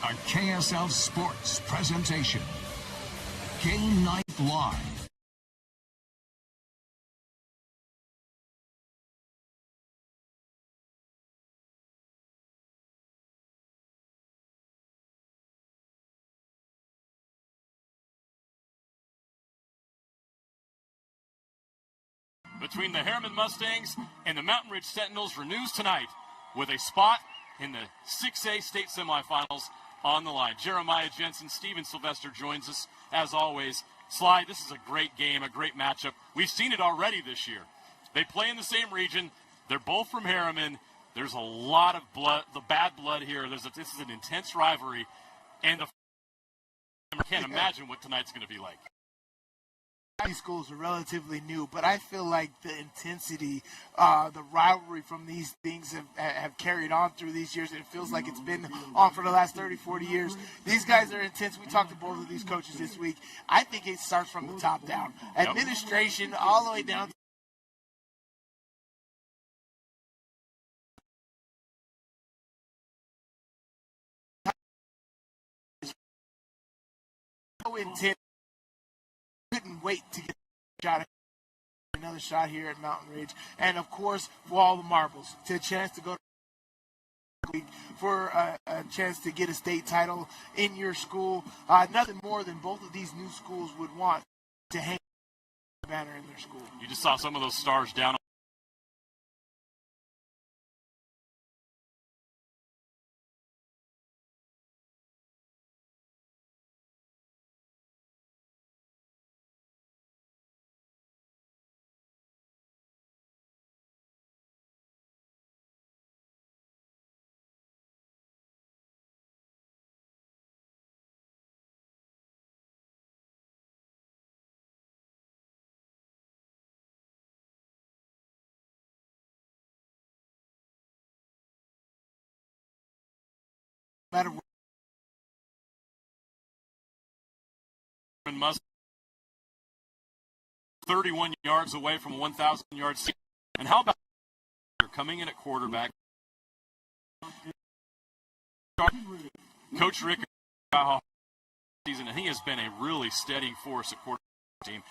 A KSL Sports presentation. Game Night Live. Between the Herriman Mustangs and the Mountain Ridge Sentinels renews tonight with a spot in the 6A state semifinals on the line. Jeremiah Jensen, Steven Sylvester joins us as always. Sly, this is a great game, a great matchup. We've seen it already this year. They play in the same region. They're both from Herriman. There's a lot of blood, the bad blood here. This is an intense rivalry, and I can't imagine what tonight's going to be like. These schools are relatively new, but I feel like the intensity, the rivalry from these things have carried on through these years. It feels like it's been on for the last 30, 40 years. These guys are intense. We talked to both of these coaches this week. I think it starts from the top down. Administration all the way down to so intense. Couldn't wait to get another shot here at Mountain Ridge, and of course for all the marbles, to a chance to go to for a chance to get a state title in your school. Nothing more than both of these new schools would want to hang a banner in their school. You just saw some of those stars down. No matter what, 31 yards away from 1,000 yards. And how about coming in at quarterback? Coach Rick season, and he has been a really steady force at quarterback team.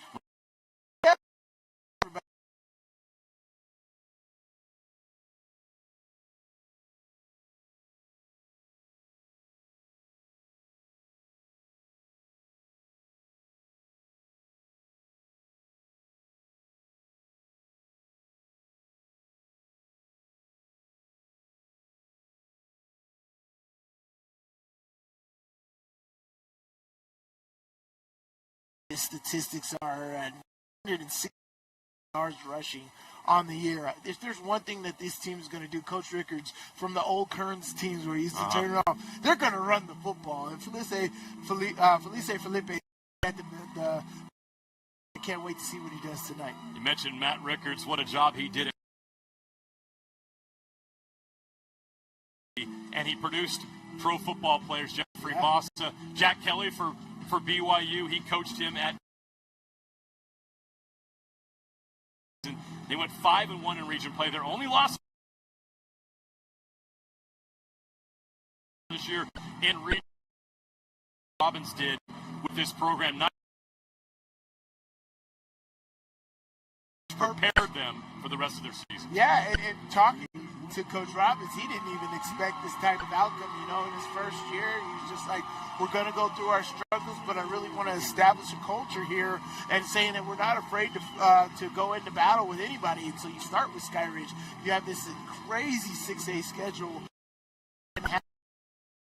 Statistics are 160 yards rushing on the year. If there's one thing that this team is going to do, Coach Rickards, from the old Kearns teams where he used to turn it off, they're going to run the football. And Felice Felipe, I can't wait to see what he does tonight. You mentioned Matt Rickards, what a job he did. And he produced pro football players, Jeffrey Bossa, Jack Kelly for BYU. He coached him at. They went 5-1 in region play. Their only loss this year in region. Robbins did with this program. Not prepared them for the rest of their season. Yeah, and talking to Coach Robbins, he didn't even expect this type of outcome. You know, in his first year, he was just like, we're going to go through our struggles, but I really want to establish a culture here, and saying that we're not afraid to go into battle with anybody. And so you start with Sky Ridge. You have this crazy 6A schedule. And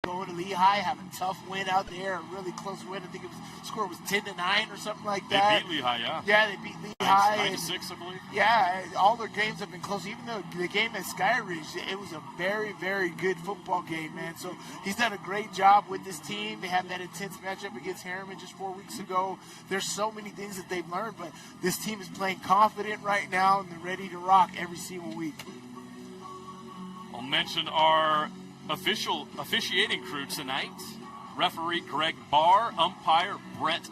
going to Lehigh, have a tough win out there, a really close win. I think the score was 10-9 or something like that. They beat Lehigh, yeah. Yeah, they beat Lehigh. 9-6, I believe. Yeah, all their games have been close. Even though the game at Sky Ridge, it was a very, very good football game, man. So he's done a great job with this team. They had that intense matchup against Herriman just 4 weeks ago. There's so many things that they've learned, but this team is playing confident right now, and they're ready to rock every single week. I'll mention our officiating crew tonight. Referee Greg Barr, umpire Brent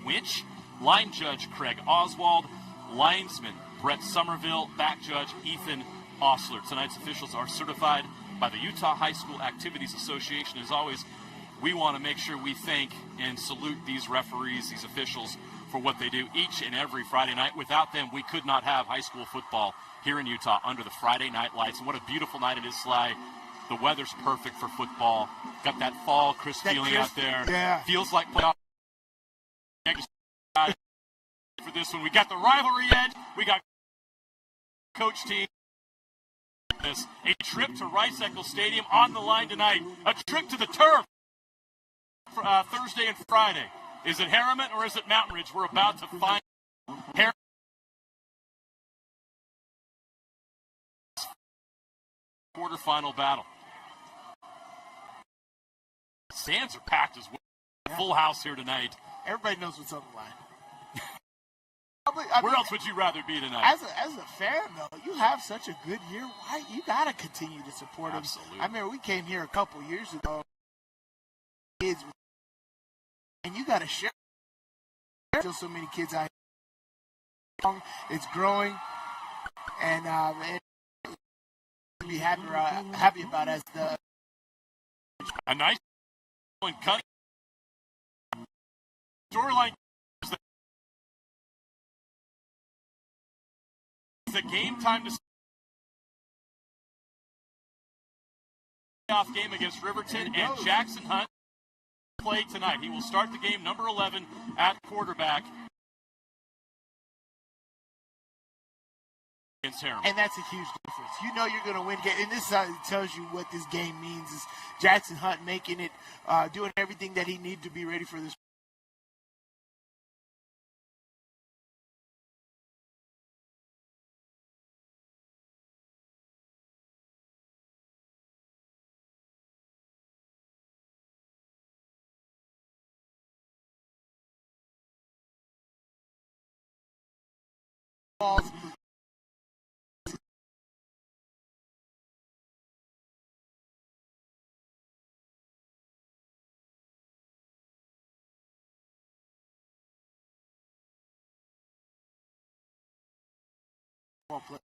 Winch, line judge Craig Oswald, linesman Brett Somerville, back judge Ethan Osler. Tonight's officials are certified by the Utah High School Activities Association. As always, we want to make sure we thank and salute these referees, these officials, for what they do each and every Friday night. Without them, we could not have high school football here in Utah under the Friday night lights. And what a beautiful night it is, Sly. The weather's perfect for football. Got that fall crisp feeling out there. Yeah. Feels like playoff. For this one, we got the rivalry edge. We got coach team. A trip to Rice Eccles Stadium on the line tonight. A trip to the turf Thursday and Friday. Is it Herriman or is it Mountain Ridge? We're about to find Herriman. Quarterfinal battle. Stands are packed as well. Full house here tonight. Everybody knows what's on the line. Where else would you rather be tonight? As a fan, though, you have such a good year. Why you gotta continue to support them? Absolutely. I remember we came here a couple years ago, kids, and you gotta share. There's still so many kids out here. It's growing, and be happy about as the a nice one cut storyline. The game time to off game against Riverton, and Jackson Hunt play tonight. He will start the game, number 11 at quarterback against Herriman. And that's a huge difference. You know you're going to win game, and this tells you what this game means. Is Jackson Hunt making it, doing everything that he needs to be ready for this. Balls. Ball play.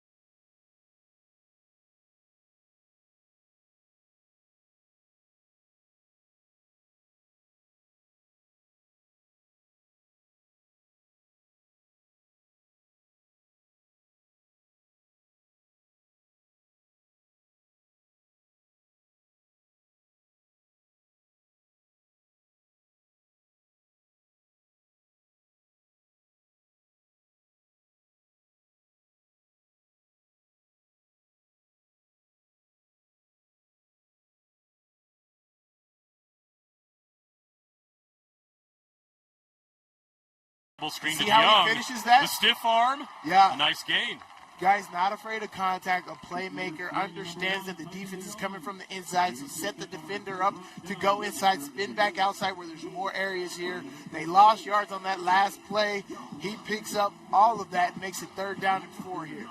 Screen See to how Young. he finishes that? The stiff arm. Yeah. A nice gain. Guy's not afraid of contact, a playmaker, understands that the defense is coming from the inside, so set the defender up to go inside, spin back outside where there's more areas here. They lost yards on that last play. He picks up all of that and makes it 3rd down and 4 here.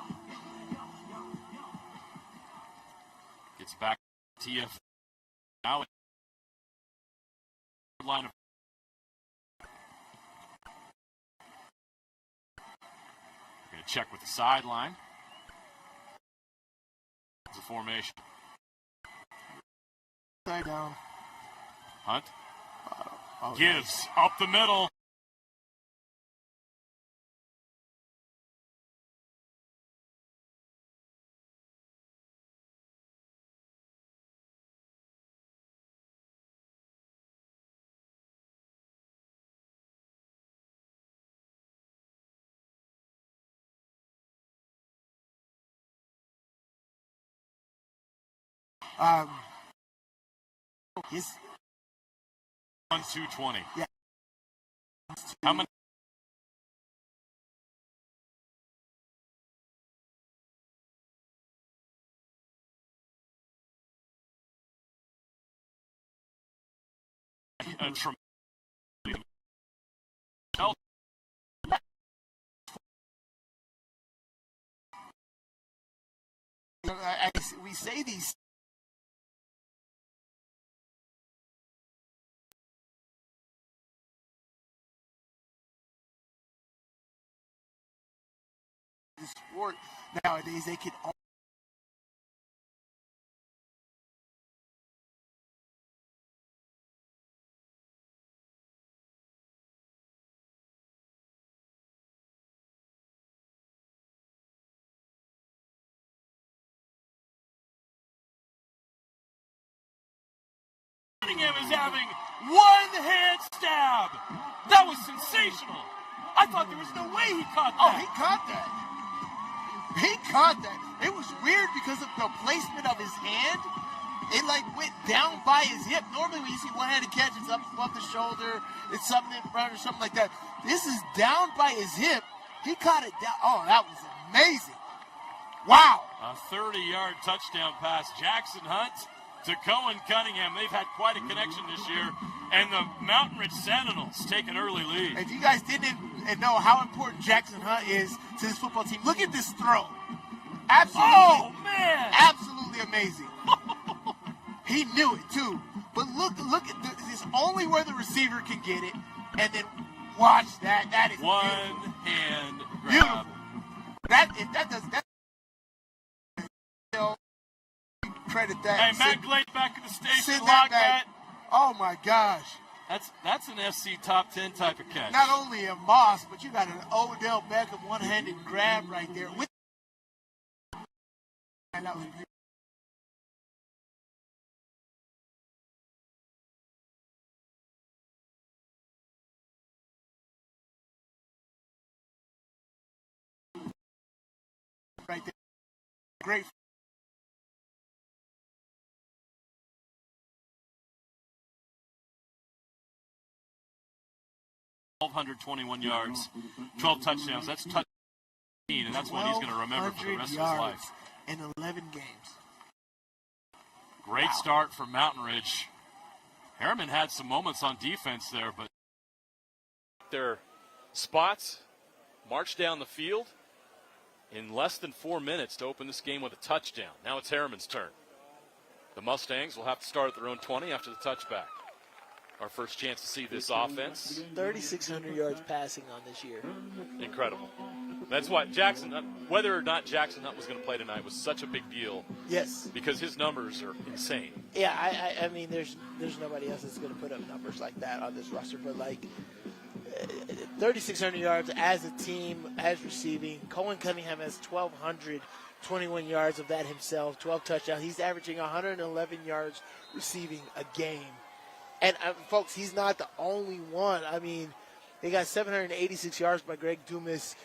Gets back to TF. Now line of going to check with the sideline. It's a formation. Side down. Hunt Oh, gives nice. up the middle. His 1-2-20. Yeah. How many? We say these sport nowadays, they can Cunningham is having one-hand stab. That was sensational. I thought there was no way he caught that. Oh, he caught that. He caught that. It was weird because of the placement of his hand. It like went down by his hip. Normally when you see one-handed catch, it's up above the shoulder, it's something in front or something like that. This is down by his hip. He caught it down. Oh, that was amazing. Wow. A 30-yard touchdown pass. Jackson Hunt to Cohen Cunningham. They've had quite a connection this year. And the Mountain Ridge Sentinels take an early lead. If you guys didn't know how important Jackson Hunt is to this football team, look at this throw. Absolutely. Oh, man. Absolutely amazing. He knew it, too. But look at this. Only where the receiver can get it. And then watch that. That is one-hand grab. Beautiful. If that does that, credit that. Hey, Matt Glade back at the station. Send Log that. Oh, my gosh. That's an FC top 10 type of catch. Not only a Moss, but you got an Odell Beckham one-handed grab right there. And that was beautiful. Right there. Great. 1,221 yards, 12 touchdowns. That's touchdown, and that's what he's going to remember for the rest of his life. In 11 games. Great start for Mountain Ridge. Herriman had some moments on defense there, but their spots marched down the field in less than 4 minutes to open this game with a touchdown. Now it's Herriman's turn. The Mustangs will have to start at their own 20 after the touchback. Our first chance to see this offense. 3,600 yards passing on this year. Incredible. That's why Jackson, whether or not Jackson Hunt was going to play tonight was such a big deal. Yes. Because his numbers are insane. Yeah, I mean, there's nobody else that's going to put up numbers like that on this roster. But, 3,600 yards as a team, as receiving. Cohen Cunningham has 1,221 yards of that himself, 12 touchdowns. He's averaging 111 yards receiving a game. And, folks, he's not the only one. I mean, they got 786 yards by Greg Dumas.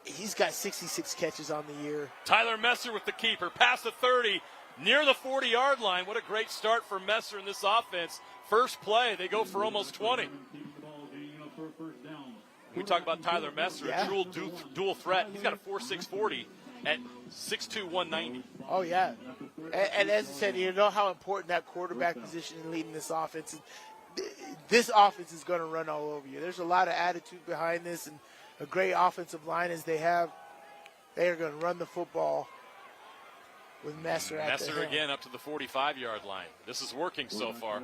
He's got 66 catches on the year. Tyler Messer with the keeper, past the 30, near the 40-yard line. What a great start for Messer in this offense. First play, they go for almost 20. We talk about Tyler Messer, a true dual threat. He's got a 4.6 40 at 6'2", 190. Oh, yeah. And as I said, you know how important that quarterback position in leading this offense is. This offense is going to run all over you. There's a lot of attitude behind this, and a great offensive line as they have. They are going to run the football with Messer at the helm. Messer again up to the 45-yard line. This is working so far.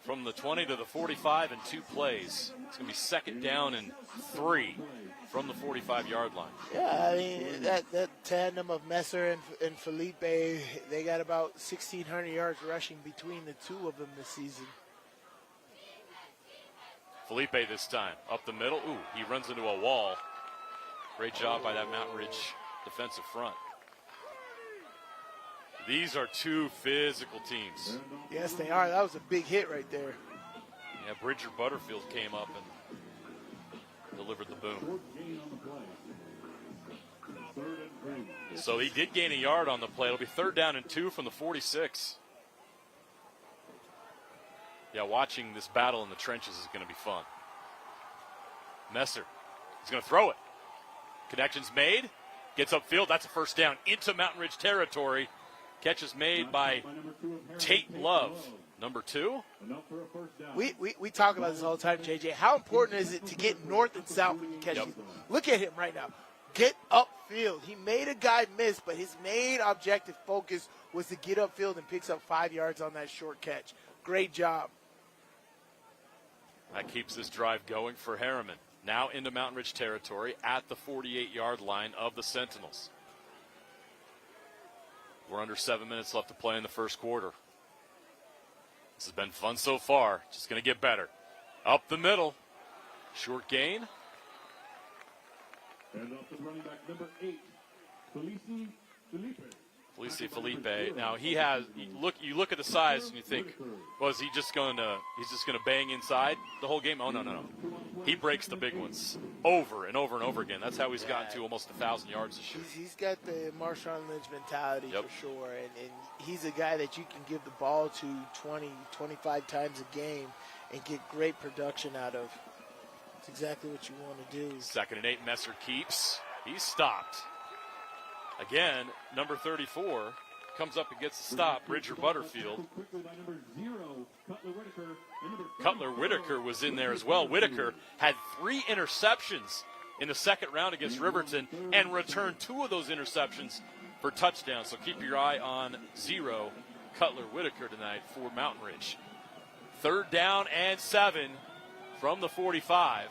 From the 20 to the 45 in 2 plays. It's going to be second down and 3 from the 45-yard line. Yeah, I mean, that tandem of Messer and Felipe, they got about 1,600 yards rushing between the two of them this season. Felipe this time, up the middle. Ooh, he runs into a wall. Great job by that Mountain Ridge defensive front. These are two physical teams. Yes, they are. That was a big hit right there. Yeah, Bridger Butterfield came up and delivered the boom. So he did gain a yard on the play. It'll be 3rd down and 2 from the 46. Yeah, watching this battle in the trenches is going to be fun. Messer, he's going to throw it. Connections made, gets upfield. That's a first down into Mountain Ridge territory. Catch is made by Tate Love, number 2. We talk about this all the time, JJ. How important is it to get north and south when you catch these? Look at him right now. Get upfield. He made a guy miss, but his main objective focus was to get upfield and picks up 5 yards on that short catch. Great job. That keeps this drive going for Herriman. Now into Mountain Ridge territory at the 48-yard line of the Sentinels. We're under 7 minutes left to play in the first quarter. This has been fun so far. Just going to get better. Up the middle. Short gain. And off the running back, number 8, Felipe. Felipe. Now you look at the size and you think, he's just going to bang inside the whole game? Oh, no. He breaks the big ones over and over and over again. That's how he's gotten to almost 1,000 yards this year. He's got the Marshawn Lynch mentality for sure, and he's a guy that you can give the ball to 20, 25 times a game and get great production out of. It's exactly what you want to do. 2nd and 8, Messer keeps. He's stopped. Again, number 34 comes up and gets the stop, Bridger Butterfield. Cutler Whitaker was in there as well. Whitaker had 3 interceptions in the second round against Riverton and returned 2 of those interceptions for touchdowns. So keep your eye on 0 Cutler Whitaker tonight for Mountain Ridge. 3rd down and 7 from the 45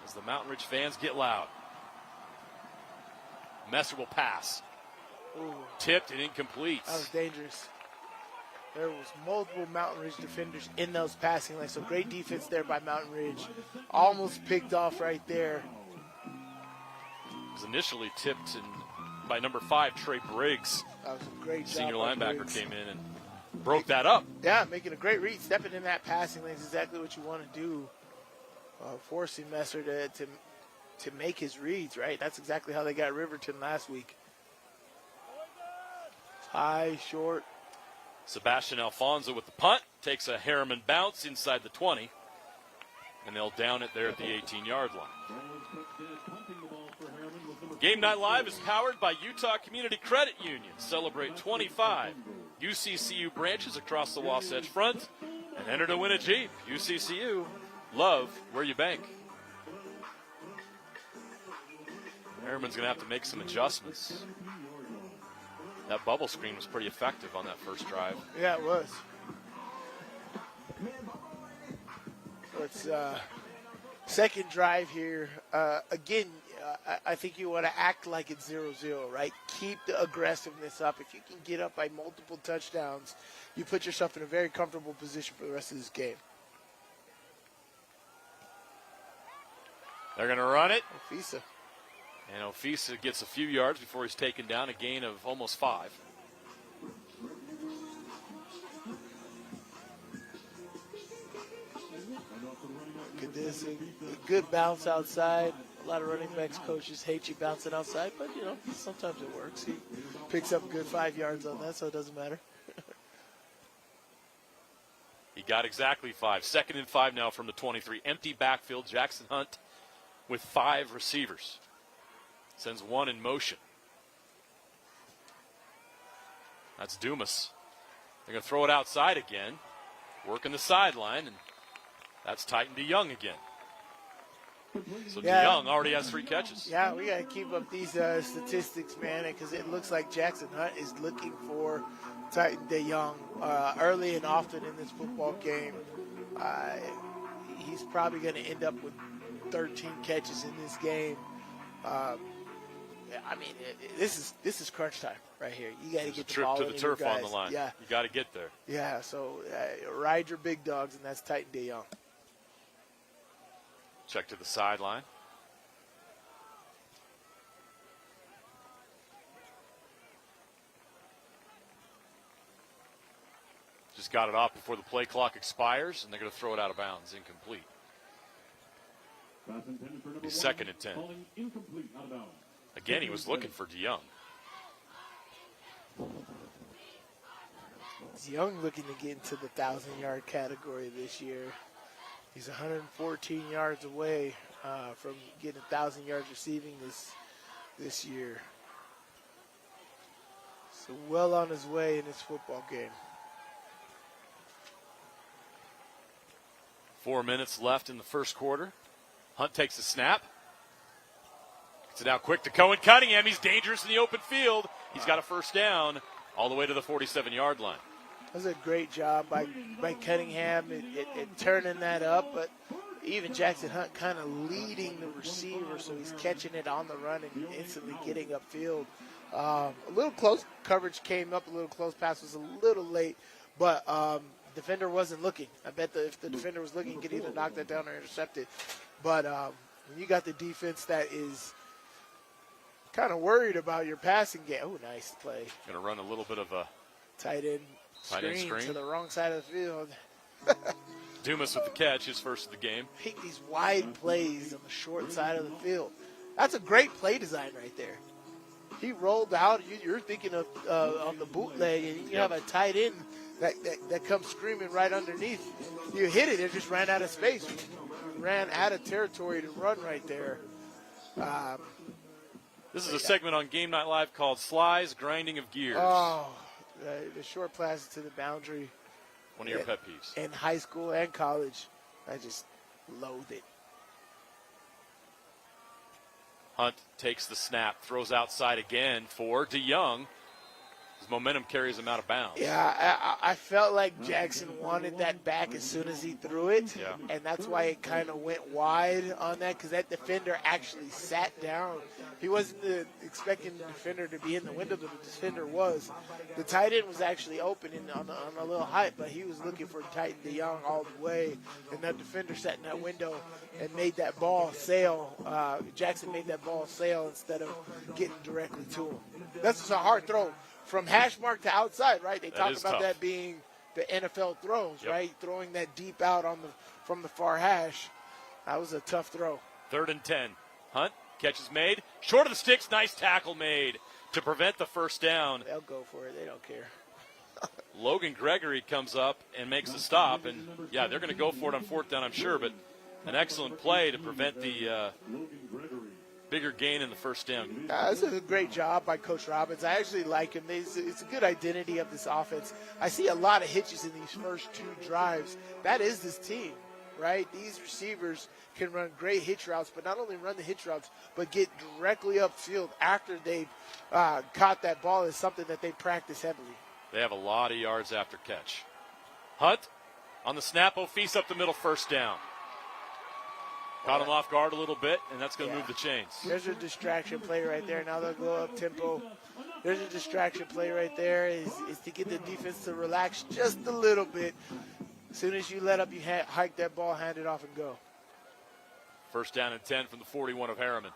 as the Mountain Ridge fans get loud. Messer will pass. Ooh. Tipped and incomplete. That was dangerous. There was multiple Mountain Ridge defenders in those passing lanes, so great defense there by Mountain Ridge. Almost picked off right there. It was initially tipped by number 5, Trey Briggs. That was a great job. Senior linebacker Briggs. came in and broke that up. Yeah, making a great read. Stepping in that passing lane is exactly what you want to do. Forcing Messer to make his reads, right? That's exactly how they got Riverton last week. High, short. Sebastian Alfonso with the punt. Takes a Herriman bounce inside the 20. And they'll down it there at the 18-yard line. Game Night Live is powered by Utah Community Credit Union. Celebrate 25 UCCU branches across the Wasatch Front and enter to win a Jeep. UCCU, love where you bank. Herriman's going to have to make some adjustments. That bubble screen was pretty effective on that first drive. Yeah, it was. So it's second drive here. Again, I think you want to act like it's 0-0, right? Keep the aggressiveness up. If you can get up by multiple touchdowns, you put yourself in a very comfortable position for the rest of this game. They're going to run it. Ofisa. And Ofisa gets a few yards before he's taken down, a gain of almost 5. Look at this. A good bounce outside. A lot of running backs coaches hate you bouncing outside, but, sometimes it works. He picks up a good 5 yards on that, so it doesn't matter. He got exactly 5. 2nd and 5 now from the 23. Empty backfield. Jackson Hunt with 5 receivers. Sends 1 in motion. That's Dumas. They're going to throw it outside again. Working the sideline, and that's Titan DeYoung again. So DeYoung already has 3 catches. Yeah, we got to keep up these statistics, man, because it looks like Jackson Hunt is looking for Titan DeYoung early and often in this football game. He's probably going to end up with 13 catches in this game. This is crunch time right here. You got to get the ball to the turf on the line. Yeah, you got to get there. Yeah, so ride your big dogs, and that's Titan DeYoung. Check to the sideline. Just got it off before the play clock expires, and they're going to throw it out of bounds, incomplete. Be 2nd and 10. Again, he was looking for DeYoung. DeYoung looking to get into the 1,000-yard category this year. He's 114 yards away from getting 1,000 yards receiving this year. So well on his way in this football game. 4 minutes left in the first quarter. Hunt takes the snap. Gets it out quick to Cohen Cunningham. He's dangerous in the open field. He's got a first down all the way to the 47-yard line. That was a great job by Cunningham at turning that up, but even Jackson Hunt kind of leading the receiver, so he's catching it on the run and instantly getting upfield. A little close. Coverage came up a little close. Pass was a little late, but defender wasn't looking. I bet if the defender was looking, he could either knock that down or intercept it. But when you got the defense that is kind of worried about your passing game. Oh, nice play. Going to run a little bit of a tight end screen to the wrong side of the field. Dumas with the catch, his first of the game. Pick these wide plays on the short side of the field. That's a great play design right there. He rolled out. You're thinking of on the bootleg, and you have a tight end that comes screaming right underneath. You hit it, it just ran out of space. Ran out of territory to run right there. This is a segment on Game Night Live called Sli's Grinding of Gears. Oh, the short passes to the boundary. One of your pet peeves. In high school and college, I just loathe it. Hunt takes the snap, throws outside again for DeYoung. His momentum carries him out of bounds. Yeah, I felt like Jackson wanted that back as soon as he threw it, and that's why it kind of went wide on that, because that defender actually sat down. He wasn't expecting the defender to be in the window, but the defender was. The tight end was actually open on a little height, but he was looking for tight DeYoung all the way, and that defender sat in that window and made that ball sail. Jackson made that ball sail instead of getting directly to him. That's just a hard throw. From hash mark to outside, right? They talk about that being the NFL throws, right? Throwing that deep out from the far hash. That was a tough throw. 3rd and 10. Hunt, catch is made. Short of the sticks, nice tackle made to prevent the first down. They'll go for it. They don't care. Logan Gregory comes up and makes the stop. And, yeah, they're going to go for it on 4th down, I'm sure. But an excellent play to prevent the bigger gain in the first down. This is a great job by Coach Robbins. I actually like him. It's a good identity of this offense. I see a lot of hitches in these first 2 drives. That is this team, right? These receivers can run great hitch routes, but not only run the hitch routes, but get directly upfield after they've caught that ball is something that they practice heavily. They have a lot of yards after catch. Hunt on the snap, O'Feese up the middle, first down. Caught him off guard a little bit, and that's going to move the chains. There's a distraction play right there. Now they'll go up tempo. There's a distraction play right there is to get the defense to relax just a little bit. As soon as you let up, you hike that ball, hand it off, and go. First down and 10 from the 41 of Herriman.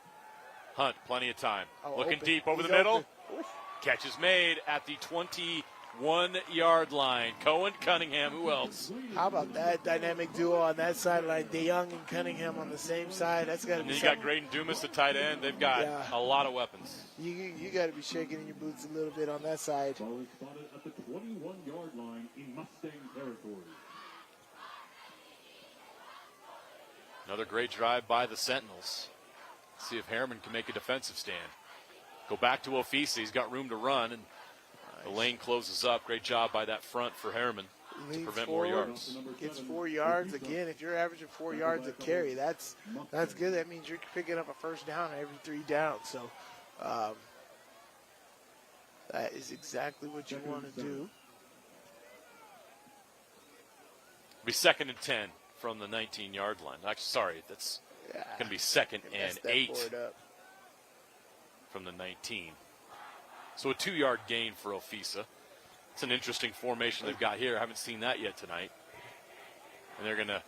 Hunt, plenty of time. Looking open. deep over He's the middle. Open. Catch is made at the 21-yard line. Cohen, Cunningham, who else? How about that dynamic duo on that sideline? DeYoung and Cunningham on the same side. That's got to be. And then you got Graydon Dumas, the tight end. They've got a lot of weapons. You got to be shaking in your boots a little bit on that side. Ball is spotted at the 21-yard line in Mustang territory. Another great drive by the Sentinels. See if Herriman can make a defensive stand. Go back to O'Feese. He's got room to run, and the lane closes up. Great job by that front for Herriman to prevent more yards. Gets 4 yards. Again, if you're averaging 4 yards a carry, that's good. That means you're picking up a first down every 3 downs. So that is exactly what you want to do. It'll be 2nd and 10 from the 19-yard line. Actually, sorry, that's going to be 2nd and 8 from the 19. So a 2-yard gain for O'Feese. It's an interesting formation they've got here. I haven't seen that yet tonight. And they're going to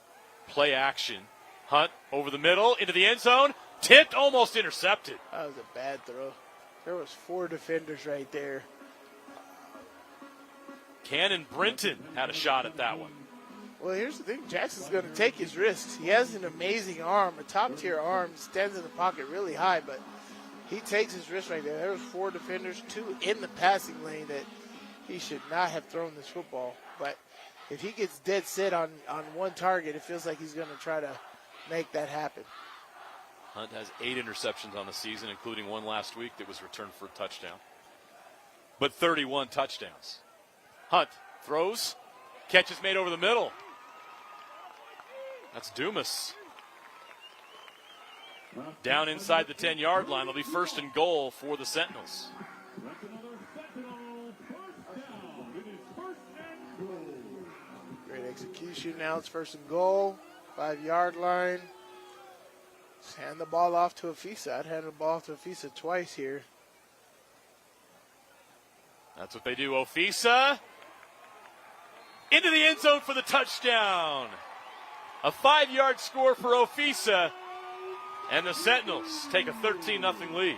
play action. Hunt over the middle, into the end zone. Tipped, almost intercepted. That was a bad throw. There was 4 defenders right there. Cannon Brinton had a shot at that one. Well, here's the thing. Jackson's going to take his risks. He has an amazing arm, a top-tier arm. Stands in the pocket really high, but he takes his risk right there. There was 4 defenders, 2 in the passing lane that he should not have thrown this football. But if he gets dead set on one target, it feels like he's going to try to make that happen. Hunt has 8 interceptions on the season, including one last week that was returned for a touchdown. But 31 touchdowns. Hunt throws. Catch is made over the middle. That's Dumas. Down inside the 10-yard line. It'll be 1st and goal for the Sentinels. Great execution. Now it's 1st and goal. 5-yard line. Just hand the ball off to O'Feese. I'd hand the ball off to O'Feese twice here. That's what they do. O'Feese into the end zone for the touchdown. A 5-yard score for O'Feese. And the Sentinels take a 13-0 lead.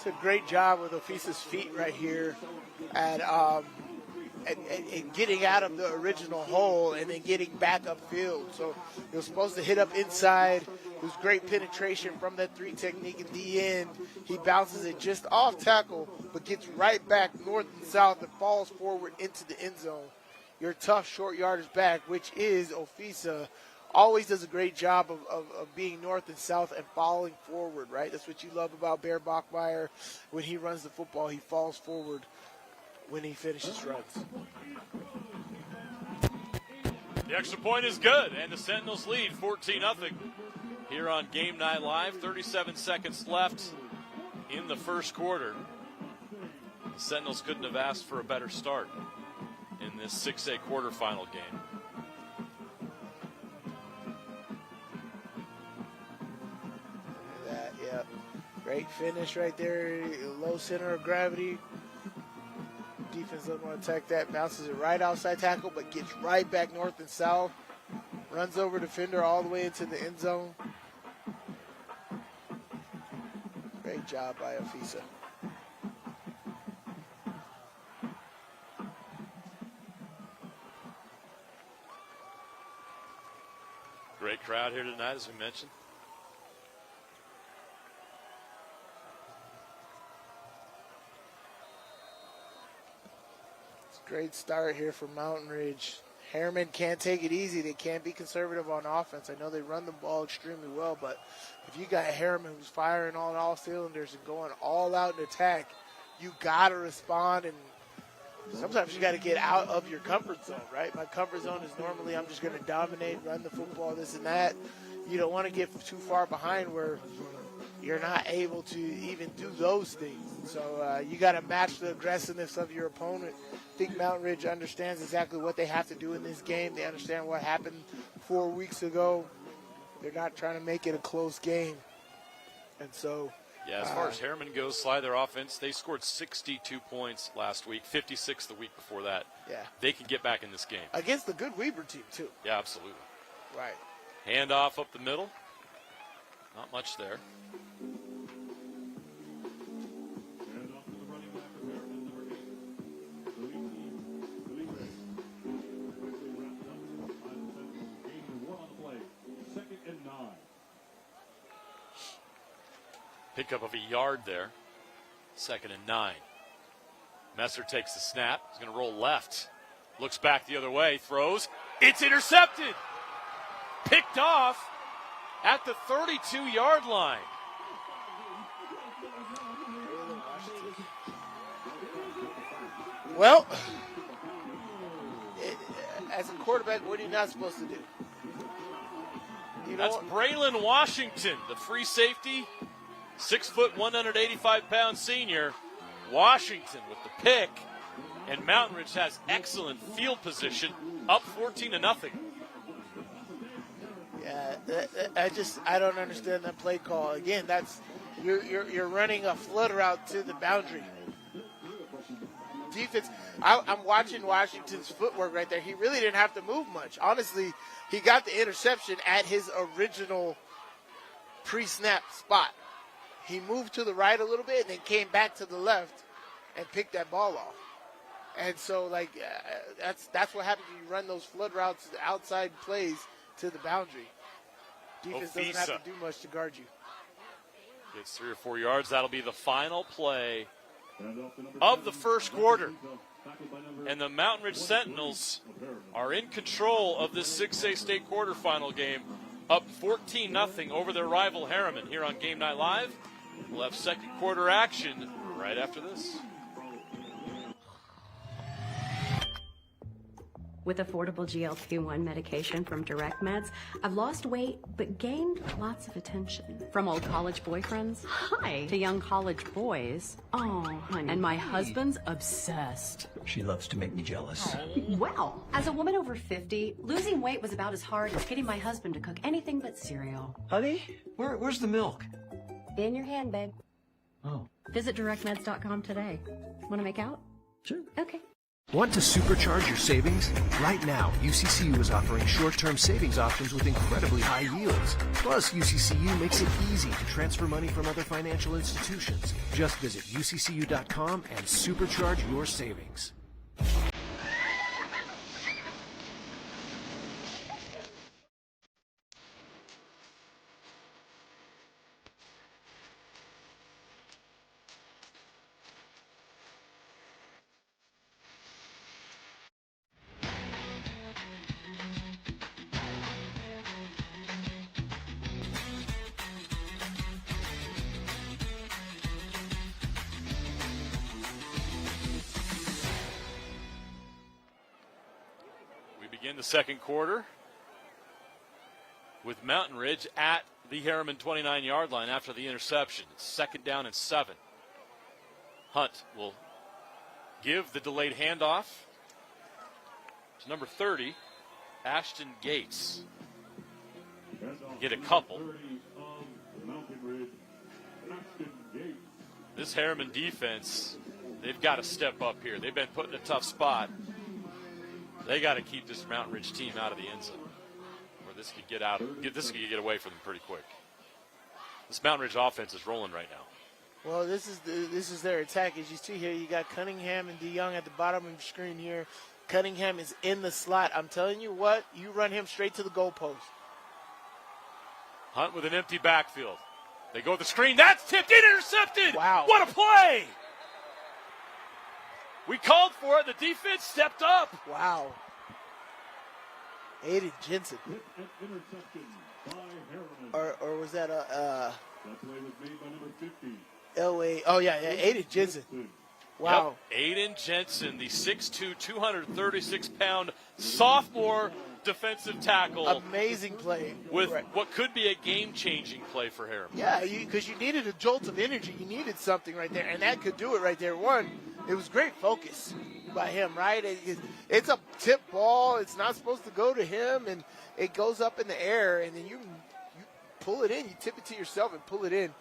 It's a great job with Ofisa's feet right here at getting out of the original hole and then getting back upfield. So it was supposed to hit up inside. It was great penetration from that 3 technique at the end. He bounces it just off tackle, but gets right back north and south and falls forward into the end zone. Your tough short yardage back, which is Ofisa, always does a great job of being north and south and falling forward, right? That's what you love about Bear Bachmeier. When he runs the football, he falls forward when he finishes runs. The extra point is good, and the Sentinels lead 14-0 here on Game Night Live. 37 seconds left in the first quarter. The Sentinels couldn't have asked for a better start in this 6A quarterfinal game. Yeah, great finish right there. Low center of gravity. Defense doesn't want to attack that. Bounces it right outside tackle, but gets right back north and south. Runs over defender all the way into the end zone. Great job by Ofisa. Great crowd here tonight, as we mentioned. Great start here for Mountain Ridge. Herriman can't take it easy. They can't be conservative on offense. I know they run the ball extremely well, but if you got Herriman who's firing on all cylinders and going all out in attack, you got to respond, and sometimes you got to get out of your comfort zone, right? My comfort zone is normally I'm just going to dominate, run the football, this and that. You don't want to get too far behind where you're not able to even do those things. So you got to match the aggressiveness of your opponent. I think Mountain Ridge understands exactly what they have to do in this game. They understand what happened 4 weeks ago. They're not trying to make it a close game. And so, yeah, as far as Herriman goes, slide their offense, they scored 62 points last week, 56 the week before that. Yeah. They can get back in this game. Against the good Weber team, too. Yeah, absolutely. Right. Handoff up the middle. Not much there. Pickup of a yard there. 2nd and 9. Messer takes the snap. He's going to roll left. Looks back the other way. Throws. It's intercepted. Picked off at the 32-yard line. Well, as a quarterback, what are you not supposed to do? That's Braylon Washington, the free safety. 6 foot, 185-pound senior. Washington with the pick. And Mountain Ridge has excellent field position, up 14-0. Yeah, I don't understand that play call. Again, that's you're running a flood route to the boundary. Defense, I'm watching Washington's footwork right there. He really didn't have to move much. Honestly, he got the interception at his original pre-snap spot. He moved to the right a little bit and then came back to the left and picked that ball off. And so, that's what happens when you run those flood routes, outside plays to the boundary. Defense doesn't have to do much to guard you. Gets 3 or 4 yards. That'll be the final play of the first quarter. And the Mountain Ridge Sentinels are in control of this 6A state quarterfinal game, up 14-0 over their rival Herriman here on Game Night Live. We'll have second quarter action right after this. With affordable GLP-1 medication from Direct Meds, I've lost weight but gained lots of attention. From old college boyfriends, hi, to young college boys. Oh, honey. And my husband's obsessed. She loves to make me jealous. Well, as a woman over 50, losing weight was about as hard as getting my husband to cook anything but cereal. Honey, where's the milk? In your hand, babe. Oh. Visit directmeds.com today. Want to make out? Sure. Okay. Want to supercharge your savings? Right now, UCCU is offering short-term savings options with incredibly high yields. Plus, UCCU makes it easy to transfer money from other financial institutions. Just visit uccu.com and supercharge your savings. Begin the second quarter with Mountain Ridge at the Herriman 29-yard line after the interception. It's 2nd down and 7. Hunt will give the delayed handoff to number 30, Ashton Gates. Get a couple. This Herriman defense, they've got to step up here. They've been put in a tough spot. They got to keep this Mountain Ridge team out of the end zone, or this could get get away from them pretty quick. This Mountain Ridge offense is rolling right now. Well, this is their attack. As you see here, you got Cunningham and DeYoung at the bottom of the screen here. Cunningham is in the slot. I'm telling you what, you run him straight to the goalpost. Hunt with an empty backfield. They go with the screen. That's tipped in, intercepted. Wow. What a play. We called for it. The defense stepped up. Wow. Aiden Jensen. Or was that a That play was made by number 50. Elway? Oh, yeah, Aiden Jensen. Wow. Yep. Aiden Jensen, the 6'2", 236-pound sophomore defensive tackle. Amazing play. With what could be a game-changing play for Herriman. Yeah, because you needed a jolt of energy. You needed something right there, and that could do it right there. One, it was great focus by him, right? It's a tip ball. It's not supposed to go to him, and it goes up in the air, and then you pull it in. You tip it to yourself and pull it in.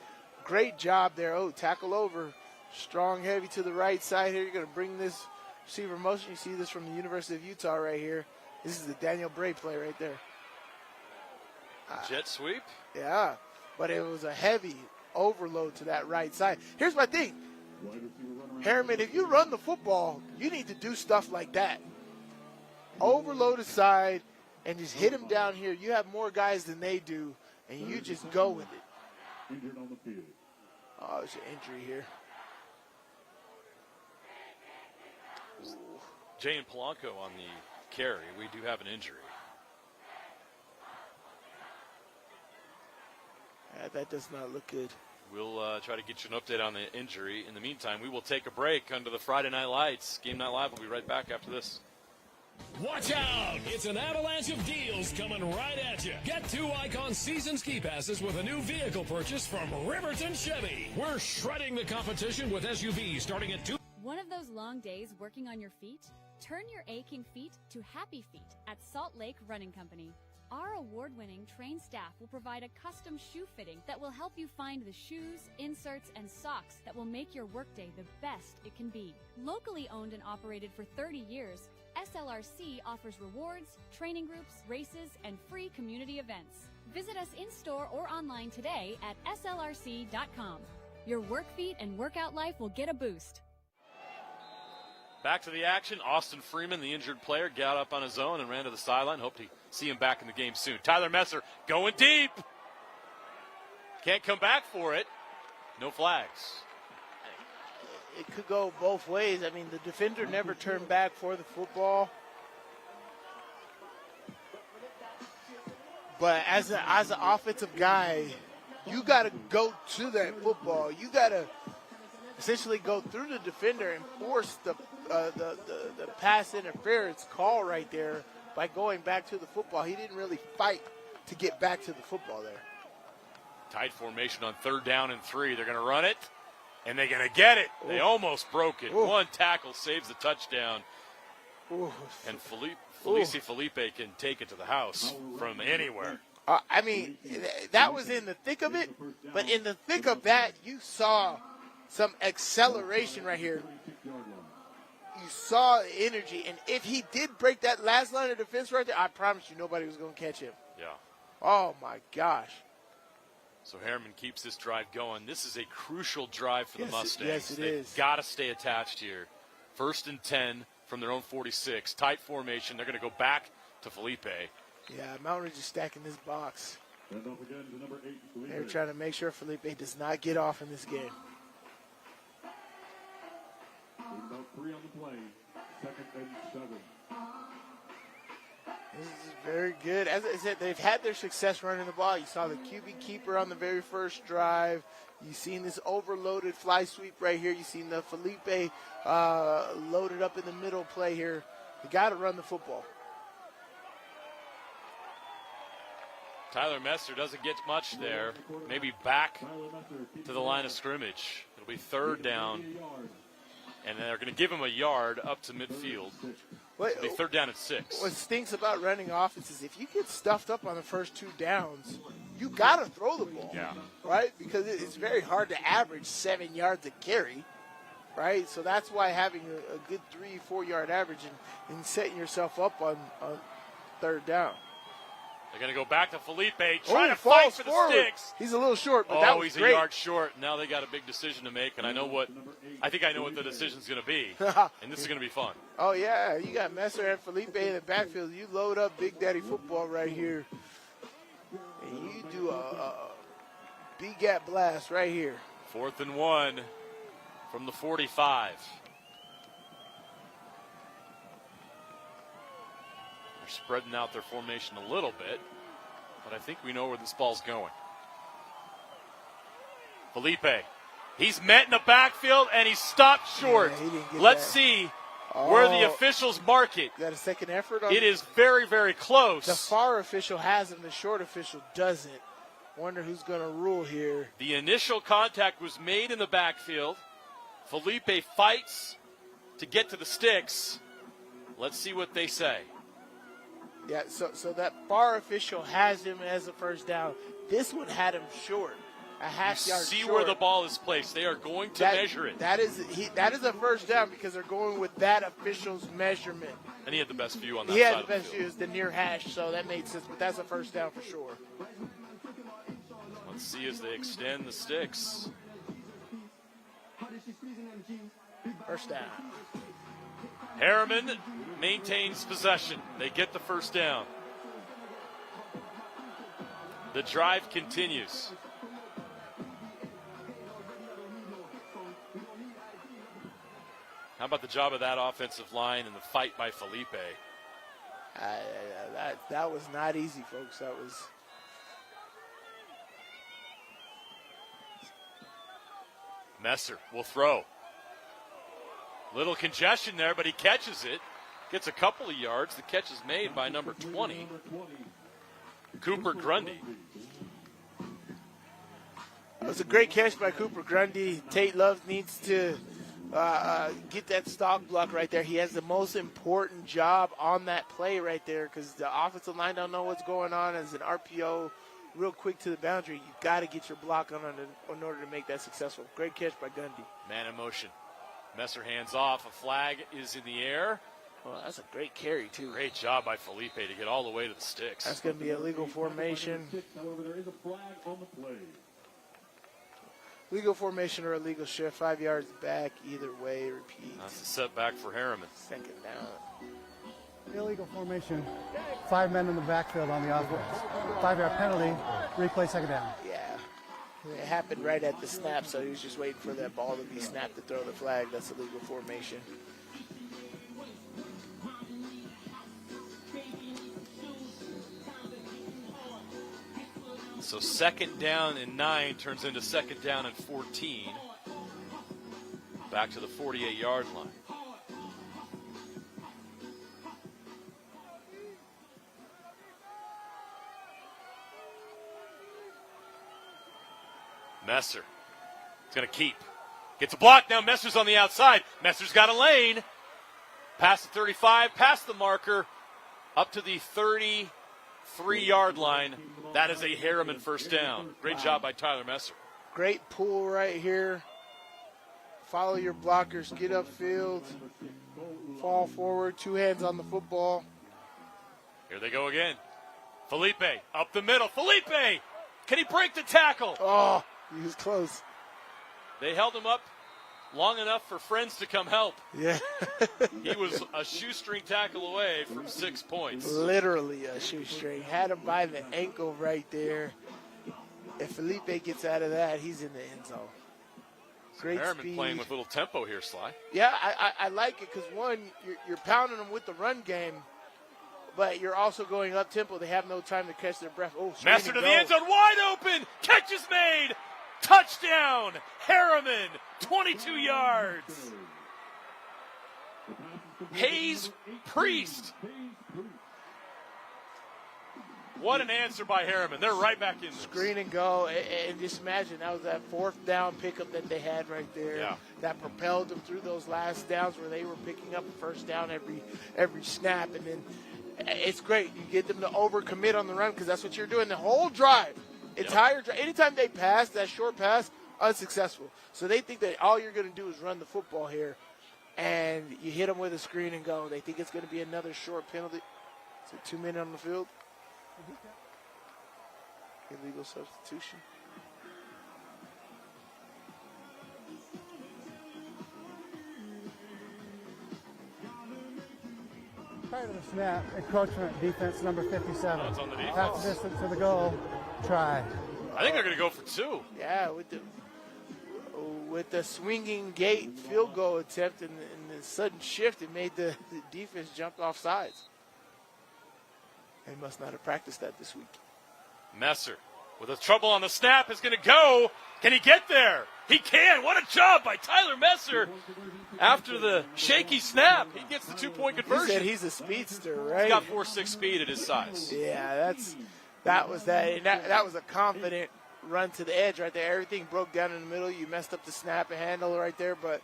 Great job there. Oh, tackle over. Strong, heavy to the right side here. You're going to bring this receiver motion. You see this from the University of Utah right here. This is the Daniel Bray play right there. Jet sweep? Yeah, but it was a heavy overload to that right side. Here's my thing. Herriman, if you run the football, you need to do stuff like that. Overload aside and just hit him down here. You have more guys than they do, and you just go with it. Oh, there's an injury here. Jay Polanco on the carry. We do have an injury. That does not look good. We'll try to get you an update on the injury. In the meantime, we will take a break under the Friday Night Lights. Game Night Live will be right back after this. Watch out! It's an avalanche of deals coming right at you. Get 2 Icon season ski passes with a new vehicle purchase from Riverton Chevy. We're shredding the competition with SUVs starting at $2. One of those long days working on your feet? Turn your aching feet to happy feet at Salt Lake Running Company. Our award-winning trained staff will provide a custom shoe fitting that will help you find the shoes, inserts, and socks that will make your workday the best it can be. Locally owned and operated for 30 years, SLRC offers rewards, training groups, races, and free community events. Visit us in-store or online today at slrc.com. Your work feet and workout life will get a boost. Back to the action. Austin Freeman, the injured player, got up on his own and ran to the sideline. Hope to see him back in the game soon. Tyler Messer going deep. Can't come back for it. No flags. It could go both ways. I mean, the defender never turned back for the football. But as an offensive guy, you got to go to that football. You got to essentially go through the defender and force the pass interference call right there by going back to the football. He didn't really fight to get back to the football there. Tight formation on 3rd down and 3. They're going to run it, and they're going to get it. They almost broke it. One tackle saves the touchdown. And Felipe can take it to the house from anywhere. I mean, that was in the thick of it, but in the thick of that, you saw some acceleration right here. You saw energy. And if he did break that last line of defense right there, I promise you nobody was going to catch him. Yeah. Oh, my gosh. So Herriman keeps this drive going. This is a crucial drive for the Mustangs. Yes, it is. They've got to stay attached here. 1st and 10 from their own 46. Tight formation. They're going to go back to Felipe. Yeah, Mount Ridge is stacking this box. And don't forget the number 8, Felipe. They're trying to make sure Felipe does not get off in this game. About 3 on the play. 2nd and 7. This is very good. As I said, they've had their success running the ball. You saw the QB keeper on the very first drive. You've seen this overloaded fly sweep right here. You've seen the Felipe loaded up in the middle play here. You got to run the football. Tyler Messer doesn't get much there. Maybe back to the line of scrimmage. It'll be 3rd down. And they're going to give him a yard up to midfield. It'll be 3rd down at 6. What stinks about running offenses, if you get stuffed up on the first 2 downs, you got to throw the ball. Yeah. Right? Because it's very hard to average 7 yards a carry. Right? So that's why having a good 3-4 yard average and setting yourself up on 3rd down. They're going to go back to Felipe, trying to fight for the sticks. He's a little short, but that was he's great. a yard short. Now they got a big decision to make, and I think I know what the decision's going to be. And this is going to be fun. Oh, yeah. You got Messer and Felipe in the backfield. You load up Big Daddy football right here. And you do a B-gap blast right here. 4th and 1 from the 45. Spreading out their formation a little bit, but I think we know where this ball's going. Felipe, he's met in the backfield and he's stopped short. Yeah, Let's see where the officials mark it. Got a second effort? It is very, very close. The far official has him, the short official doesn't. Wonder who's going to rule here. The initial contact was made in the backfield. Felipe fights to get to the sticks. Let's see what they say. Yeah, so that far official has him as a 1st down. This one had him short, a half yard see short. Where the ball is placed. They are going to measure it. That is a 1st down because they're going with that official's measurement. And he had the best view on that He side had the best view, the near hash, so that made sense. But that's a 1st down for sure. Let's see as they extend the sticks. 1st down. Herriman maintains possession. They get the 1st down. The drive continues. How about the job of that offensive line and the fight by Felipe? That was not easy, folks. That was. Messer will throw. Little congestion there, but he catches it. Gets a couple of yards. The catch is made by number 20, Cooper Grundy. It was a great catch by Cooper Grundy. Tate Love needs to get that stock block right there. He has the most important job on that play right there because the offensive line don't know what's going on. As an RPO real quick to the boundary, you've got to get your block on in order to make that successful. Great catch by Grundy. Man in motion. Messer hands off. A flag is in the air. Well, that's a great carry, too. Great job by Felipe to get all the way to the sticks. That's going to be a legal formation. However, there is a flag on the play. Legal formation or a legal shift, 5 yards back, either way, repeat. That's a setback for Herriman. 2nd down. Illegal formation, 5 men in the backfield on the offense. 5-yard penalty, replay 2nd down. Yeah, it happened right at the snap, so he was just waiting for that ball to be snapped to throw the flag. That's a legal formation. So 2nd down and 9 turns into 2nd down and 14. Back to the 48-yard line. Messer. He's going to keep. Gets a block. Now Messer's on the outside. Messer's got a lane. Past the 35, past the marker, up to the 33-yard line. That is a Herriman 1st down. Great job by Tyler Messer. Great pull right here. Follow your blockers. Get upfield. Fall forward. 2 hands on the football. Here they go again. Felipe up the middle. Felipe! Can he break the tackle? Oh, he was close. They held him up long enough for friends to come help. Yeah. He was a shoestring tackle away from 6 points. Literally a shoestring. Had him by the ankle right there. If Felipe gets out of that, he's in the end zone. Great Herriman speed. playing with a little tempo here, Sly. Yeah, I like it because, one, you're pounding them with the run game, but you're also going up tempo. They have no time to catch their breath. Oh, Messer to the end zone, wide open. Catch is made. Touchdown, Herriman, 22 yards. Hayes Priest. What an answer by Herriman. They're right back in this. Screen and go. And just imagine, that was that 4th down pickup that they had right there. Yeah. That propelled them through those last downs where they were picking up a 1st down every snap. And then it's great. You get them to overcommit on the run because that's what you're doing the whole drive. Entire drive. Anytime they pass, that short pass, unsuccessful. So they think that all you're going to do is run the football here. And you hit them with a screen and go. They think it's going to be another short penalty. Is it 2 minutes on the field? Illegal substitution. Prior to the snap, encroachment defense number 57. Oh, it's on the defense. Half the distance to the goal. Try. I think they're going to go for 2. Yeah, with the swinging gate field goal attempt and the sudden shift, it made the defense jump off sides. They must not have practiced that this week. Messer with a trouble on the snap is going to go. Can he get there? He can. What a job by Tyler Messer. After the shaky snap, he gets the 2-point conversion. He said he's a speedster, right? He's got 4.6 speed at his size. Yeah, that was a confident run to the edge right there. Everything broke down in the middle. You messed up the snap and handle right there, but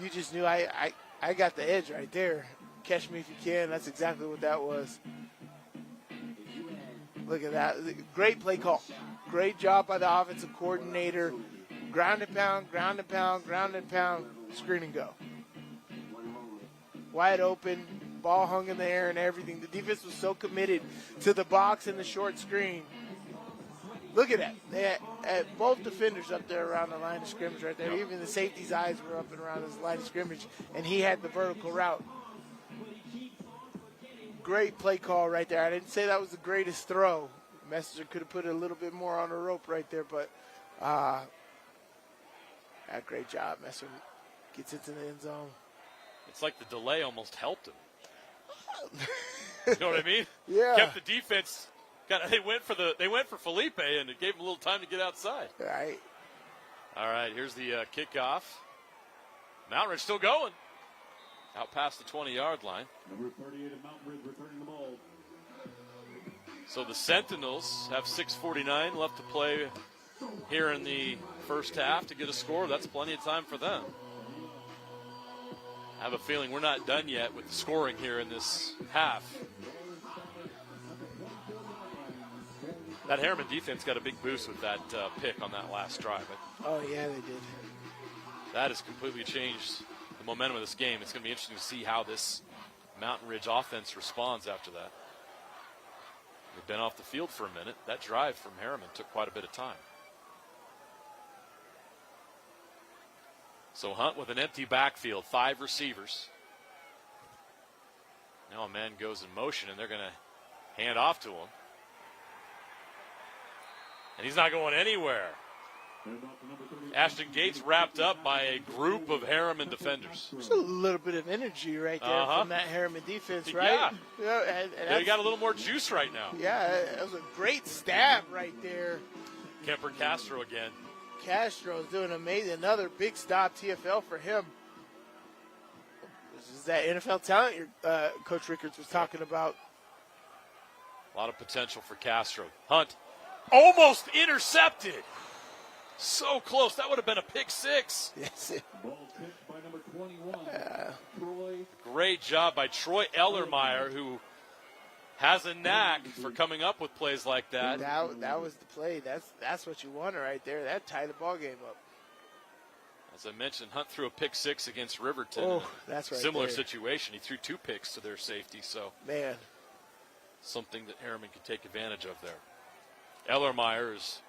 you just knew I got the edge right there. Catch me if you can. That's exactly what that was. Look at that. Great play call. Great job by the offensive coordinator. Ground and pound, ground and pound, ground and pound, screen and go. Wide open, ball hung in the air and everything. The defense was so committed to the box and the short screen. Look at that. They had both defenders up there around the line of scrimmage right there. Even the safety's eyes were up and around his line of scrimmage, and he had the vertical route. Great play call right there. I didn't say that was the greatest throw. Messenger could have put a little bit more on the rope right there, but great job. Messenger gets into the end zone. It's like the delay almost helped him. You know what I mean? Yeah. Kept the defense. They went for Felipe, and it gave him a little time to get outside. Right. All right, here's the kickoff. Mount Ridge still going. Out past the 20-yard line. Number 38 of Mount Ridge returning the ball. So the Sentinels have 6:49 left to play here in the first half to get a score. That's plenty of time for them. I have a feeling we're not done yet with the scoring here in this half. That Herriman defense got a big boost with that pick on that last drive. Oh, yeah, they did. That has completely changed the momentum of this game. It's going to be interesting to see how this Mountain Ridge offense responds after that. They've been off the field for a minute. That drive from Herriman took quite a bit of time. So Hunt with an empty backfield, 5 receivers. Now a man goes in motion, and they're going to hand off to him. And he's not going anywhere. Ashton Gates wrapped up by a group of Herriman defenders. There's a little bit of energy right there from that Herriman defense, right? Yeah. And They got a little more juice right now. Yeah, it was a great stab right there. Kemper Castro again. Castro is doing amazing. Another big stop, TFL for him. This is that NFL talent Coach Rickards was talking about. A lot of potential for Castro. Hunt almost intercepted. So close. That would have been a pick 6. Yes. Ball tipped by number 21. Troy. Great job by Troy Ellermeyer, who has a knack for coming up with plays like that. That was the play. That's what you wanted right there. That tied the ball game up. As I mentioned, Hunt threw a pick 6 against Riverton. Oh, that's right. Similar there. situation. He threw 2 picks to their safety, so Man. something that Herriman can take advantage of there. Ellermeyer has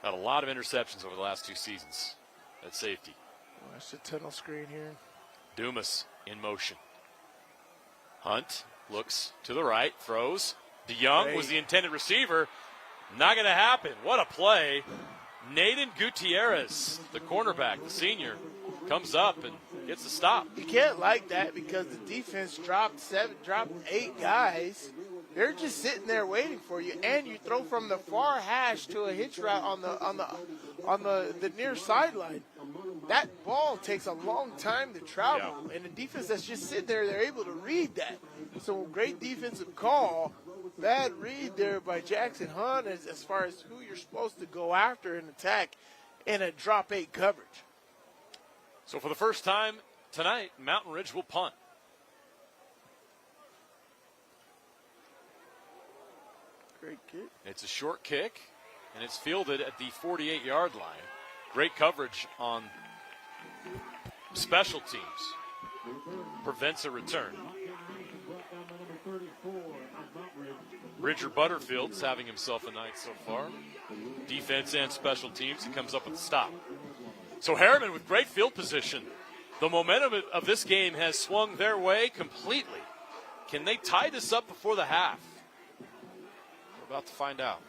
had a lot of interceptions over the last 2 seasons at safety. Watch the tunnel screen here. Dumas in motion. Hunt looks to the right, throws. DeYoung was the intended receiver. Not going to happen. What a play. Nathan Gutierrez, the cornerback, the senior, comes up and gets the stop. You can't like that because the defense dropped 8 guys. They're just sitting there waiting for you, and you throw from the far hash to a hitch route on the near sideline. That ball takes a long time to travel, and the defense that's just sitting there, they're able to read that. So great defensive call. Bad read there by Jackson Hunt as far as who you're supposed to go after and attack in a drop 8 coverage. So for the first time tonight, Mountain Ridge will punt. Great kick. It's a short kick, and it's fielded at the 48-yard line. Great coverage on special teams. Prevents a return. Bridger Butterfield's having himself a night so far. Defense and special teams. He comes up with a stop. So Herriman with great field position. The momentum of this game has swung their way completely. Can they tie this up before the half? We're about to find out.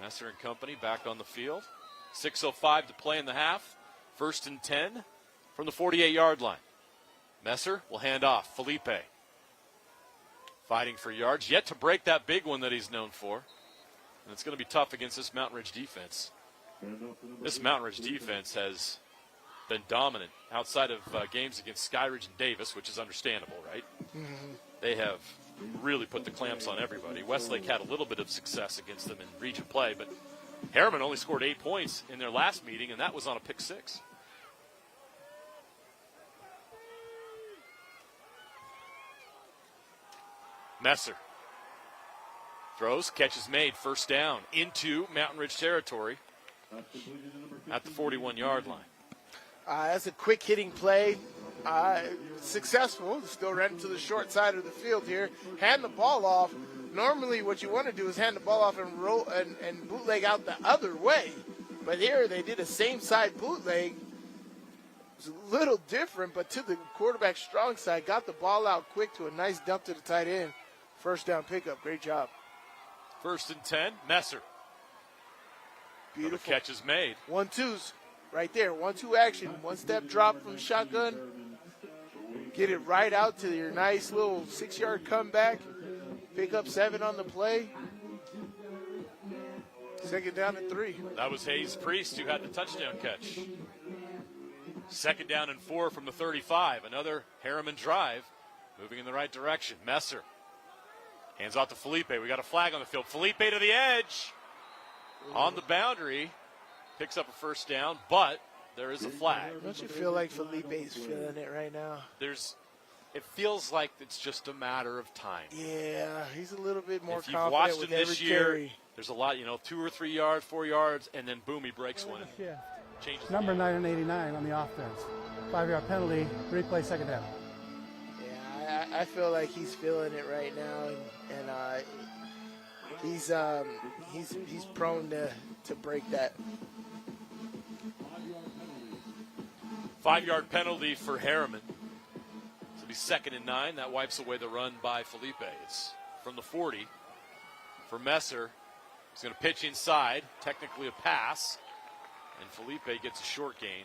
Messer and company back on the field. 6:05 to play in the half. 1st and 10 from the 48-yard line. Messer will hand off. Felipe fighting for yards. Yet to break that big one that he's known for. And it's going to be tough against this Mountain Ridge defense. This Mountain Ridge defense has been dominant outside of games against Skyridge and Davis, which is understandable, right? Mm-hmm. They have really put the clamps on everybody. Westlake had a little bit of success against them in region play, but Herriman only scored 8 points in their last meeting, and that was on a pick 6. Messer throws, catches made, 1st down into Mountain Ridge territory at the 41-yard line. That's a quick hitting play. Successful. Still ran to the short side of the field here. Hand the ball off. Normally what you want to do is hand the ball off and roll and bootleg out the other way. But here they did a same side bootleg. It's a little different, but to the quarterback's strong side. Got the ball out quick to a nice dump to the tight end. 1st down pickup. Great job. 1st and 10. Messer. Beautiful. Catch is made. 1-2s right there. 1-2 action. 1-step drop from shotgun. Get it right out to your nice little 6-yard comeback. Pick up 7 on the play. 2nd down and 3. That was Hayes Priest who had the touchdown catch. 2nd down and 4 from the 35. Another Herriman drive moving in the right direction. Messer hands off to Felipe. We got a flag on the field. Felipe to the edge. On the boundary. Picks up a 1st down, but there is a flag. Don't you feel like Felipe's feeling it right now? It feels like it's just a matter of time. Yeah, he's a little bit more if you've confident watched with him this every year, carry. there's a lot, 2 or 3 yards, 4 yards, and then boom, he breaks one. Yeah. Changes. Number 9 and 89 on the offense. 5-yard penalty, replay, 2nd down. Yeah, I feel like he's feeling it right now, and he's prone to break that. 5-yard penalty for Herriman. It'll be 2nd and 9. That wipes away the run by Felipe. It's from the 40 for Messer. He's going to pitch inside, technically a pass, and Felipe gets a short gain.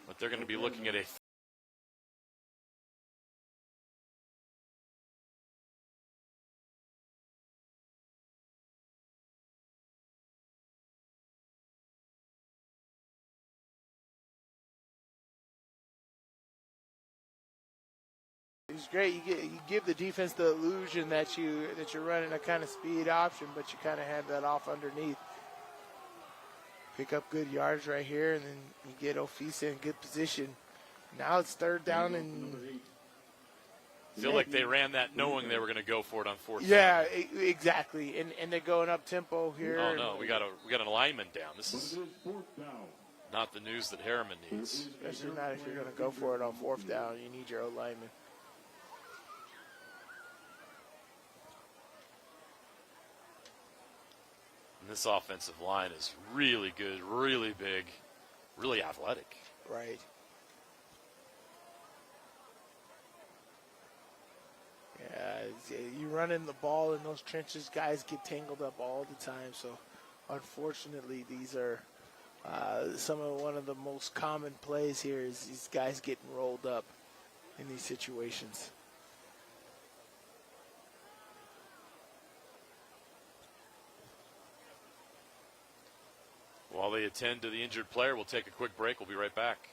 But they're going to be looking at a It's great. You give the defense the illusion that you're running a kind of speed option, but you kind of have that off underneath. Pick up good yards right here, and then you get Ofisa in good position. Now it's 3rd down and I feel like they ran that knowing they were going to go for it on fourth down. Yeah, exactly. And they're going up tempo here. Oh no, we got an alignment down. This is not the news that Herriman needs. Especially not if you're going to go for it on fourth down. You need your alignment. And this offensive line is really good, really big, really athletic. Right. Yeah, you run in the ball in those trenches, guys get tangled up all the time. So, unfortunately, these are one of the most common plays here is these guys getting rolled up in these situations. While they attend to the injured player, we'll take a quick break. We'll be right back.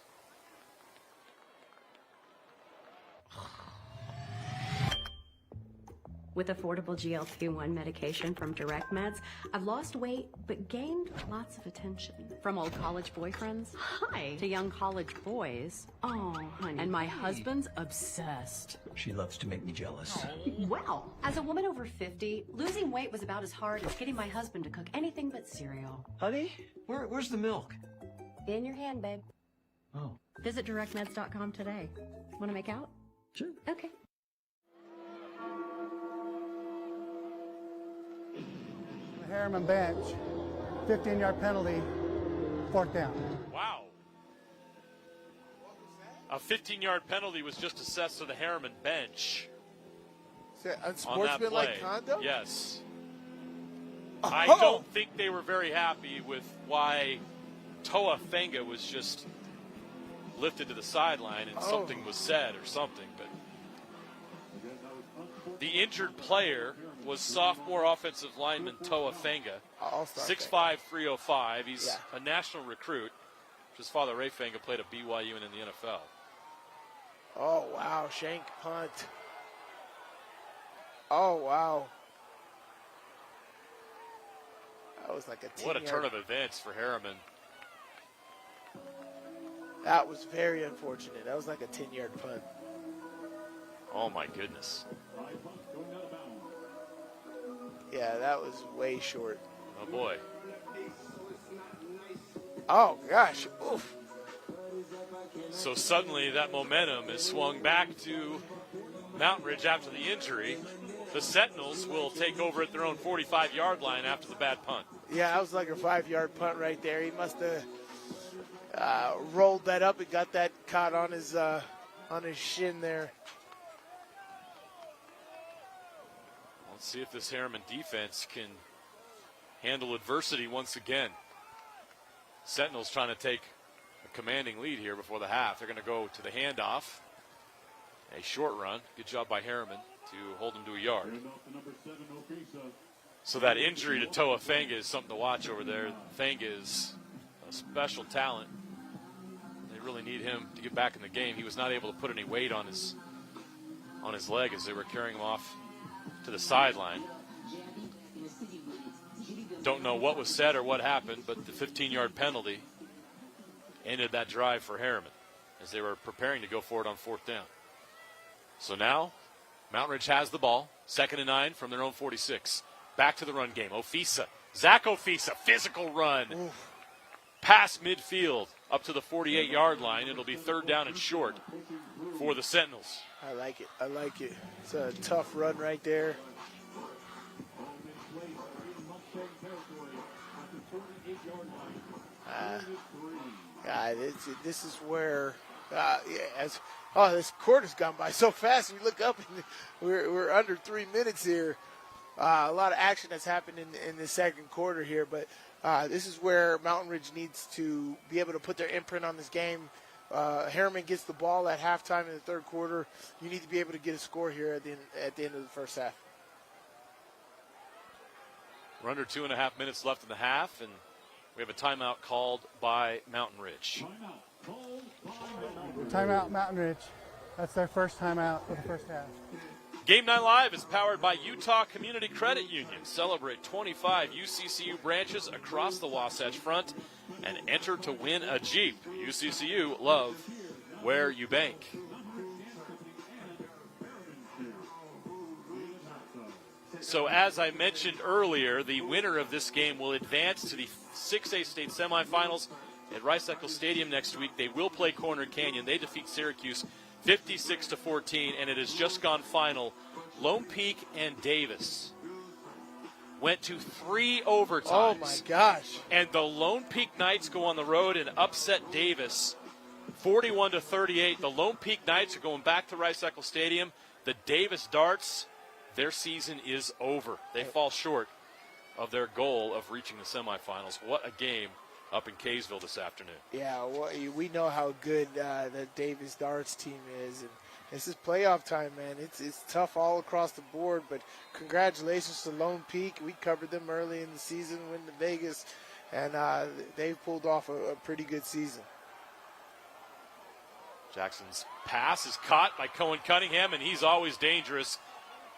With affordable GLP-1 medication from Direct Meds, I've lost weight but gained lots of attention. From old college boyfriends, hi, to young college boys, oh, honey. And my husband's obsessed. She loves to make me jealous. Well, as a woman over 50, losing weight was about as hard as getting my husband to cook anything but cereal. Honey, where's the milk? In your hand, babe. Oh. Visit directmeds.com today. Want to make out? Sure. Okay. The Herriman bench, 15-yard penalty, fourth down. Wow. A 15-yard penalty was just assessed to the Herriman bench. Unsportsmanlike conduct? Yes. Oh. I don't think they were very happy with why Toa Fenga was just lifted to the sideline and something was said or something. But the injured player was sophomore offensive lineman Toa Fenga, 6'5", 305. He's a national recruit. His father, Ray Fenga, played at BYU and in the NFL. Oh, wow. Shank punt. Oh, wow. That was like a 10-yard. What a turn of events for Herriman. That was very unfortunate. That was like a 10-yard punt. Oh, my goodness. Yeah, that was way short. Oh, boy. Oh, gosh. Oof. So suddenly that momentum is swung back to Mountain Ridge after the injury. The Sentinels will take over at their own 45-yard line after the bad punt. Yeah, that was like a 5-yard punt right there. He must have rolled that up and got that caught on his shin there. Let's see if this Herriman defense can handle adversity once again. Sentinels trying to take a commanding lead here before the half. They're going to go to the handoff. A short run. Good job by Herriman to hold him to a yard. So that injury to Toa Fenga is something to watch over there. Fenga is a special talent. They really need him to get back in the game. He was not able to put any weight on his leg as they were carrying him off to the sideline. Don't know what was said or what happened, but the 15-yard penalty ended that drive for Herriman as they were preparing to go for it on fourth down. So now, Mountain Ridge has the ball. 2nd and 9 from their own 46. Back to the run game. Zach Ofisa, physical run. Oof. Past midfield up to the 48-yard line. It'll be 3rd down and short for the Sentinels. I like it. I like it. It's a tough run right there. This is where, this quarter's gone by so fast. We look up and we're under 3 minutes here. A lot of action that's happened in the second quarter here, but this is where Mountain Ridge needs to be able to put their imprint on this game. Herriman gets the ball at halftime in the third quarter. You need to be able to get a score here at the end of the first half. We're under 2.5 minutes left in the half, and we have a timeout called by Mountain Ridge. Timeout, Mountain Ridge. That's their first timeout for the first half. Game 9 Live is powered by Utah Community Credit Union. Celebrate 25 UCCU branches across the Wasatch Front and enter to win a Jeep. UCCU, love where you bank. So as I mentioned earlier, the winner of this game will advance to the 6A state semifinals at Rice-Eccles Stadium next week. They will play Corner Canyon. They defeat Syracuse 56-14, and it has just gone final. Lone Peak and Davis went to 3 overtimes. Oh, my gosh. And the Lone Peak Knights go on the road and upset Davis 41-38. The Lone Peak Knights are going back to Rice-Eccles Stadium. The Davis Darts, their season is over. They fall short of their goal of reaching the semifinals. What a game up in Kaysville this afternoon. Yeah, well, we know how good the Davis Darts team is, and this is playoff time, man. It's tough all across the board, but congratulations to Lone Peak. We covered them early in the season, went to Vegas, and they've pulled off a pretty good season. Jackson's pass is caught by Cohen Cunningham, and he's always dangerous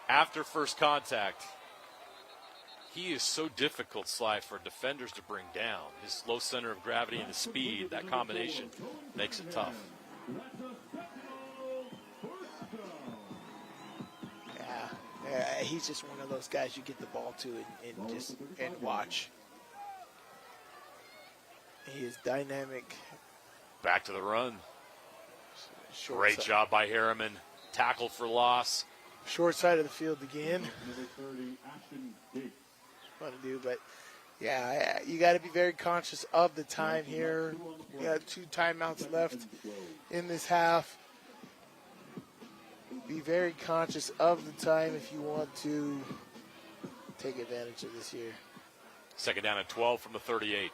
after first contact. He is so difficult, Sly, for defenders to bring down. His low center of gravity and his speed, that combination makes it tough. Yeah, he's just one of those guys you get the ball to and watch. He is dynamic. Back to the run. Short Great job by Herriman. Tackle for loss. Short side of the field again. Fun to do, but yeah, you got to be very conscious of the time here. We got 2 timeouts left in this half. Be very conscious of the time if you want to take advantage of this here. Second down at 12 from the 38.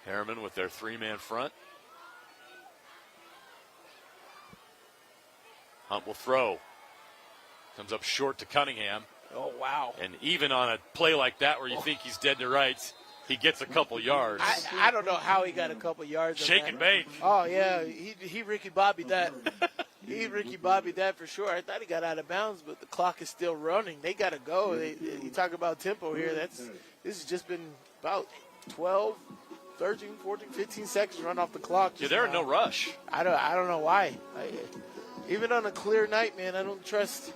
Herriman with their 3-man front. Hunt will throw. Comes up short to Cunningham. Oh, wow. And even on a play like that where you think he's dead to rights, he gets a couple yards. I don't know how he got a couple yards. Shake and bake. Oh, yeah. He Ricky Bobbied that. He Ricky Bobbied that for sure. I thought he got out of bounds, but the clock is still running. They got to go. You talk about tempo here. This has just been about 12, 13, 14, 15 seconds run off the clock. Yeah, they're in no rush. I don't know why. Even on a clear night, man, I don't trust,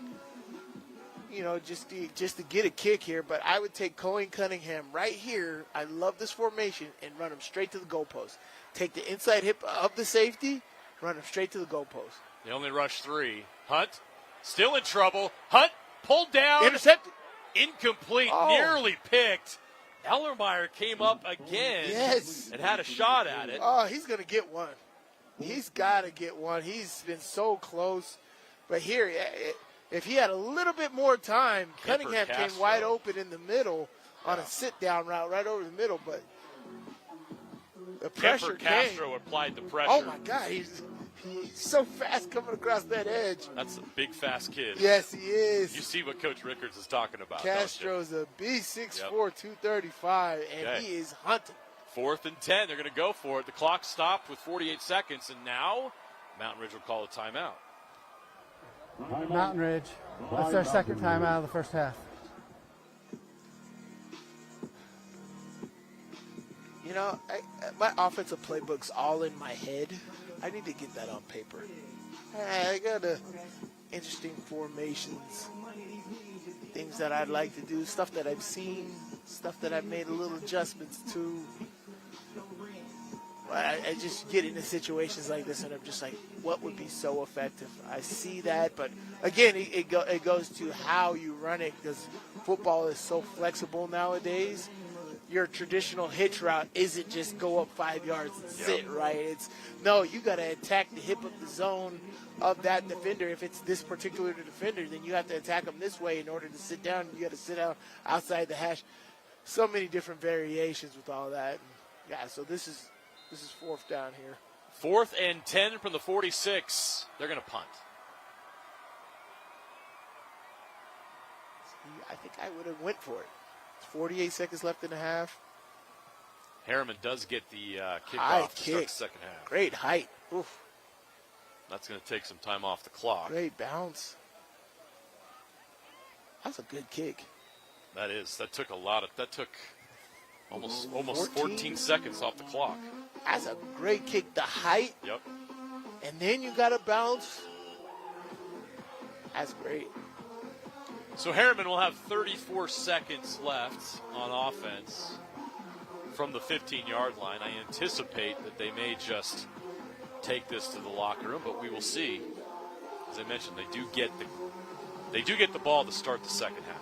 just to get a kick here. But I would take Cohen Cunningham right here. I love this formation and run him straight to the goalpost. Take the inside hip of the safety, run him straight to the goalpost. They only rush 3. Hunt still in trouble. Hunt pulled down. Intercepted. Incomplete. Nearly picked. Ellermeyer came up again. Yes. And had a shot at it. Oh, he's going to get one. He's got to get one. He's been so close. But here, if he had a little bit more time, Cunningham came wide open in the middle on a sit-down route right over the middle. But the pressure Castro applied the pressure. Oh, my God. He's so fast coming across that edge. That's a big, fast kid. Yes, he is. You see what Coach Rickards is talking about. Castro's a beast, 6'4", 235, and he is hunting. 4th and 10. They're going to go for it. The clock stopped with 48 seconds, and now Mountain Ridge will call a timeout. Mountain Ridge. That's their second time out of the first half. My offensive playbook's all in my head. I need to get that on paper. I got interesting formations, things that I'd like to do, stuff that I've seen, stuff that I've made a little adjustments to. I just get into situations like this, and I'm just like, what would be so effective? I see that, but again, it goes to how you run it, because football is so flexible nowadays. Your traditional hitch route isn't just go up 5 yards and sit, right? You got to attack the hip of the zone of that defender. If it's this particular defender, then you have to attack them this way in order to sit down. You got to sit out outside the hash. So many different variations with all that. So this is 4th down here. 4th and 10 from the 46. They're going to punt. I think I would have went for it. 48 seconds left in the half. Herriman does get the kickoff to start the second half. Great height. Oof. That's going to take some time off the clock. Great bounce. That's a good kick. That is. That took almost 14 seconds off the clock. That's a great kick. The height. Yep. And then you got to bounce. That's great. So Herriman will have 34 seconds left on offense from the 15-yard line. I anticipate that they may just take this to the locker room, but we will see. As I mentioned, they do get the ball to start the second half.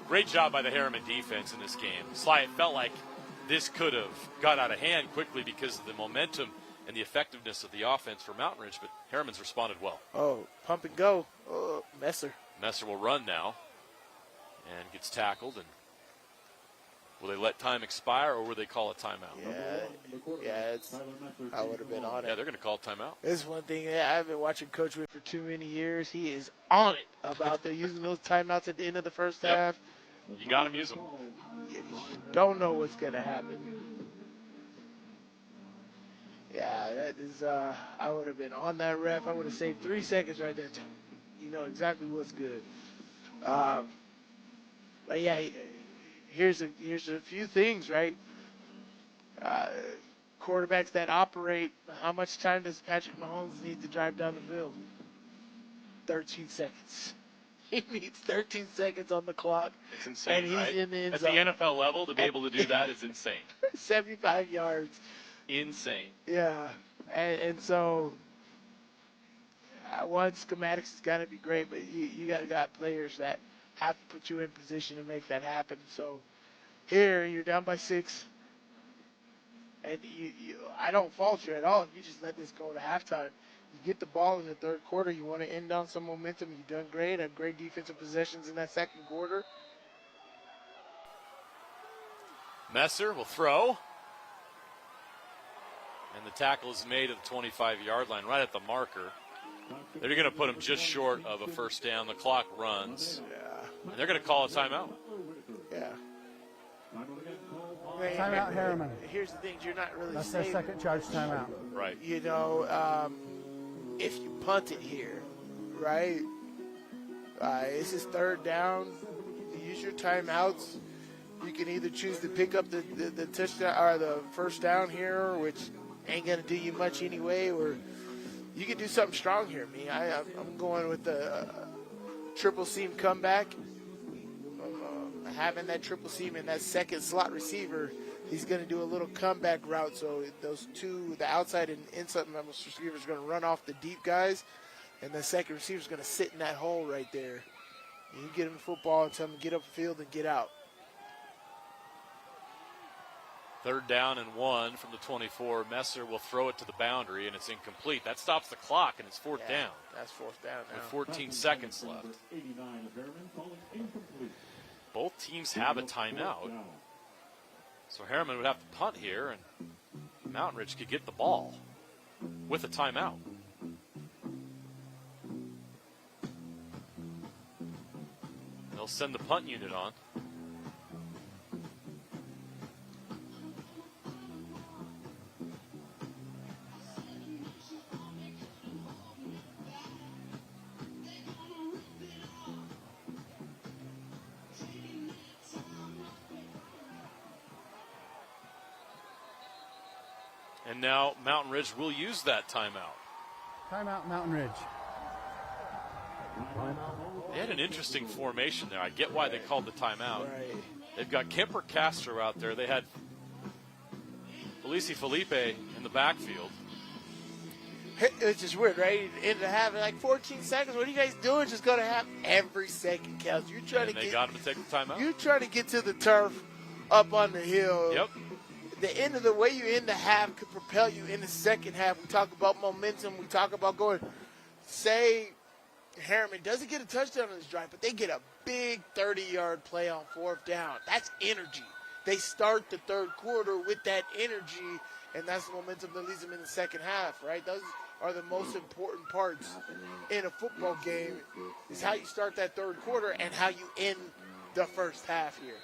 Great job by the Herriman defense in this game. Sly, it felt like this could have got out of hand quickly because of the momentum and the effectiveness of the offense for Mountain Ridge, but Herriman's responded well. Oh, pump and go. Oh, Messer. Messer will run now and gets tackled. And will they let time expire or will they call a timeout? I would have been on it. Yeah, they're going to call a timeout. This is one thing I've been watching Coach Witt for too many years. He is on it about the using those timeouts at the end of the first half. You got him, use them. You don't know what's going to happen. Yeah, that is, I would have been on that ref. I would have saved 3 seconds right there. You know exactly what's good. But yeah, here's a few things, right? Quarterbacks that operate, how much time does Patrick Mahomes need to drive down the field? 13 seconds. He needs 13 seconds on the clock. It's insane, and he's right? in the end At zone. the NFL level, to be able to do that is insane. 75 yards. Insane. Yeah. And so, one, schematics has got to be great, but you got players that have to put you in position to make that happen. So, here, you're down by 6. And I don't fault you at all. If you just let this go to halftime. You get the ball in the third quarter. You want to end on some momentum. You've done great. Have great defensive possessions in that second quarter. Messer will throw. And the tackle is made at the 25-yard line, right at the marker. They're going to put him just short of a first down. The clock runs. Yeah. And they're going to call a timeout. Yeah. Timeout, Herriman. Here's the thing. You're not really That's their second charge timeout. Right. You know, if you punt it here, right? This is third down. Use your timeouts. You can either choose to pick up the touchdown or the first down here, which ain't going to do you much anyway, or you can do something strong here. I'm going with the triple seam comeback. Having that triple seam and that second slot receiver, he's going to do a little comeback route. So those two, the outside and inside receivers, are going to run off the deep guys, and the second receiver is going to sit in that hole right there. And you get him the football and tell him to get up the field and get out. Third down and 1 from the 24. Messer will throw it to the boundary, and it's incomplete. That stops the clock, and it's fourth down. That's fourth down now. With 14 seconds left. Both teams have a timeout. So Herriman would have to punt here, and Mountain Ridge could get the ball with a timeout. They'll send the punt unit on. And now Mountain Ridge will use that timeout. Timeout, Mountain Ridge. They had an interesting formation there. I get why they called the timeout. Right. They've got Kemper Castro out there. They had Felice Felipe in the backfield. It's just weird, right? In the half, like 14 seconds. What are you guys doing? Just go to half. Every second counts. You're trying And they got him to take the timeout. You're trying to get to the turf up on the hill. Yep. The end of the way you end the half could propel you in the second half. We talk about momentum. We talk about going. Say Herriman doesn't get a touchdown on this drive, but they get a big 30-yard play on fourth down. That's energy. They start the third quarter with that energy, and that's the momentum that leads them in the second half, right? Those are the most important parts in a football game, is how you start that third quarter and how you end the first half here.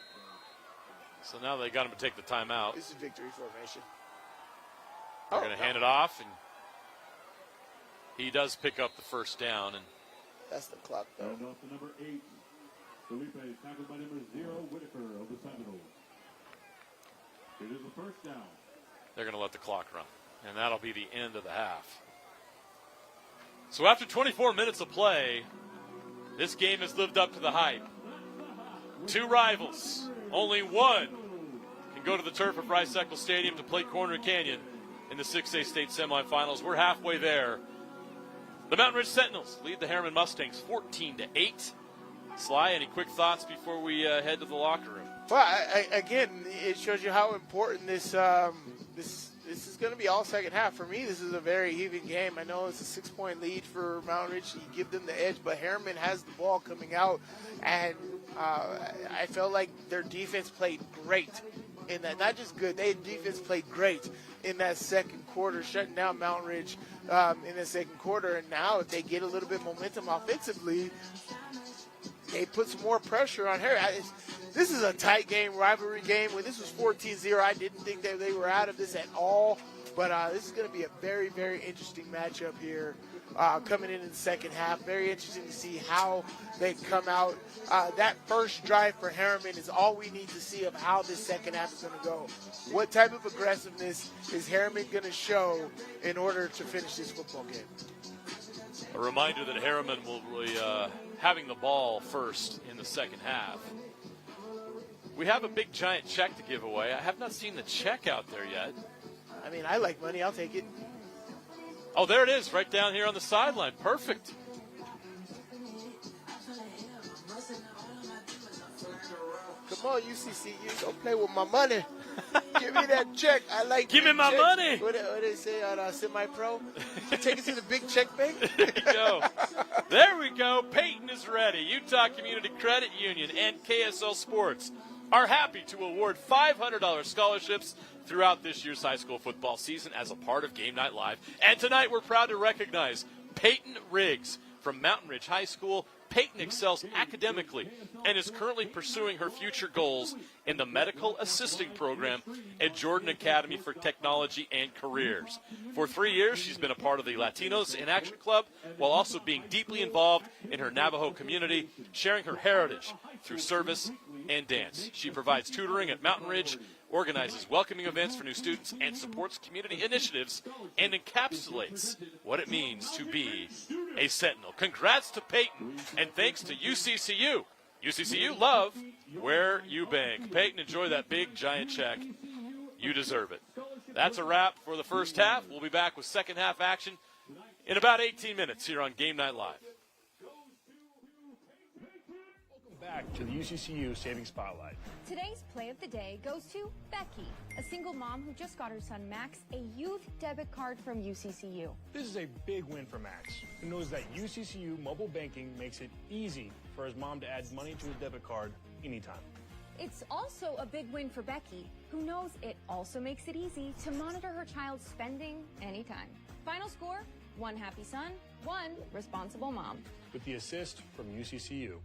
So now they got him to take the timeout. This is victory formation. They're going to hand it off, and he does pick up the first down. And that's the clock, though. And off to number 8, Felipe, tackled by number 0, Whitaker of the Sentinels. It is the first down. They're going to let the clock run, and that'll be the end of the half. So after 24 minutes of play, This game has lived up to the hype. Two rivals, only one can go to the turf of Rice Eccles Stadium to play Corner Canyon in the 6A state semifinals. We're halfway there. The Mountain Ridge Sentinels lead the Herriman Mustangs 14-8. Sly, any quick thoughts before we head to the locker room? Well, again, it shows you how important this is going to be all second half. For me, this is a very even game. I know it's a 6-point lead for Mountain Ridge. You give them the edge, but Herriman has the ball coming out, and I felt like their defense played great in that. Not just good, their defense played great in that second quarter, shutting down Mountain Ridge in the second quarter. And now if they get a little bit momentum offensively, they put some more pressure on her. This is a tight game, rivalry game. When this was 14-0, I didn't think that they were out of this at all. But this is going to be a very, very interesting matchup here coming in the second half. Very interesting to see how they come out. That first drive for Herriman is all we need to see of how this second half is going to go. What type of aggressiveness is Herriman going to show in order to finish this football game? A reminder that Herriman will be having the ball first in the second half. We have a big giant check to give away. I have not seen the check out there yet. I mean, I like money. I'll take it. Oh, there it is, right down here on the sideline. Perfect. Come on, UCCU, don't play with my money. Give me that check. I like. Give me my checks. money. What they say on Semi-Pro? Take it to the big check bank. There you go. There we go. Peyton is ready. Utah Community Credit Union and KSL Sports are happy to award $500 scholarships throughout this year's high school football season as a part of Game Night Live. And tonight we're proud to recognize Peyton Riggs from Mountain Ridge High School. Peyton excels academically and is currently pursuing her future goals in the medical assisting program at Jordan Academy for Technology and Careers. For 3 years, she's been a part of the Latinos in Action Club while also being deeply involved in her Navajo community, sharing her heritage through service and dance. She provides tutoring at Mountain Ridge, organizes welcoming events for new students, and supports community initiatives and encapsulates what it means to be a Sentinel. Congrats to Peyton, and thanks to UCCU. UCCU, love where you bank. Peyton, enjoy that big, giant check. You deserve it. That's a wrap for the first half. We'll be back with second half action in about 18 minutes here on Game Night Live. Back to the UCCU Savings Spotlight. Today's play of the day goes to Becky, a single mom who just got her son Max a youth debit card from UCCU. This is a big win for Max, who knows that UCCU mobile banking makes it easy for his mom to add money to his debit card anytime. It's also a big win for Becky, who knows it also makes it easy to monitor her child's spending anytime. Final score, 1 happy son, 1 responsible mom. With the assist from UCCU.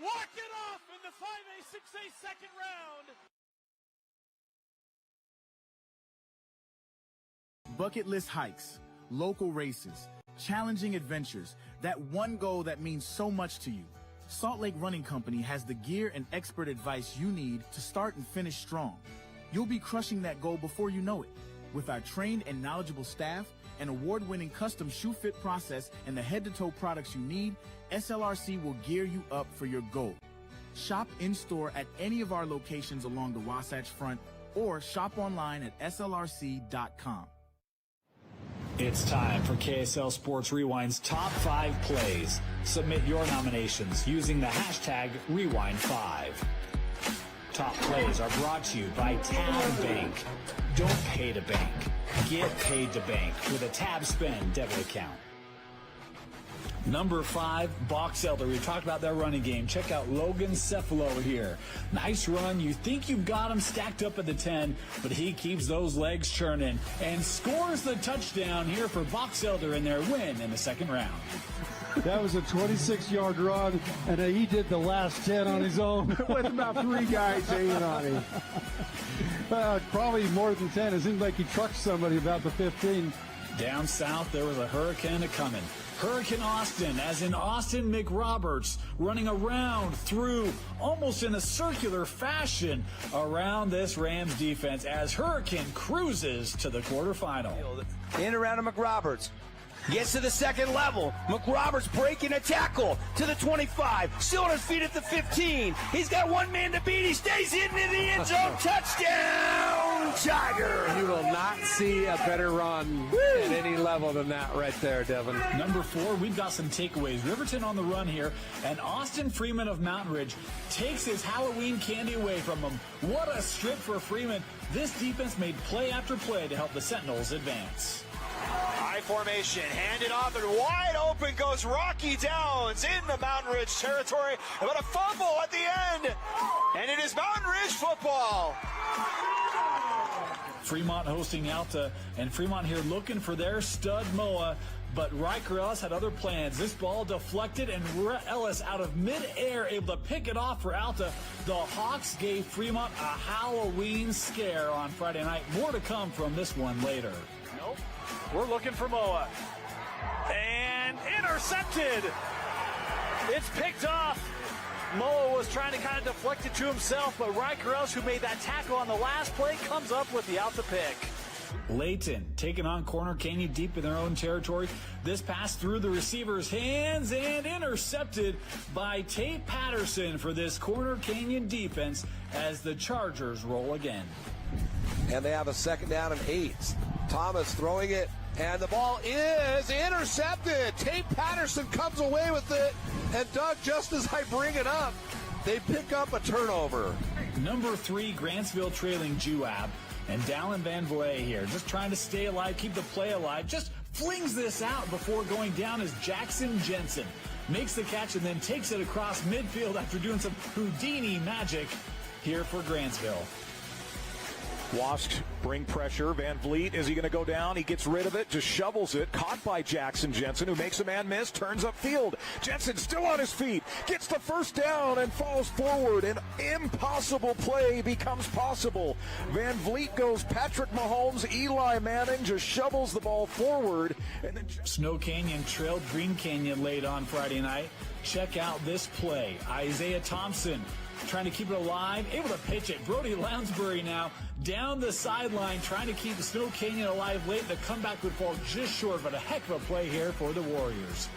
Walk it off in the 5A, 6A second round. Bucket list hikes, local races, challenging adventures, that one goal that means so much to you. Salt Lake Running Company has the gear and expert advice you need to start and finish strong. You'll be crushing that goal before you know it. With our trained and knowledgeable staff, an award-winning custom shoe fit process, and the head-to-toe products you need, SLRC will gear you up for your goal. Shop in-store at any of our locations along the Wasatch Front or shop online at slrc.com. It's time for KSL Sports Rewind's Top 5 Plays. Submit your nominations using the hashtag Rewind5. Top plays are brought to you by Tab Bank. Don't pay to bank. Get paid to bank with a Tab Spend debit account. Number 5, Box Elder. We talked about that running game. Check out Logan Cephalo here. Nice run. You think you've got him stacked up at the 10, but he keeps those legs churning and scores the touchdown here for Box Elder in their win in the second round. That was a 26-yard run, and he did the last 10 on his own with about 3 guys hanging on him. Probably more than 10. It seemed like he trucked somebody about the 15. Down south, there was a hurricane a-coming. Hurricane Austin, as in Austin McRoberts, running around through, almost in a circular fashion, around this Rams defense as Hurricane cruises to the quarterfinal. In around to McRoberts. Gets to the second level. McRoberts breaking a tackle to the 25. Still on his feet at the 15. He's got one man to beat. He stays hidden in the end zone. Touchdown, Tiger. You will not see a better run at any level than that right there, Devin. Number 4, we've got some takeaways. Riverton on the run here, and Austin Freeman of Mountain Ridge takes his Halloween candy away from him. What a strip for Freeman. This defense made play after play to help the Sentinels advance. High formation, handed off, and wide open goes Rocky Downs in the Mountain Ridge territory. But a fumble at the end, and it is Mountain Ridge football. Fremont hosting Alta, and Fremont here looking for their stud Moa, but Riker Ellis had other plans. This ball deflected, and Ellis out of midair able to pick it off for Alta. The Hawks gave Fremont a Halloween scare on Friday night. More to come from this one later. Nope. We're looking for Moa. And intercepted. It's picked off. Moa was trying to kind of deflect it to himself, but Riker Ellis, who made that tackle on the last play, comes up with the out the pick. Layton taking on Corner Canyon deep in their own territory. This pass through the receiver's hands and intercepted by Tate Patterson for this Corner Canyon defense as the Chargers roll again. And they have a second down and 8. Thomas throwing it, and the ball is intercepted. Tate Patterson comes away with it, and Doug, just as I bring it up, they pick up a turnover. Number 3, Grantsville trailing Juab, and Dallin Van Vleet here, just trying to stay alive, keep the play alive, just flings this out before going down as Jackson Jensen makes the catch and then takes it across midfield after doing some Houdini magic here for Grantsville. Wasps bring pressure. Van Vliet, is he going to go down? He gets rid of it, just shovels it. Caught by Jackson Jensen, who makes a man miss, turns upfield. Jensen still on his feet, gets the first down and falls forward. An impossible play becomes possible. Van Vliet goes Patrick Mahomes, Eli Manning just shovels the ball forward. And then Snow Canyon trailed Green Canyon late on Friday night. Check out this play. Isaiah Thompson trying to keep it alive, able to pitch it. Brody Lounsbury now down the sideline, trying to keep the Snow Canyon alive late. The comeback would fall just short, but a heck of a play here for the Warriors.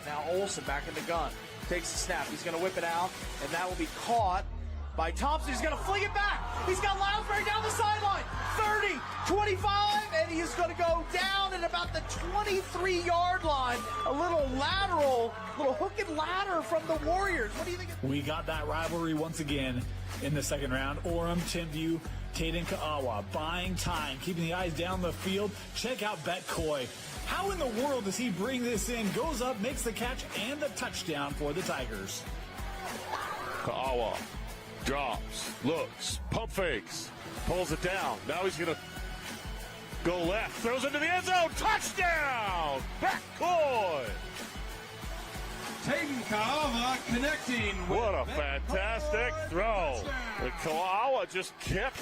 Now Olsen back in the gun. Takes the snap. He's going to whip it out, and that will be caught by Thompson. He's going to fling it back. He's got Lounsbury down the sideline. 30, 25, and he's going to go down at about the 23-yard line. A little lateral, little hook and ladder from the Warriors. What do you think? We got that rivalry once again in the second round. Orem, Timpview, Tate and Ka'awa buying time, keeping the eyes down the field. Check out Bet Coy. How in the world does he bring this in? Goes up, makes the catch, and the touchdown for the Tigers. Ka'awa drops, looks, pump fakes, pulls it down. Now he's going to go left, throws into the end zone. Touchdown! Back Coy! Tayden Ka'awa connecting. What a fantastic throw. And Ka'awa just kept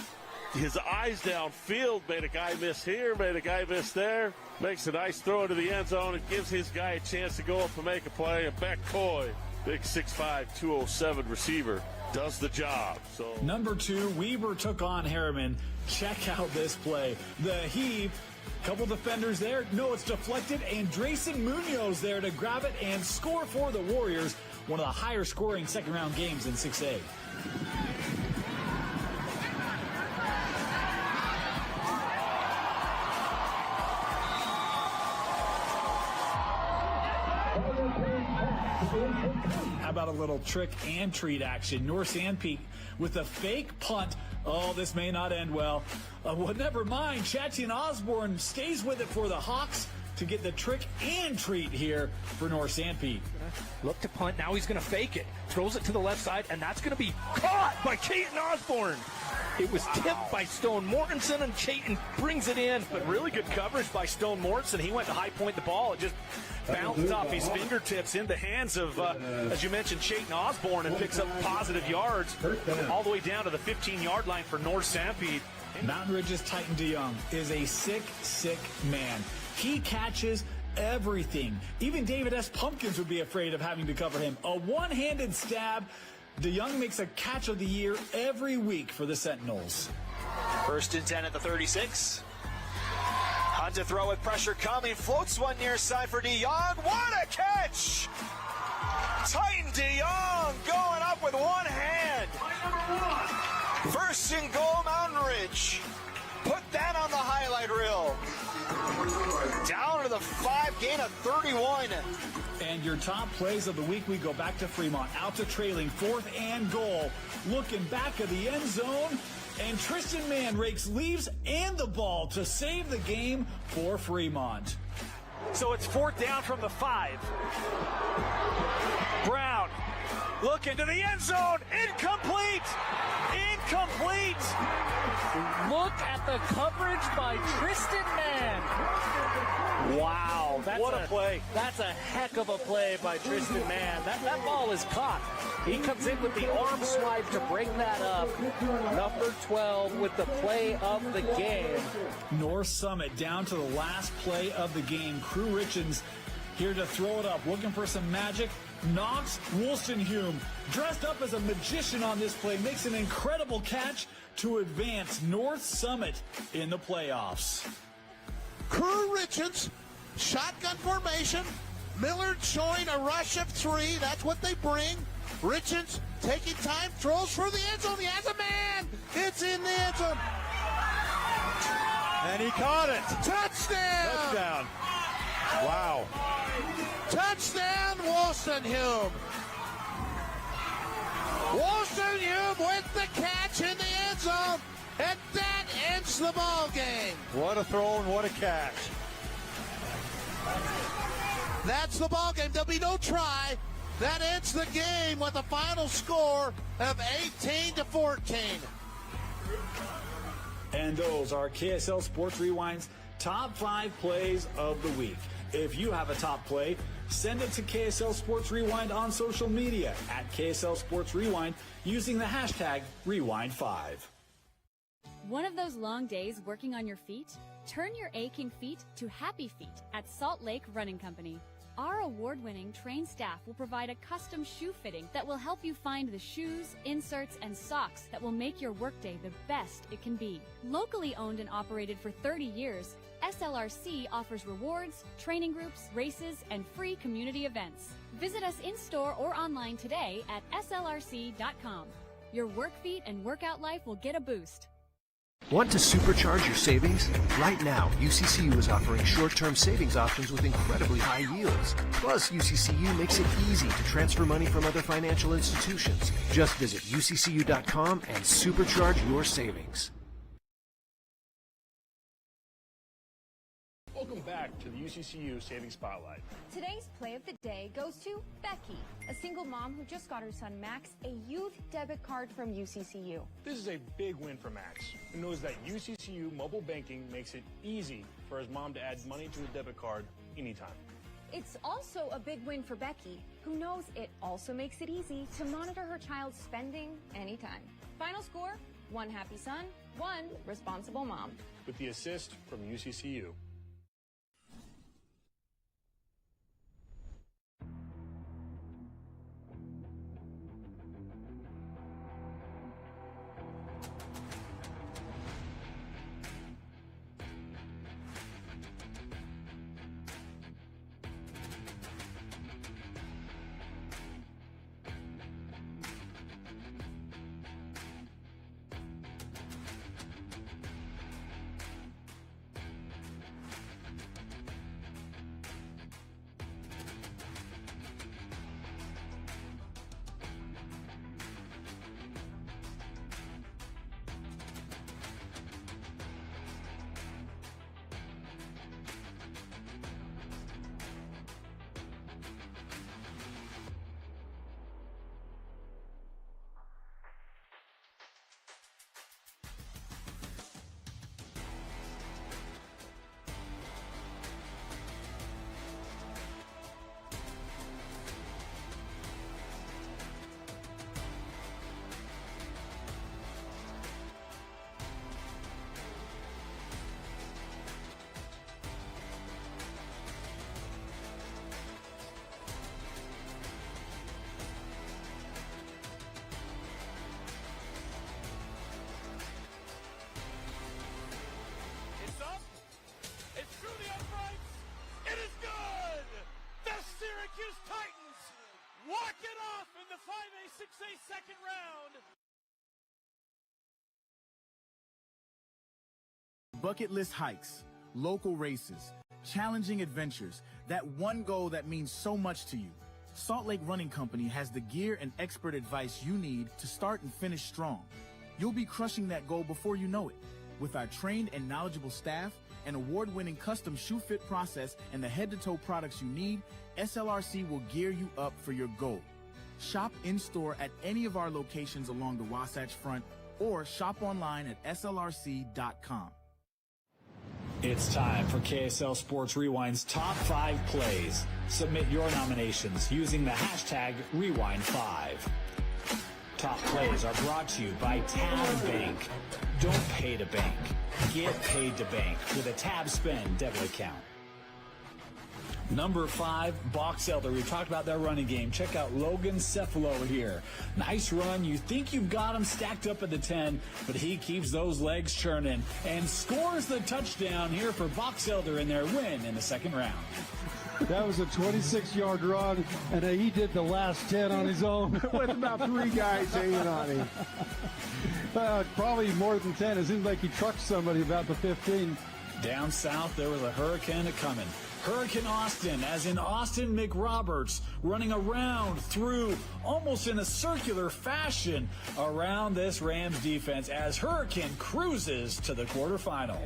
his eyes downfield, made a guy miss here, made a guy miss there. Makes a nice throw into the end zone. It gives his guy a chance to go up and make a play. And Beck Coy, big 6'5", 207 receiver, does the job. So Number 2, Weber took on Herriman. Check out this play. The heave. Couple defenders there. No, it's deflected, and Drayson Munoz there to grab it and score for the Warriors. One of the higher scoring second-round games in 6A. How about a little trick and treat action? North Sanpete with a fake punt. Oh, this may not end well. Well, never mind. Chatchin Osborne stays with it for the Hawks to get the trick and treat here for North Sanpete. Look to punt. Now he's going to fake it. Throws it to the left side, and that's going to be caught by Chayton Osborne. It was tipped by Stone Mortensen, and Chayton brings it in. But really good coverage by Stone Mortensen. He went to high point the ball. It just bounced off his fingertips in the hands of, as you mentioned, Chayton Osborne, and picks up positive yards all the way down to the 15-yard line for North Sanpete. Mountain Ridge's Titan DeYoung is a sick, sick man. He catches everything. Even David S. Pumpkins would be afraid of having to cover him. A one-handed stab. DeYoung makes a catch of the year every week for the Sentinels. 1st and 10 at the 36. Hunt to throw with pressure coming. Floats one near side for DeYoung. What a catch! Titan DeYoung going up with one hand. 1st and goal, Mountain Ridge. Put that on the highlight reel. Down to the 5, gain of 31. And your top plays of the week, we go back to Fremont. Out to trailing, 4th and goal. Looking back of the end zone. And Tristan Mann rakes leaves and the ball to save the game for Fremont. So it's 4th down from the 5. Brown looking to the end zone. Incomplete. Incomplete. Look at the coverage by Tristan Mann. Wow, what a play. That's a heck of a play by Tristan Mann. That ball is caught. He comes in with the arm swipe to break that up. Number 12 with the play of the game. North Summit down to the last play of the game. Crew Richens here to throw it up, looking for some magic. Knox Wolstenhume, dressed up as a magician on this play, makes an incredible catch to advance North Summit in the playoffs. Crew Richens, shotgun formation. Millard showing a rush of 3. That's what they bring. Richens taking time, throws for the end zone. He has a man. It's in the end zone. And he caught it. Touchdown. Touchdown. Wow. Touchdown, Wolstenhume. Wolstenhume with the catch in the end zone. And that ends the ball game. What a throw and what a catch. That's the ball game. There'll be no try. That ends the game with a final score of 18-14. And those are KSL Sports Rewind's top 5 plays of the week. If you have a top play, send it to KSL Sports Rewind on social media at KSL Sports Rewind using the hashtag Rewind5. One of those long days working on your feet? Turn your aching feet to happy feet at Salt Lake Running Company. Our award-winning trained staff will provide a custom shoe fitting that will help you find the shoes, inserts, and socks that will make your workday the best it can be. Locally owned and operated for 30 years, SLRC offers rewards, training groups, races, and free community events. Visit us in-store or online today at slrc.com. Your work feet and workout life will get a boost. Want to supercharge your savings? Right now, UCCU is offering short-term savings options with incredibly high yields. Plus, UCCU makes it easy to transfer money from other financial institutions. Just visit uccu.com and supercharge your savings. Welcome back to the UCCU Savings Spotlight. Today's play of the day goes to Becky, a single mom who just got her son Max a youth debit card from UCCU. This is a big win for Max, who knows that UCCU mobile banking makes it easy for his mom to add money to a debit card anytime. It's also a big win for Becky, who knows it also makes it easy to monitor her child's spending anytime. Final score, 1 happy son, 1 responsible mom. With the assist from UCCU. Walk it off in the 5A, 6A second round. Bucket list hikes, local races, challenging adventures, that one goal that means so much to you. Salt Lake Running Company has the gear and expert advice you need to start and finish strong. You'll be crushing that goal before you know it. With our trained and knowledgeable staff, an award-winning custom shoe fit process, and the head-to-toe products you need, SLRC will gear you up for your goal. Shop in-store at any of our locations along the Wasatch Front or shop online at slrc.com. It's time for KSL Sports Rewind's top 5 plays. Submit your nominations using the hashtag Rewind5. Top plays are brought to you by Tab Bank. Don't pay to bank. Get paid to bank with a Tab Spend debit account. Number 5, Box Elder. We talked about their running game. Check out Logan Cephalo here. Nice run. You think you've got him stacked up at the 10, but he keeps those legs churning and scores the touchdown here for Box Elder in their win in the second round. That was a 26-yard run, and he did the last 10 on his own with about 3 guys hanging on him. Probably more than 10. It seems like he trucked somebody about the 15. Down south, there was a hurricane coming. Hurricane Austin, as in Austin McRoberts, running around through almost in a circular fashion around this Rams defense as Hurricane cruises to the quarterfinal.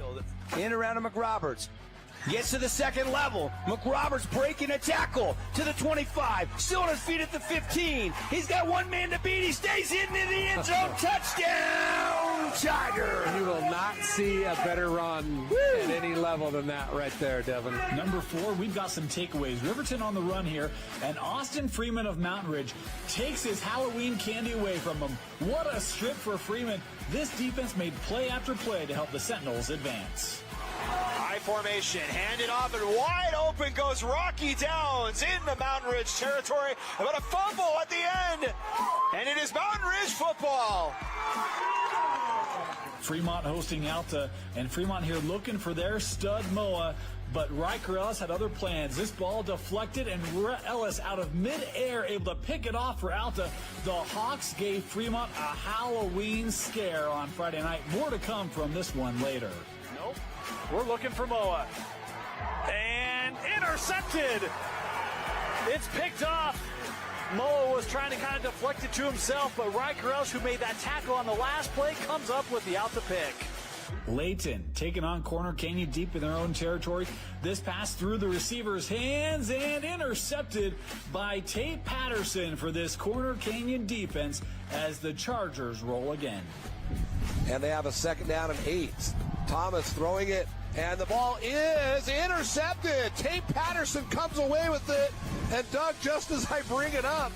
In around to McRoberts. Gets to the second level. McRoberts breaking a tackle to the 25. Still on his feet at the 15. He's got one man to beat. He stays hidden in the end zone. Touchdown, Tiger. You will not see a better run at any level than that right there, Devin. Number 4, we've got some takeaways. Riverton on the run here, and Austin Freeman of Mountain Ridge takes his Halloween candy away from him. What a strip for Freeman. This defense made play after play to help the Sentinels advance. High formation, handed off, and wide open goes Rocky Downs in the Mountain Ridge territory. About a fumble at the end, and it is Mountain Ridge football. Fremont hosting Alta, and Fremont here looking for their stud Moa, but Riker Ellis had other plans. This ball deflected, and Ellis out of midair able to pick it off for Alta. The Hawks gave Fremont a Halloween scare on Friday night. More to come from this one later. Nope. We're looking for Moa. And intercepted. It's picked off. Moa was trying to kind of deflect it to himself, but Riker Ellis, who made that tackle on the last play, comes up with the out the pick. Layton taking on Corner Canyon deep in their own territory. This pass through the receiver's hands and intercepted by Tate Patterson for this Corner Canyon defense as the Chargers roll again. And they have a second down and 8. Thomas throwing it, and the ball is intercepted. Tate Patterson comes away with it, and Doug, just as I bring it up,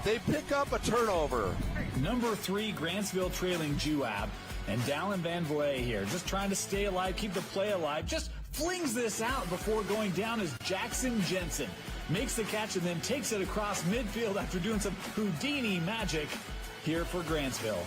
they pick up a turnover. Number 3, Grantsville trailing Juab. And Dallin Van Vleet here, just trying to stay alive, keep the play alive, just flings this out before going down as Jackson Jensen makes the catch and then takes it across midfield after doing some Houdini magic here for Grantsville.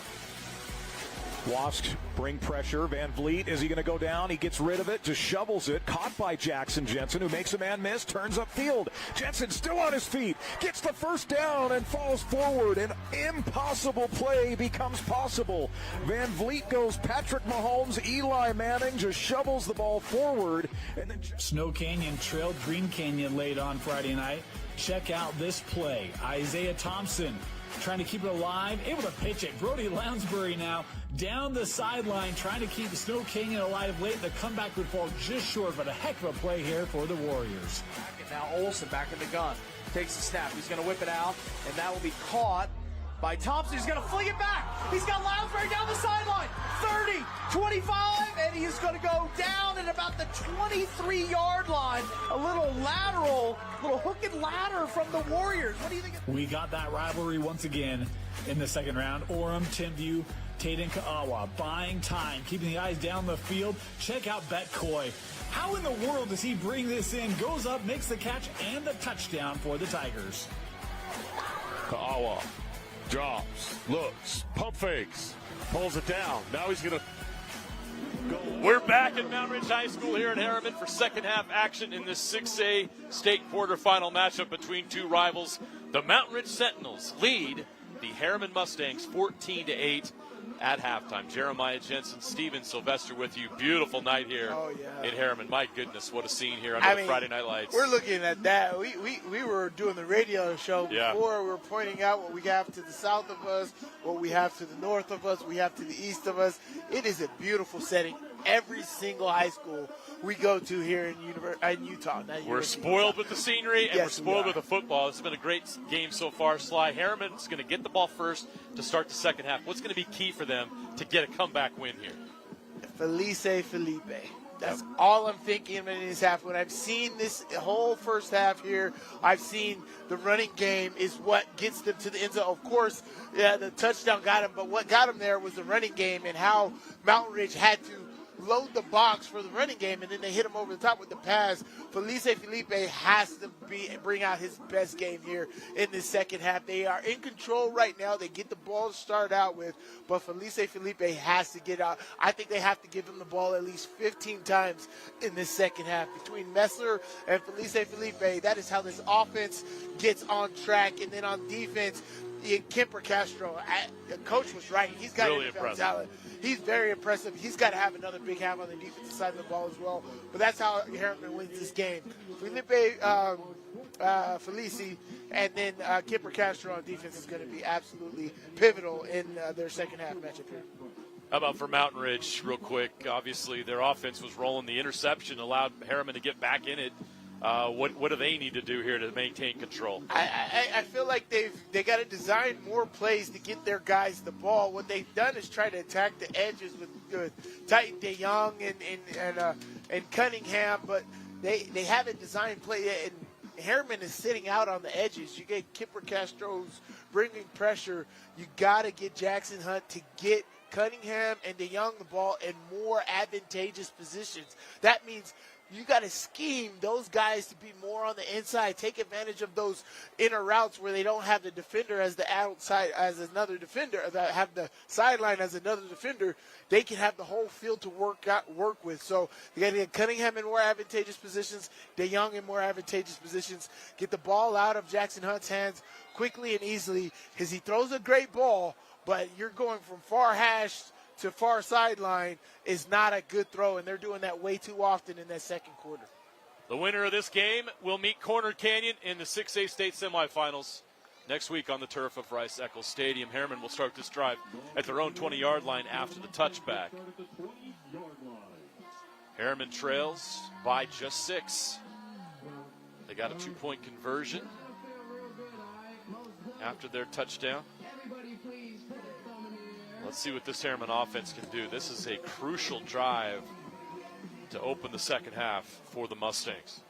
Wasps bring pressure. Van Vleet, is he going to go down? He gets rid of it, just shovels it. Caught by Jackson Jensen, who makes a man miss, turns upfield. Jensen still on his feet, gets the first down and falls forward. An impossible play becomes possible. Van Vleet goes Patrick Mahomes, Eli Manning, just shovels the ball forward. And then Snow Canyon trailed Green Canyon late on Friday night. Check out this play. Isaiah Thompson trying to keep it alive, able to pitch it. Brody Lounsbury now down the sideline, trying to keep Snow Canyon alive late. The comeback would fall just short, but a heck of a play here for the Warriors. And now Olsen back in the gun. Takes the snap. He's going to whip it out, and that will be caught by Thompson. He's going to fling it back. He's got Lounsbury down the sideline. 30, 25, and he's going to go down at about the 23-yard line. A little lateral, little hook and ladder from the Warriors. What do you think? We got that rivalry once again in the second round. Orem, Timview, Taden Ka'awa buying time, keeping the eyes down the field. Check out Bet Coy. How in the world does he bring this in? Goes up, makes the catch, and the touchdown for the Tigers. Ka'awa drops, looks, pump fakes, pulls it down. Now he's going to go. We're back at Mount Ridge High School here in Herriman for second half action in this 6A state quarterfinal matchup between two rivals. The Mount Ridge Sentinels lead the Herriman Mustangs 14-8 at halftime. Jeremiah Jensen, Steven Sylvester with you. Beautiful night here in Herriman. My goodness, what a scene here under the Friday Night Lights. We're looking at that. We were doing the radio show before. We were pointing out what we have to the south of us, what we have to the north of us, we have to the east of us. It is a beautiful setting. Every single high school we go to here in Utah. We're spoiled with the scenery, and we're spoiled with the football. It's been a great game so far, Sly. Herriman's going to get the ball first to start the second half. What's going to be key for them to get a comeback win here? Felipe. That's all I'm thinking in this half. When I've seen this whole first half here, I've seen the running game is what gets them to the end zone. Of course, the touchdown got him, but what got him there was the running game and how Mountain Ridge had to load the box for the running game, and then they hit him over the top with the pass. Felipe has to bring out his best game here in the second half. They are in control right now. They get the ball to start out with, but Felipe has to get out. I think they have to give him the ball at least 15 times in this second half. Between Messler and Felipe, that is how this offense gets on track. And then on defense, Kemper Castro, the coach was right. He's got really NFL talent. He's very impressive. He's got to have another big half on the defensive side of the ball as well. But that's how Herriman wins this game. Felice, and then Kemper Castro on defense is going to be absolutely pivotal in their second half matchup here. How about for Mountain Ridge, real quick? Obviously, their offense was rolling. The interception allowed Herriman to get back in it. What do they need to do here to maintain control? I feel like they got to design more plays to get their guys the ball. What they've done is try to attack the edges with Titan DeYoung and Cunningham, but they haven't designed play yet. And Herriman is sitting out on the edges. You get Kipper Castro's bringing pressure. You got to get Jackson Hunt to get Cunningham and DeYoung the ball in more advantageous positions. That means you got to scheme those guys to be more on the inside, take advantage of those inner routes where they don't have the defender as the outside as another defender, that have the sideline as another defender. They can have the whole field to work with. So you got to get Cunningham in more advantageous positions, DeYoung in more advantageous positions. Get the ball out of Jackson Hunt's hands quickly and easily, because he throws a great ball, but you're going from far hash to far sideline is not a good throw, and they're doing that way too often in that second quarter. The winner of this game will meet Corner Canyon in the 6A state semifinals next week on the turf of Rice-Eccles Stadium. Herriman will start this drive at their own 20-yard line after the touchback. Herriman trails by just 6. They got a 2-point conversion after their touchdown. Let's see what this Herriman offense can do. This is a crucial drive to open the second half for the Mustangs.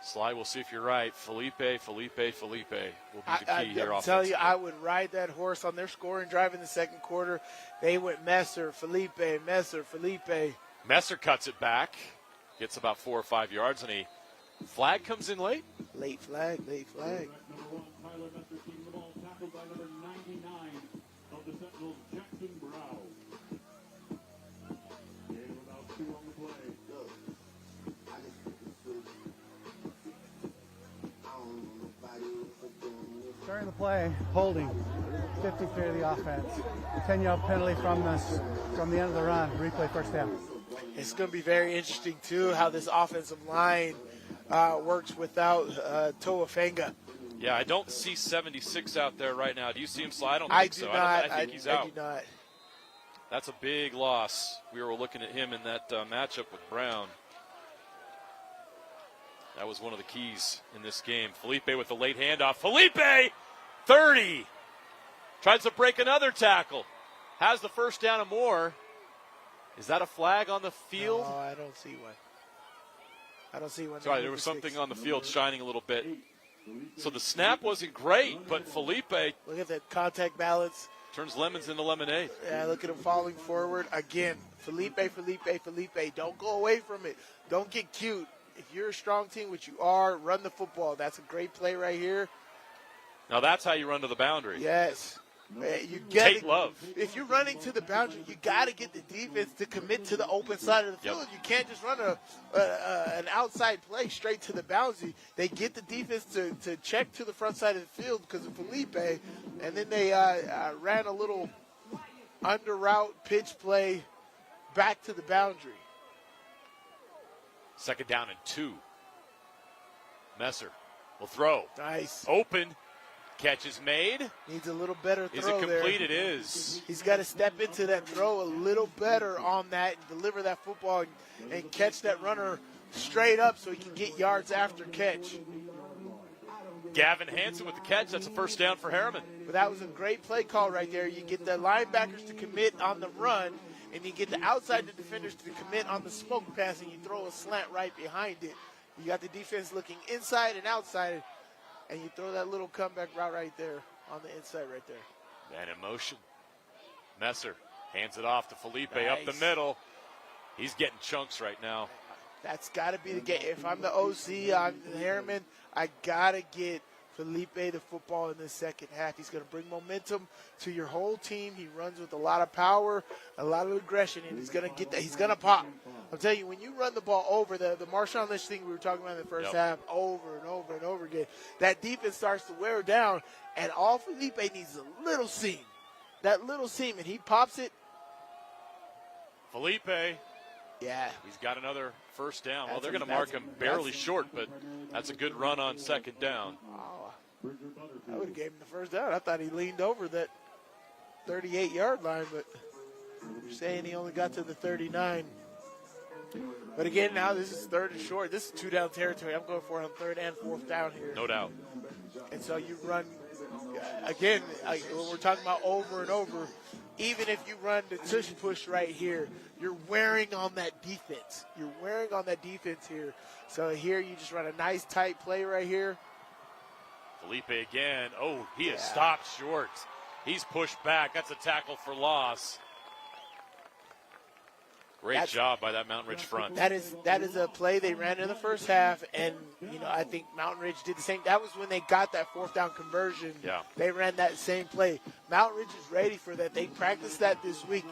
Sly, we'll see if you're right. Felipe will be the key here. I tell you, I would ride that horse on their scoring drive in the second quarter. They went Messer, Felipe. Messer cuts it back, gets about 4 or 5 yards, and a flag comes in late. Late flag. Tyler Messer keeping the ball, tackled by number 99 of the Sentinels, Jackson Brown. Game about 2 on the play. During the play, holding, 50 feet of the offense, 10-yard penalty from the end of the run, replay first down. It's going to be very interesting, too, how this offensive line works without Toafenga. Yeah, I don't see 76 out there right now. Do you see him slide? I do not. I think he's out. I do not. That's a big loss. We were looking at him in that matchup with Brown. That was one of the keys in this game. Felipe with the late handoff. Felipe, 30. Tries to break another tackle. Has the first down and more. Is that a flag on the field? No, I don't see one. Sorry, there was something on the field shining a little bit. So the snap wasn't great, but Felipe. Look at that contact balance. Turns lemons into lemonade. Yeah, look at him falling forward. Again, Felipe. Don't go away from it. Don't get cute. If you're a strong team, which you are, run the football. That's a great play right here. Now that's how you run to the boundary. Yes. Take love. If you're running to the boundary, you got to get the defense to commit to the open side of the field. You can't just run an outside play straight to the boundary. They get the defense to check to the front side of the field because of Felipe, and then they ran a little under route pitch play back to the boundary. Second down and 2. Messer will throw. Nice. Open. Catch is made. Needs a little better throw. Is it complete? There. It is. He's got to step into that throw a little better on that and deliver that football and catch that runner straight up so he can get yards after catch. Gavin Hansen with the catch. That's a first down for Herriman. But that was a great play call right there. You get the linebackers to commit on the run, and you get the outside defenders to commit on the smoke pass, and you throw a slant right behind it. You got the defense looking inside and outside, and you throw that little comeback route right there on the inside right there. And in motion. Messer hands it off to Felipe Nice. up the middle. He's getting chunks right now. That's got to be the game. If I'm the OC, I'm the Herriman, I got to get Felipe the football in the second half. He's going to bring momentum to your whole team. He runs with a lot of power, a lot of aggression, and he's going to get that. He's going to pop. I'm telling you, when you run the ball over, the Marshawn Lynch thing we were talking about in the first half, over and over and over again, that defense starts to wear down, and all Felipe needs is a little seam. That little seam, and he pops it. Felipe. Yeah. He's got another first down. Well, they're going to mark him barely short, but that's a good run on second down. Oh, I would have gave him the first down. I thought he leaned over that 38-yard line, but you're saying he only got to the 39. But again, now this is third and short. This is 2-down territory. I'm going for it on third and fourth down here. No doubt. And so you run, again, when we're talking about over and over, even if you run the tush push right here, you're wearing on that defense. You're wearing on that defense here. So here you just run a nice tight play right here. Felipe again. Oh, he is stopped short. He's pushed back. That's a tackle for loss. Great job by that Mountain Ridge front. That is a play they ran in the first half, and I think Mountain Ridge did the same. That was when they got that fourth down conversion. Yeah. They ran that same play. Mountain Ridge is ready for that. They practiced that this week,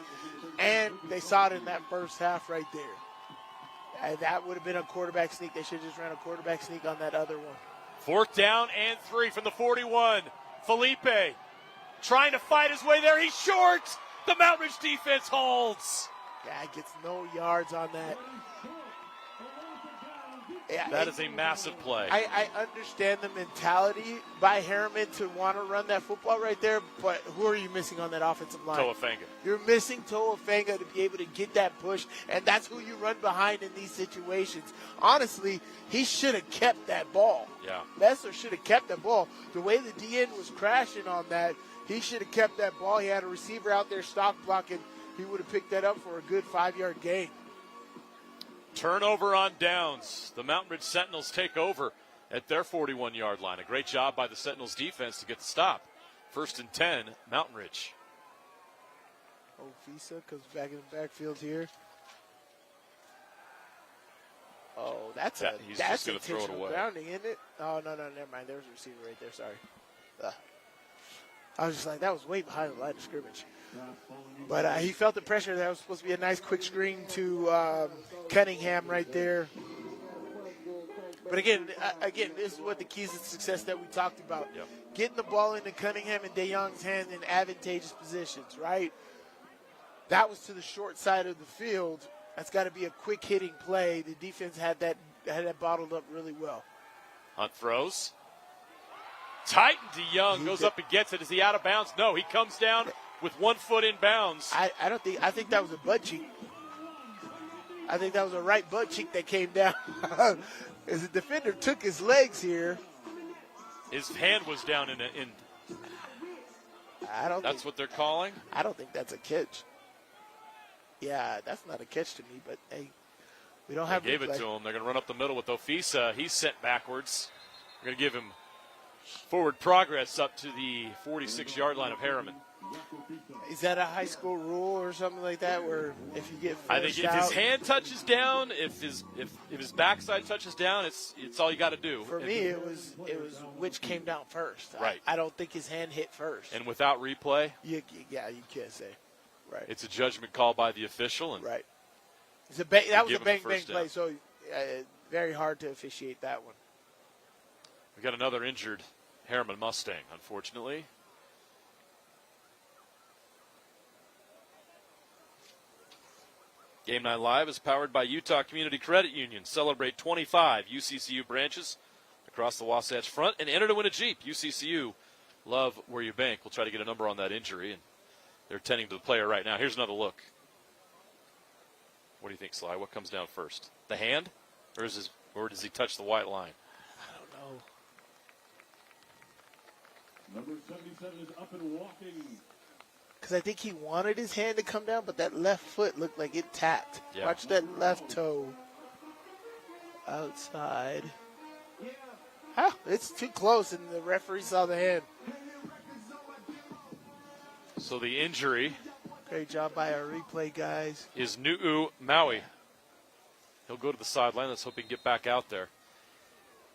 and they saw it in that first half right there. And that would have been a quarterback sneak. They should have just ran a quarterback sneak on that other one. Fourth down and 3 from the 41. Felipe trying to fight his way there. He's short. The Mountain Ridge defense holds. Yeah, gets no yards on that. Yeah, that is a massive play. I understand the mentality by Herriman to want to run that football right there, but who are you missing on that offensive line? Toafenga. You're missing Toafenga to be able to get that push, and that's who you run behind in these situations. Honestly, he should have kept that ball. Yeah. Messer should have kept that ball. The way the DN was crashing on that, he should have kept that ball. He had a receiver out there stock blocking. He would have picked that up for a good 5-yard gain. Turnover on downs. The Mountain Ridge Sentinels take over at their 41-yard line. A great job by the Sentinels defense to get the stop. 1st and 10, Mountain Ridge. Fisa comes back in the backfield here. Oh, that's just going to throw it away. Grounding, isn't it? Oh, no, never mind. There's a receiver right there. Sorry. I was just like, that was way behind the line of scrimmage. But he felt the pressure. That was supposed to be a nice quick screen to Cunningham right there. But again, this is what the keys to success that we talked about. Yep. Getting the ball into Cunningham and DeYoung's hands in advantageous positions, right? That was to the short side of the field. That's got to be a quick hitting play. The defense had that bottled up really well. Hunt throws. Titan DeYoung goes up and gets it. Is he out of bounds? No, he comes down with 1 foot in bounds. I think that was a butt cheek. I think that was a right butt cheek that came down. As the defender took his legs here. His hand was down in. That's what they're calling? I don't think that's a catch. Yeah, that's not a catch to me, but hey, we don't have. They gave it to him. They're going to run up the middle with Ofisa. He's sent backwards. They're going to give him forward progress up to the 46-yard line of Herriman. Is that a high school rule or something like that, where if you get I think if his hand touches down, if his backside touches down, it's all you got to do. For me, it was which came down first. Right. I don't think his hand hit first. And without replay, you can't say. Right. It's a judgment call by the official, and right. That was a bang play, so very hard to officiate that one. We got another injured Herriman Mustang, unfortunately. Game 9 Live is powered by Utah Community Credit Union. Celebrate 25 UCCU branches across the Wasatch Front and enter to win a Jeep. UCCU, love where you bank. We'll try to get a number on that injury, and they're tending to the player right now. Here's another look. What do you think, Sly? What comes down first? The hand, or does he touch the white line? I don't know. Number 77 is up and walking. Because I think he wanted his hand to come down, but that left foot looked like it tapped. Yeah. Watch that left toe outside. It's too close, and the referee saw the hand. So the injury. Great job by our replay guys. Is Nu'u Maui. He'll go to the sideline. Let's hope he can get back out there.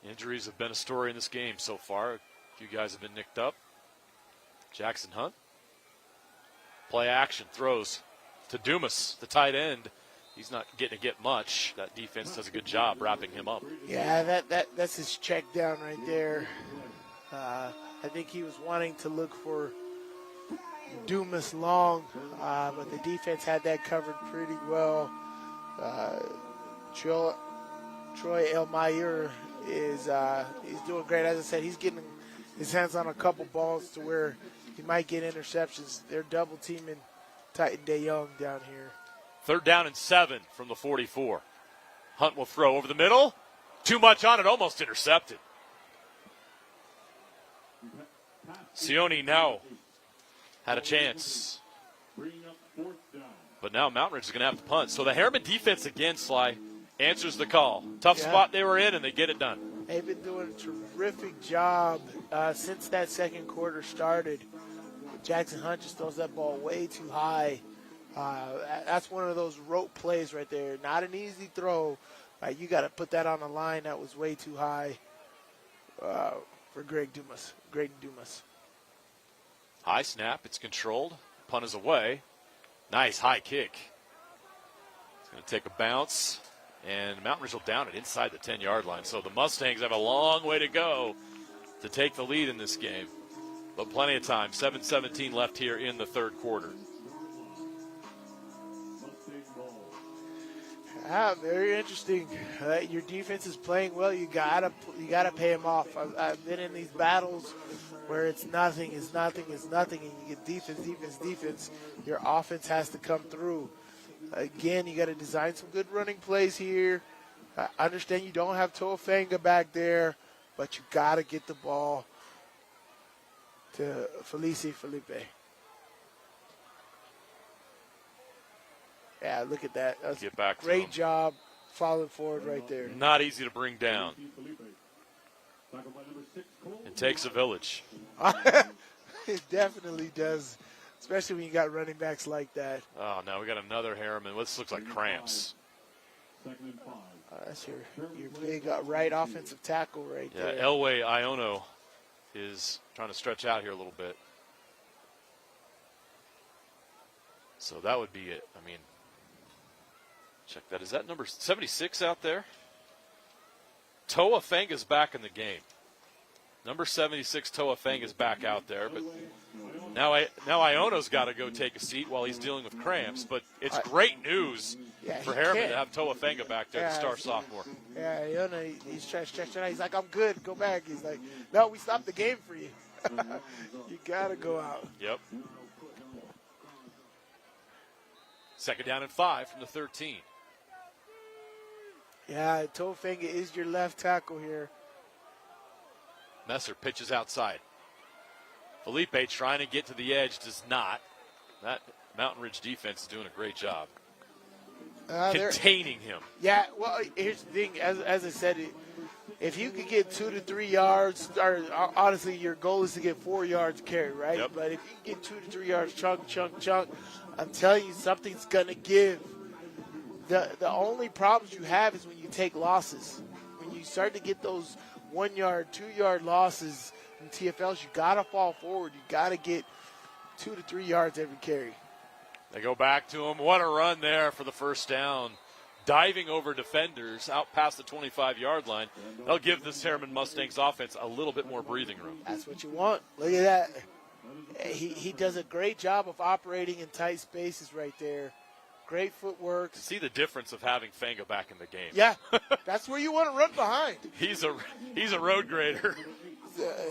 Injuries have been a story in this game so far. A few guys have been nicked up. Jackson Hunt. Play action, throws to Dumas, the tight end. He's not getting to get much. That defense does a good job wrapping him up. Yeah, that's his check down right there. I think he was wanting to look for Dumas long, but the defense had that covered pretty well. Troy Elmeyer is he's doing great. As I said, he's getting his hands on a couple balls to where he might get interceptions. They're double teaming Titan DeYoung down here. 3rd down and 7 from the 44. Hunt will throw over the middle. Too much on it, almost intercepted. Sione now had a chance. But now Mountain Ridge is going to have to punt. So the Herriman defense again, Sly, answers the call. Tough spot they were in, and they get it done. They've been doing a terrific job since that second quarter started. Jackson Hunt just throws that ball way too high. That's one of those rope plays right there. Not an easy throw. You got to put that on a line that was way too high for Greg Dumas. High snap. It's controlled. Punt is away. Nice high kick. It's going to take a bounce. And Mountain Ridge will down it inside the 10-yard line. So the Mustangs have a long way to go to take the lead in this game. But plenty of time. 7:17 left here in the third quarter. Very interesting. Your defense is playing well. You gotta pay them off. I've been in these battles where it's nothing, and you get defense. Your offense has to come through. Again, you got to design some good running plays here. I understand you don't have Toafanga back there, but you got to get the ball to Felipe. Yeah, look at that. That's get back to great him. Job following forward right there. Not easy to bring down. It takes a village. It definitely does, especially when you got running backs like that. Oh, no, we got another Herriman. This looks like cramps. That's your big right offensive tackle right there. Yeah, Elway Iono is trying to stretch out here a little bit. So that would be it. I mean, check that. Is that number 76 out there? Toa Fenga's back in the game. Number 76, Toa Fenga's back out there. But now Iono's got to go take a seat while he's dealing with cramps. But it's great news for Herriman to have Toa Fenga back there, the star sophomore. Yeah, Iona, he's trying to stretch it out. He's like, I'm good. Go back. He's like, no, we stopped the game for you. You got to go out. Yep. Second down and 5 from the 13. Yeah, Toa Fenga is your left tackle here. Messer pitches outside. Felipe trying to get to the edge, does not. That Mountain Ridge defense is doing a great job containing him. Yeah, well, here's the thing. As I said, if you could get 2 to 3 yards, or honestly, your goal is to get 4 yards carry, right? Yep. But if you get 2 to 3 yards chunk, I'm telling you, something's going to give. The only problems you have is when you take losses. When you start to get those 1 yard, 2 yard losses in TFLs, you got to fall forward. You got to get 2 to 3 yards every carry. They go back to him. What a run there for the first down. Diving over defenders out past the 25-yard line. They'll give this Herriman Mustangs offense a little bit more breathing room. That's what you want. Look at that. He does a great job of operating in tight spaces right there. Great footwork. See the difference of having Fenga back in the game. Yeah, that's where you want to run behind. He's a road grader.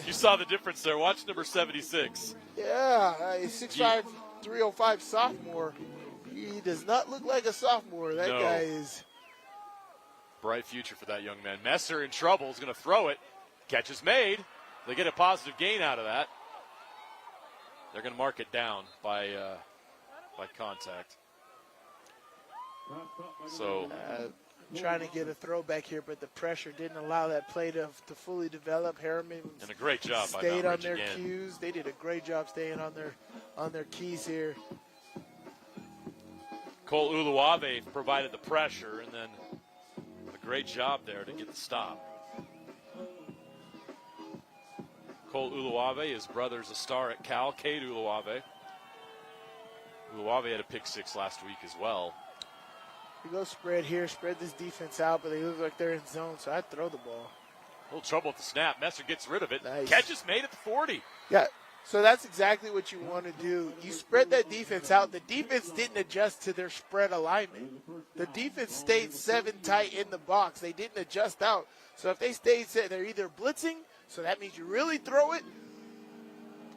You saw the difference there. Watch number 76. Yeah, he's 6'5", 305 sophomore. He does not look like a sophomore. That guy is. Bright future for that young man. Messer in trouble. Is going to throw it. Catch is made. They get a positive gain out of that. They're going to mark it down by contact. So trying to get a throwback here, but the pressure didn't allow that play to fully develop. Herriman and a great job stayed by on their again. cues. They did a great job staying on their keys here. Cole Uluwave provided the pressure, and then a great job there to get the stop. Cole Uluwave, his brother's a star at Cal, Cade Uluwave. Uluwave had a pick 6 last week as well. You go spread here, spread this defense out, but they look like they're in zone, so I'd throw the ball. A little trouble with the snap. Messer gets rid of it. Nice. Catch is made at the 40. Yeah, so that's exactly what you want to do. You spread that defense out. The defense didn't adjust to their spread alignment. The defense stayed 7 tight in the box. They didn't adjust out. So if they stayed set, they're either blitzing, so that means you really throw it,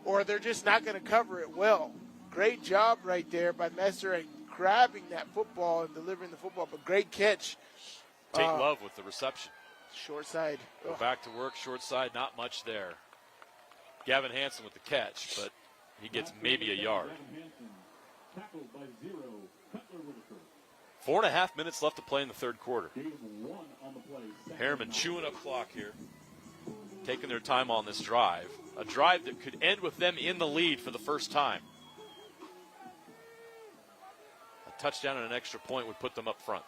or they're just not going to cover it well. Great job right there by Messer and grabbing that football and delivering the football, but great catch. Take Love with the reception. Short side. Go back to work, short side, not much there. Gavin Hansen with the catch, but he gets maybe a yard. 4.5 minutes left to play in the third quarter. Herriman chewing up clock here, taking their time on this drive. A drive that could end with them in the lead for the first time. A touchdown and an extra point would put them up front.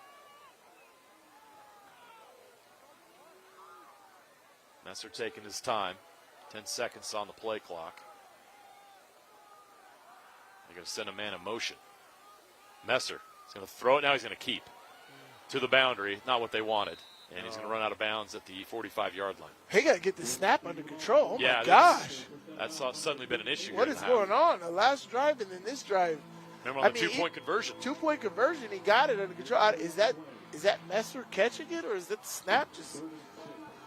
Messer taking his time. 10 seconds on the play clock. They're going to send a man in motion. Messer is going to throw it. Now he's going to keep to the boundary. Not what they wanted. And he's going to run out of bounds at the 45-yard line. He got to get the snap under control. Oh, yeah, my gosh. That's suddenly been an issue. What is going on? The last drive and then this drive. Remember on the two-point conversion. 2-point conversion, he got it under control. Is that Messer catching it, or is that the snap just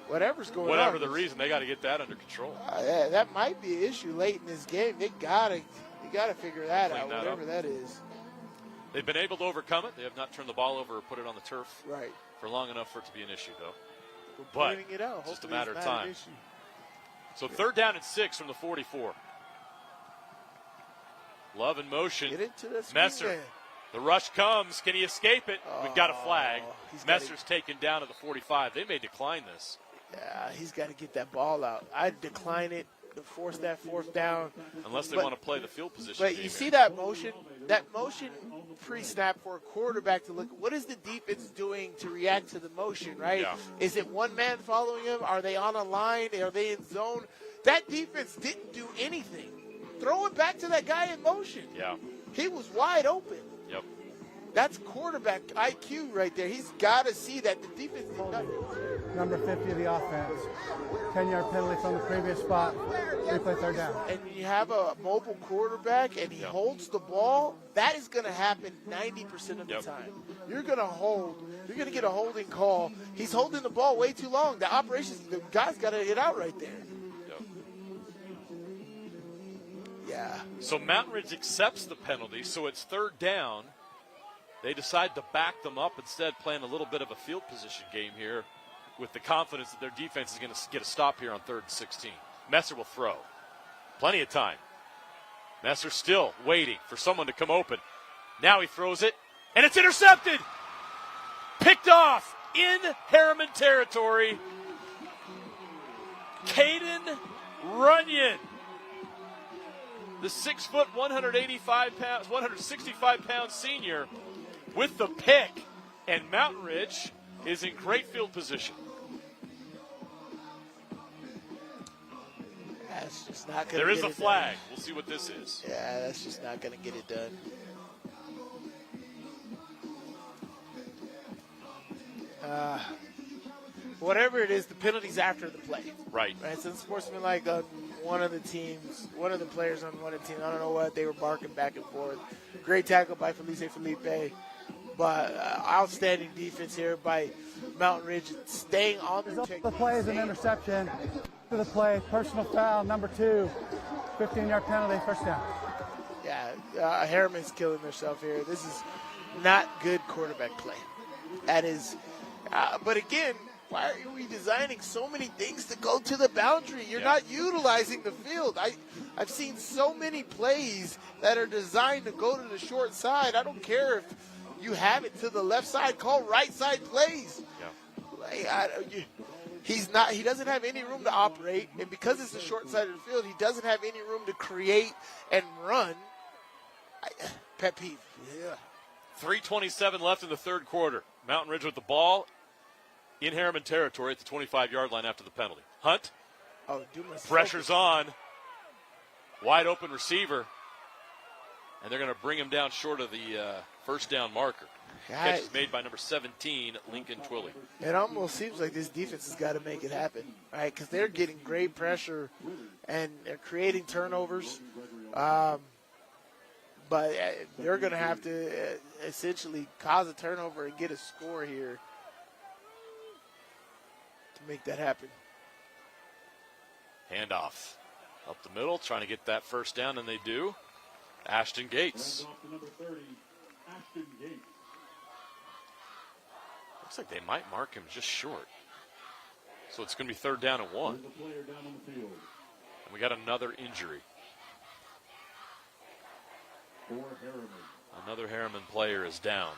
whatever's going on? Whatever the reason, they got to get that under control. That might be an issue late in this game. They got to figure that out, whatever that is. They've been able to overcome it. They have not turned the ball over or put it on the turf right for long enough for it to be an issue, though. We're pointing it out. It's just a matter of time. So 3rd down and 6 from the 44. Love in motion. Get into this Messer. man. The rush comes. Can he escape it? We've got a flag. Messer's taken down at the 45. They may decline this. Yeah, he's got to get that ball out. I'd decline it to force that fourth down. Unless they want to play the field position. But you see that motion pre-snap for a quarterback to look, what is the defense doing to react to the motion, right? Yeah. Is it one man following him? Are they on a line? Are they in zone? That defense didn't do anything. Throw it back to that guy in motion. Yeah. He was wide open. Yep. That's quarterback IQ right there. He's got to see that the defense did not. Number 50 of the offense. 10-yard penalty from the previous spot. Replay third down. And you have a mobile quarterback and he holds the ball, that is going to happen 90% of the time. You're going to hold. You're going to get a holding call. He's holding the ball way too long. The guy's got to get out right there. Yeah. So Mountain Ridge accepts the penalty, so it's third down. They decide to back them up instead, playing a little bit of a field position game here with the confidence that their defense is going to get a stop here on 3rd and 16. Messer will throw. Plenty of time. Messer still waiting for someone to come open. Now he throws it, and it's intercepted. Picked off in Herriman territory. Caden Runyon. The 6 foot, 165-pound senior with the pick, and Mountain Ridge is in great field position. That's just not going to There is get a it flag. done. We'll see what this is. Yeah, that's just not going to get it done. Whatever it is, the penalty's after the play. Right. Right. So sportsmanlike on one of the teams, one of the players on one of the teams, I don't know what, they were barking back and forth. Great tackle by Felipe. But outstanding defense here by Mountain Ridge, staying on their technique. The play is an interception. To the play, personal foul, number 2. 15-yard penalty, first down. Yeah, Herriman's killing themselves here. This is not good quarterback play. That is, but again, why are we designing so many things to go to the boundary? You're not utilizing the field. I've seen so many plays that are designed to go to the short side. I don't care if you have it to the left side. Call right side plays. Yeah. He doesn't have any room to operate, and because it's the short side of the field, he doesn't have any room to create and run. Pet peeve. Yeah. 3:27 left in the third quarter. Mountain Ridge with the ball in Herriman territory at the 25-yard line after the penalty. Hunt. Pressure's on. Wide open receiver. And they're going to bring him down short of the first down marker. Catch is made by number 17, Lincoln Twilley. It almost seems like this defense has got to make it happen, right? Because they're getting great pressure and they're creating turnovers. But they're going to have to essentially cause a turnover and get a score here to make that happen. Handoff up the middle, trying to get that first down, and they do. Ashton Gates. Looks like they might mark him just short. So it's going to be third down and 1. And we got another injury. Another Herriman player is down.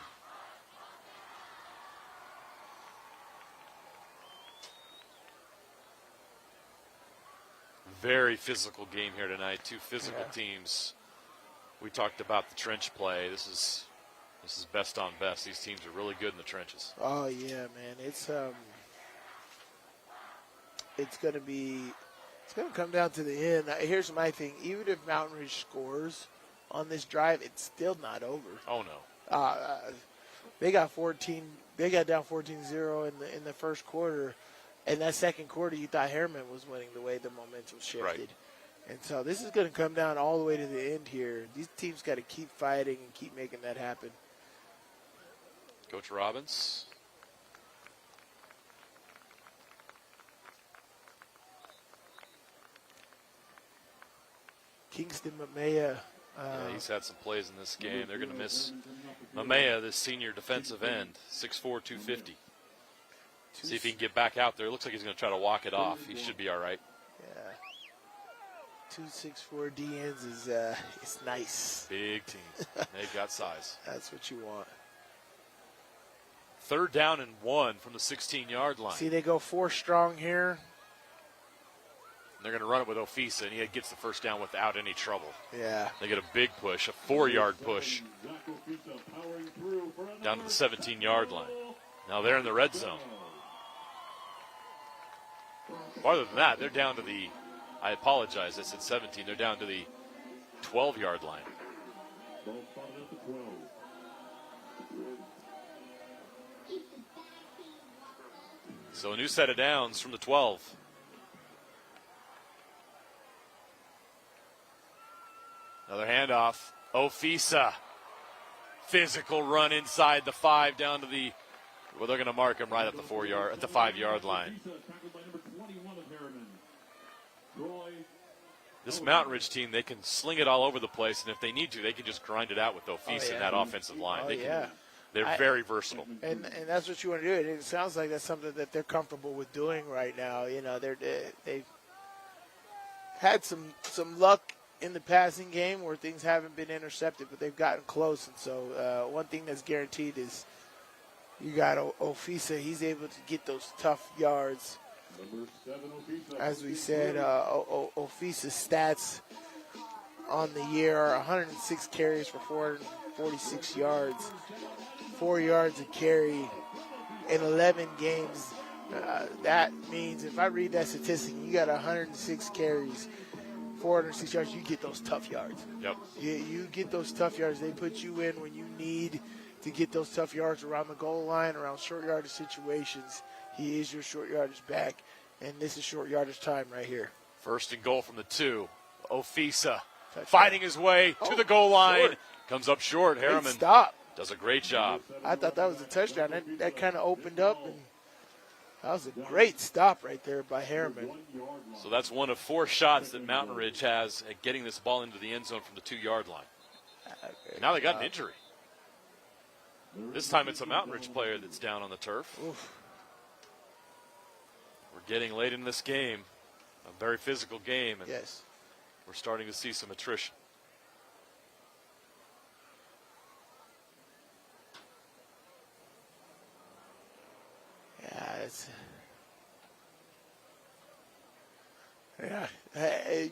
Very physical game here tonight. Two physical teams. We talked about the trench play. This is best on best. These teams are really good in the trenches. Oh yeah, man. It's going to come down to the end. Here's my thing. Even if Mountain Ridge scores on this drive, it's still not over. Oh no. They got down 14-0 in the first quarter. And that second quarter, you thought Herriman was winning the way the momentum shifted. Right. And so this is going to come down all the way to the end here. These teams got to keep fighting and keep making that happen. Coach Robbins. Kingston Mamea. He's had some plays in this game. They're going to miss Mamea, this senior defensive end, 6'4", 250. See if he can get back out there. It looks like he's going to try to walk it off. He should be all right. Yeah. 2-6-4 DNs is it's nice. Big team. They've got size. That's what you want. 3rd down and 1 from the 16-yard line. See, they go 4 strong here. And they're going to run it with Ofisa, and he gets the first down without any trouble. Yeah. They get a big push, a 4-yard push down to the 17-yard line. Now they're in the red zone. Farther than that, they're down to the, I apologize, I said 17. They're down to the 12-yard line. So a new set of downs from the 12. Another handoff. Ofisa. Physical run inside the 5 down to the, well, they're going to mark him right at the 5-yard line. This Mountain Ridge team, they can sling it all over the place, and if they need to, they can just grind it out with Ofisa in that offensive line. They're very versatile. And that's what you want to do. It sounds like that's something that they're comfortable with doing right now. You know, they've had some luck in the passing game where things haven't been intercepted, but they've gotten close. And so one thing that's guaranteed is you got Ofisa. He's able to get those tough yards. As we said, Ofisa's stats on the year are 106 carries for 446 yards, 4 yards a carry in 11 games. That means if I read that statistic, you got 106 carries, 406 yards, you get those tough yards. Yep. You get those tough yards. They put you in when you need to get those tough yards around the goal line, around short yardage situations. He is your short yardage back, and this is short yardage time right here. 1st and goal from the 2. Ofisa fighting his way to the goal line. Short. Comes up short. Herriman Stop. does a great job. I thought that was a touchdown. That kind of opened up, and that was a great stop right there by Herriman. So that's one of 4 shots that Mountain Ridge has at getting this ball into the end zone from the 2-yard line. And now they got an injury. This time it's a Mountain Ridge player that's down on the turf. Oof. We're getting late in this game, a very physical game, and yes, we're starting to see some attrition.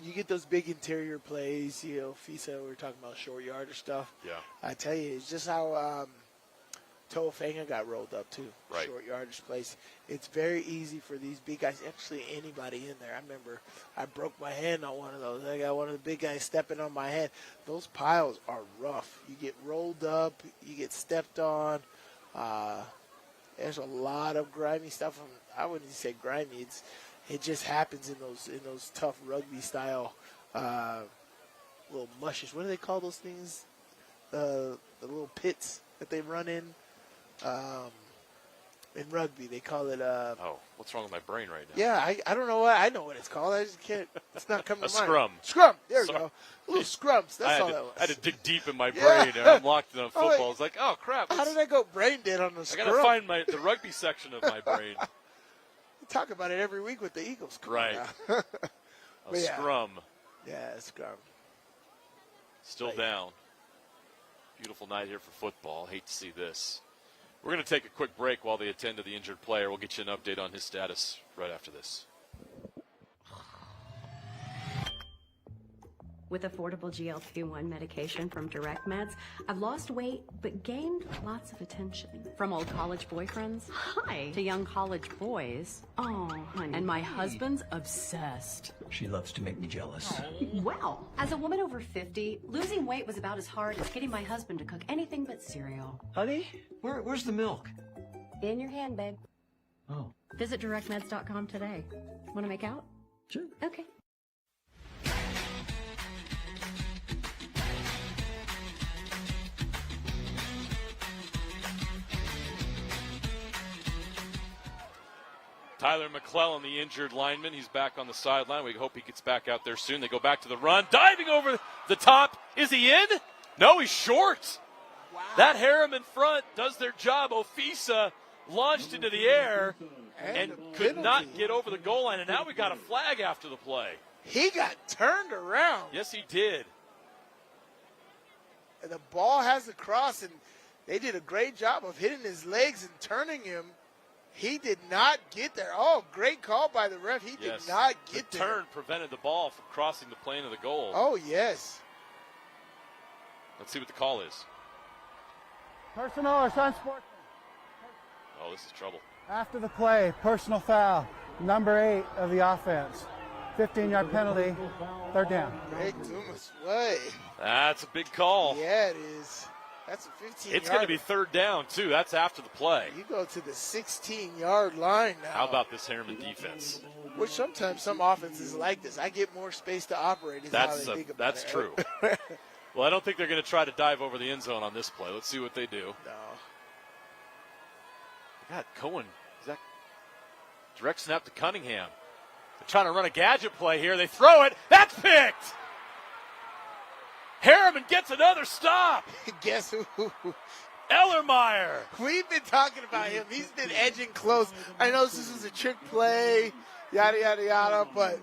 You get those big interior plays, you know, Fisa, we were talking about short yard or stuff. Yeah. I tell you, it's just how Toafanga got rolled up too. Right. Short yardage plays. It's very easy for these big guys, actually anybody in there. I remember I broke my hand on one of those. I got one of the big guys stepping on my head. Those piles are rough. You get rolled up, you get stepped on. There's a lot of grimy stuff. I wouldn't say grimy. It just happens in those tough rugby style little mushes. What do they call those things? The little pits that they run in rugby. They call it. What's wrong with my brain right now? Yeah, I don't know what I know what it's called. I just can't. It's not coming to mind. Scrum. Scrum. There we go. Little scrums. That's all that was. I had to dig deep in my brain. And I'm locked in on football. It's like, oh crap! How did I go brain dead on the scrum? I gotta find the rugby section of my brain. We talk about it every week with the Eagles. Right. Scrum. Yeah, scrum. Still down. Beautiful night here for football. Hate to see this. We're going to take a quick break while they attend to the injured player. We'll get you an update on his status right after this. With affordable GLP-1 medication from Direct Meds, I've lost weight but gained lots of attention. From old college boyfriends, hi, to young college boys. Oh, honey. And my husband's obsessed. She loves to make me jealous. Well, as a woman over 50, losing weight was about as hard as getting my husband to cook anything but cereal. Honey, where's the milk? In your hand, babe. Oh. Visit directmeds.com today. Want to make out? Sure. Okay. Tyler McClellan, the injured lineman, he's back on the sideline. We hope he gets back out there soon. They go back to the run. Diving over the top. Is he in? No, he's short. Wow. That Herriman front does their job. Ofisa launched into the air and could not get over the goal line. And now we got a flag after the play. He got turned around. Yes, he did. And the ball has the cross, and They did a great job of hitting his legs and turning him. He did not get there. Oh, great call by the ref. He did not get the there. Turn prevented the ball from crossing the plane of the goal. Oh, yes. Let's see what the call is. Personal or unsportsmanlike? Oh, this is trouble. After the play, personal foul, number 8 of the offense. 15-yard penalty, third down. Greg Dumas way. That's a big call. Yeah, it is. That's a 15-yard. It's going to be third down, too. That's after the play. You go to the 16-yard line now. How about this Herriman defense? Which sometimes some offenses like this. I get more space to operate is how they think about that's it. true. Well, I don't think they're going to try to dive over the end zone on this play. Let's see what they do. No. God, Cohen. Is that direct snap to Cunningham? They're trying to run a gadget play here. They throw it. That's picked. Herriman gets another stop. Guess who? Ellermeyer. We've been talking about him. He's been edging close. I know this is a trick play, yada, yada, yada, but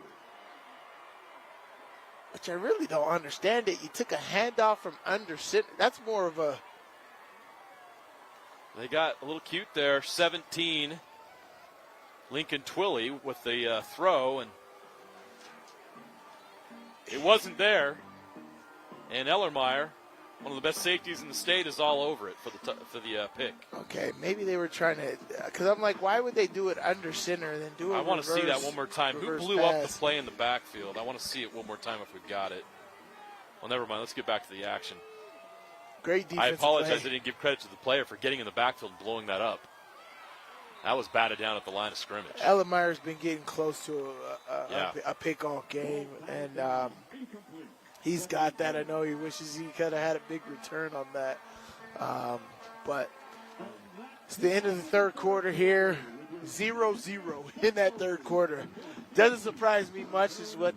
which I really don't understand it. You took a handoff from under center. That's more of a... They got a little cute there. 17. Lincoln Twilley with the throw, and it wasn't there. And Ellermeyer, one of the best safeties in the state, is all over it for the pick. Okay, maybe they were trying to, because I'm like, why would they do it under center and then do it? I want to see that one more time. Who blew pass? up the play in the backfield? I want to see it one more time if we've got it. Well, never mind. Let's get back to the action. Great defense. I apologize. Play. I didn't give credit to the player for getting in the backfield and blowing that up. That was batted down at the line of scrimmage. Ellermeyer's been getting close to a pick all game, and he's got that. I know he wishes he could have had a big return on that. But it's the end of the third quarter here. 0-0 in that third quarter. Doesn't surprise me much. Is what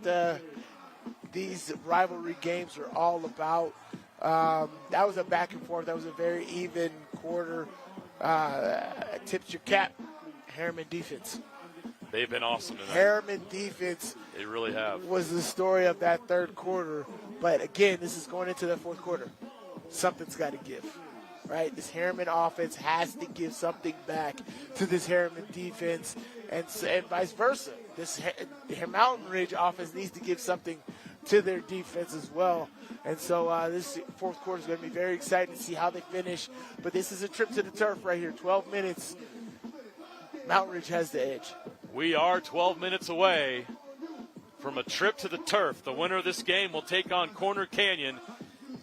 these rivalry games are all about. That was a back and forth. That was a very even quarter. Tips your cap, Herriman defense. They've been awesome tonight. Herriman defense. They really have. Was the story of that third quarter. But again, this is going into the fourth quarter. Something's got to give, right? This Herriman offense has to give something back to this Herriman defense, and vice versa. This Mountain Ridge offense needs to give something to their defense as well. And so this fourth quarter is going to be very exciting to see how they finish. But this is a trip to the turf right here. 12 minutes. Mountain Ridge has the edge. We are 12 minutes away from a trip to the turf. The winner of this game will take on Corner Canyon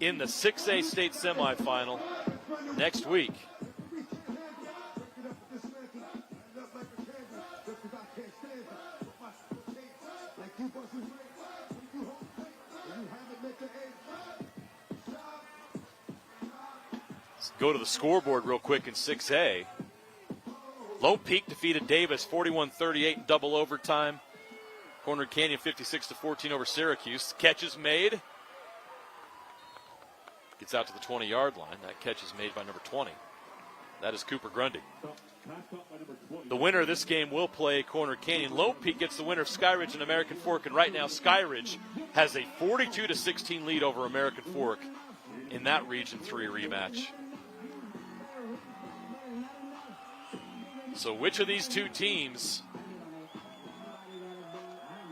in the 6A state semifinal next week. Let's go to the scoreboard real quick in 6A. Lone Peak defeated Davis 41-38 in double overtime. Corner Canyon 56-14 over Syracuse. Catch is made. Gets out to the 20-yard line. That catch is made by number 20. That is Cooper Grundy. The winner of this game will play Corner Canyon. Lone Peak gets the winner of Skyridge and American Fork, and right now Skyridge has a 42-16 lead over American Fork in that Region 3 rematch. So which of these two teams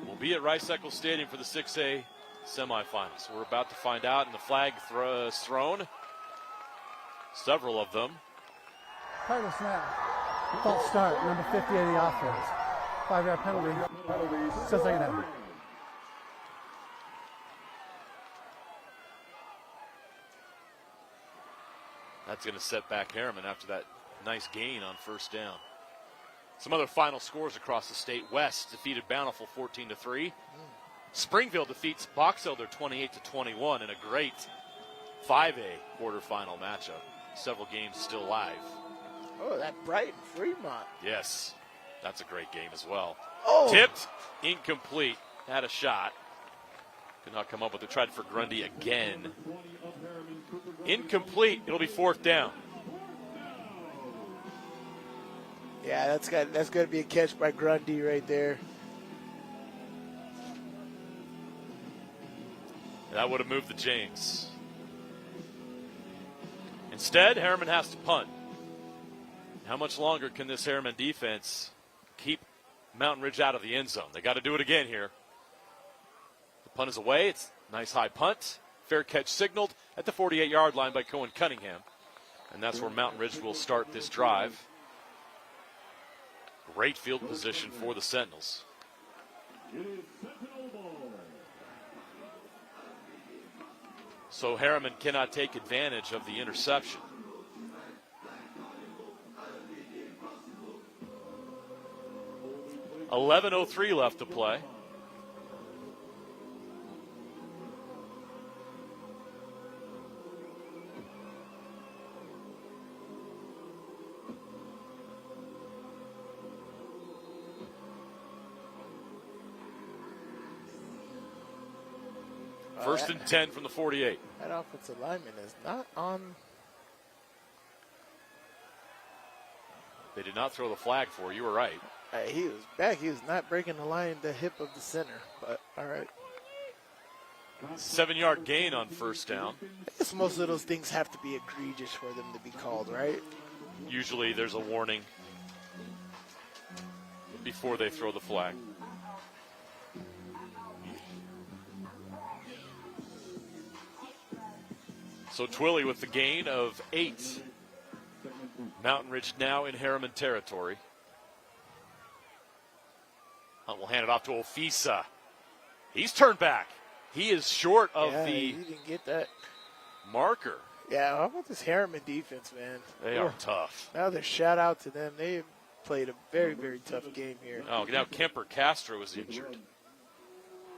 will be at Rice-Eccles Stadium for the 6A semifinals? We're about to find out, and the flag is thrown. Several of them. Title snap. False start, number 50 of the offense. 5-yard penalty. Still second down. That's going to set back Herriman after that nice gain on first down. Some other final scores across the state. West defeated Bountiful 14-3. Springville defeats Box Elder 28-21 in a great 5A quarterfinal matchup. Several games still live. Oh, that Brighton Fremont. Yes, that's a great game as well. Oh. Tipped, incomplete. Had a shot. Could not come up with it. Tried for Grundy again. Incomplete. It'll be fourth down. Yeah, that's got to be a catch by Grundy right there. That would have moved the chains. Instead, Herriman has to punt. How much longer can this Herriman defense keep Mountain Ridge out of the end zone? They got to do it again here. The punt is away. It's a nice high punt. Fair catch signaled at the 48-yard line by Cohen Cunningham. And that's where Mountain Ridge will start this drive. Great field position for the Sentinels. So Herriman cannot take advantage of the interception. .11:03 left to play. First and 10 from the 48. That offensive lineman is not on. They did not throw the flag for you. You were right. He was back. He was not breaking the hip of the center, but all right. 7-yard gain on first down. I guess most of those things have to be egregious for them to be called, right? Usually there's a warning before they throw the flag. So Twilly with the gain of 8. Mountain Ridge now in Herriman territory. Hunt will hand it off to Ofisa. He's turned back. He is short of the he didn't get that marker. Yeah, how about this Herriman defense, man? They are tough. Another shout out to them. They played a very, very tough game here. Oh, now Kemper Castro is injured.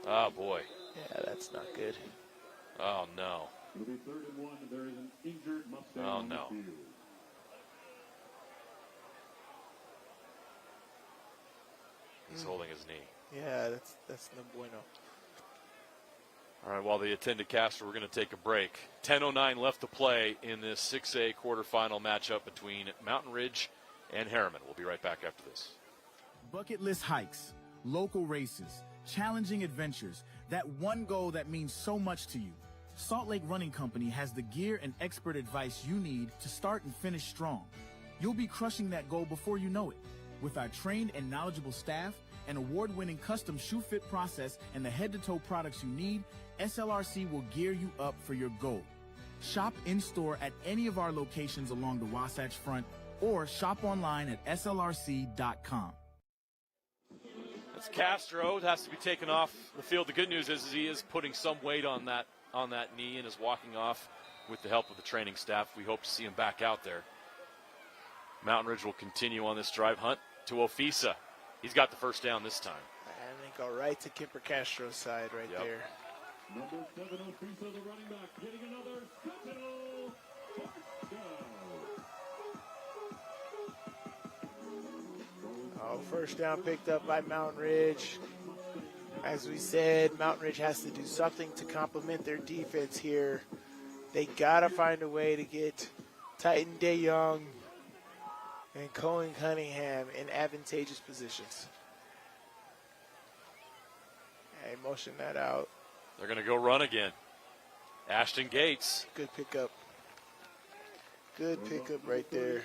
Oh, boy. Yeah, that's not good. Oh, no. It'll be 3rd and 1. There is an injured Mustang Oh, on the no. field. He's holding his knee. Yeah, that's no bueno. All right, while they attend to Castro, we're going to take a break. 10:09 left to play in this 6A quarterfinal matchup between Mountain Ridge and Herriman. We'll be right back after this. Bucket list hikes, local races, challenging adventures, that one goal that means so much to you. Salt Lake Running Company has the gear and expert advice you need to start and finish strong. You'll be crushing that goal before you know it. With our trained and knowledgeable staff, an award-winning custom shoe fit process, and the head-to-toe products you need, SLRC will gear you up for your goal. Shop in-store at any of our locations along the Wasatch Front or shop online at slrc.com. That's Castro. It has to be taken off the field. The good news is he is putting some weight on that knee and is walking off with the help of the training staff. We hope to see him back out there. Mountain Ridge will continue on this drive. Hunt to Ofisa. He's got the first down this time. And they go right to Kemper Castro's side right there. Number 7, Ofisa, the running back, getting another Sentinel First down picked up by Mountain Ridge. As we said, Mountain Ridge has to do something to complement their defense here. They got to find a way to get Titan DeYoung and Cohen Cunningham in advantageous positions. Hey, motion that out. They're going to go run again. Ashton Gates. Good pickup. Good pickup right there.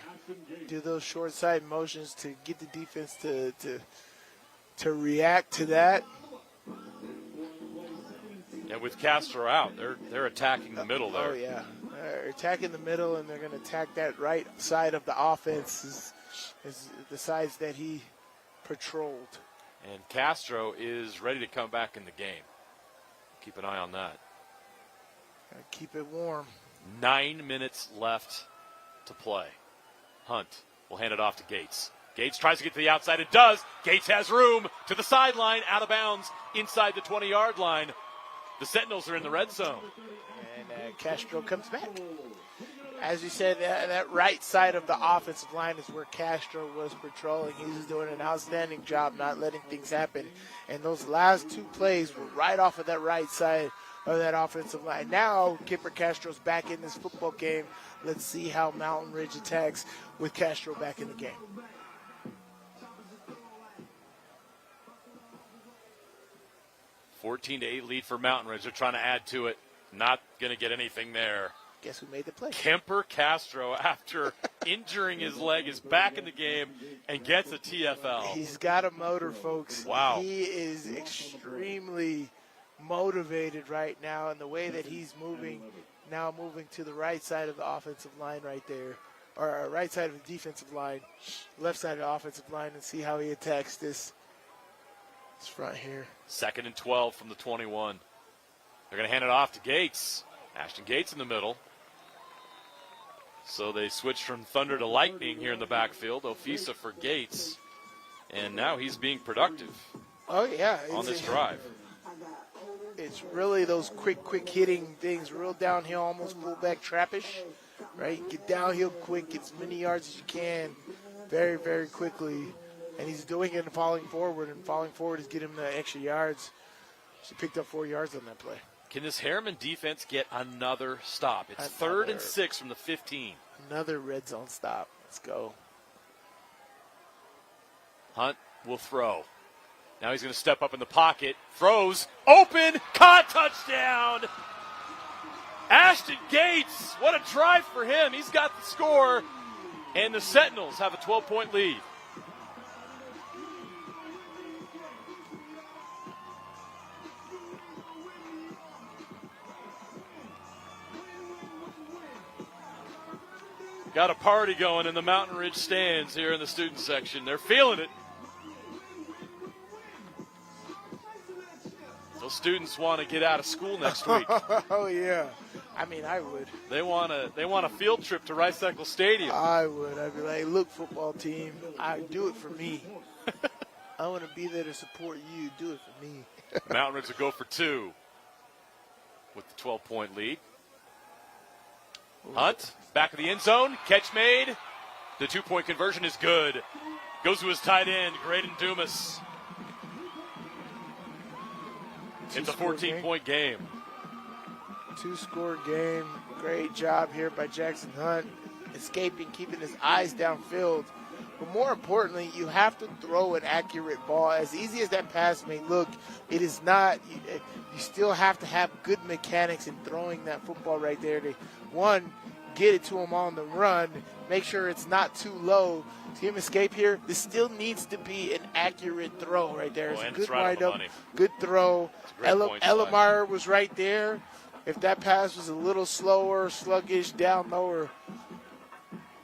Do those short side motions to get the defense to react to that. And with Castro out, they're attacking the middle there. Oh, yeah. They're attacking the middle, and they're going to attack that right side of the offense is the sides that he patrolled. And Castro is ready to come back in the game. Keep an eye on that. Gotta keep it warm. 9 minutes left to play. Hunt will hand it off to Gates. Gates tries to get to the outside. It does. Gates has room to the sideline, out of bounds, inside the 20-yard line. The Sentinels are in the red zone. And Castro comes back. As you said, that right side of the offensive line is where Castro was patrolling. He was doing an outstanding job not letting things happen. And those last two plays were right off of that right side of that offensive line. Now, Kemper Castro's back in this football game. Let's see how Mountain Ridge attacks with Castro back in the game. .14-8 lead for Mountain Ridge. They're trying to add to it. Not going to get anything there. Guess who made the play? Kemper Castro, after injuring his leg, is back in the game and gets a TFL. He's got a motor, folks. Wow. He is extremely motivated right now, and the way that he's moving to the right side of the offensive line right there, or right side of the defensive line, left side of the offensive line, and see how he attacks this front here. 2nd and 12 from the 21. They're going to hand it off to Gates. Ashton Gates in the middle. So they switched from Thunder to Lightning here in the backfield. Ofisa for Gates. And now he's being productive. Oh, yeah. On this drive. It's really those quick hitting things, real downhill, almost fullback trappish, right? Get downhill quick, get as many yards as you can very, very quickly. And he's doing it and falling forward is getting him the extra yards. She picked up 4 yards on that play. Can this Herriman defense get another stop? It's 3rd and 6 from the 15. Another red zone stop. Let's go. Hunt will throw. Now he's going to step up in the pocket. Throws. Open. Caught. Touchdown. Ashton Gates. What a drive for him. He's got the score. And the Sentinels have a 12-point lead. Got a party going in the Mountain Ridge stands here in the student section. They're feeling it. Those students want to get out of school next week. Oh, yeah. I mean, I would. They want a field trip to Rice Eccles Stadium. I would. I'd be like, look, football team, do it for me. I want to be there to support you. Do it for me. Mountain Ridge will go for 2 with the 12-point lead. Hunt, back of the end zone, catch made. The 2-point conversion is good. Goes to his tight end, Graydon Dumas. It's a 14-point game. 2-score game. Great job here by Jackson Hunt. Escaping, keeping his eyes downfield. But more importantly, you have to throw an accurate ball. As easy as that pass may look, it is not. You still have to have good mechanics in throwing that football right there to, one, get it to him on the run, make sure it's not too low. See him escape here? This still needs to be an accurate throw right there. It's a good wind-up, good throw. Ellemeyer was right there. If that pass was a little slower, sluggish, down lower,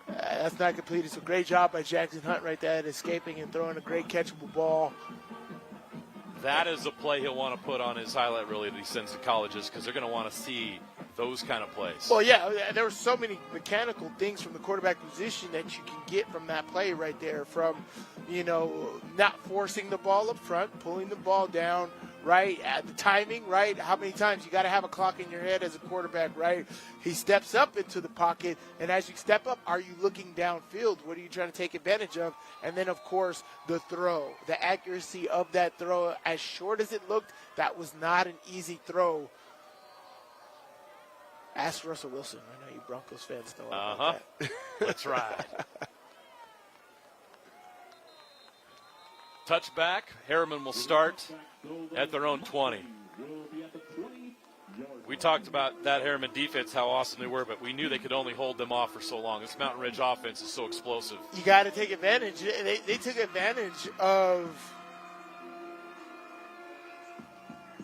that's not completed. So great job by Jackson Hunt right there, escaping and throwing a great catchable ball. That is a play he'll want to put on his highlight reel that he sends to colleges because they're going to want to see those kind of plays. Well, yeah, there were so many mechanical things from the quarterback position that you can get from that play right there, from, not forcing the ball up front, pulling the ball down, right, at the timing, right, how many times you got to have a clock in your head as a quarterback, right? He steps up into the pocket, and as you step up, are you looking downfield? What are you trying to take advantage of? And then, of course, the throw, the accuracy of that throw, as short as it looked, that was not an easy throw. Ask Russell Wilson. I know you Broncos fans know about that. Let's ride. Touchback. Herriman will start at their own 20. We talked about that Herriman defense, how awesome they were, but we knew they could only hold them off for so long. This Mountain Ridge offense is so explosive. You got to take advantage. They took advantage of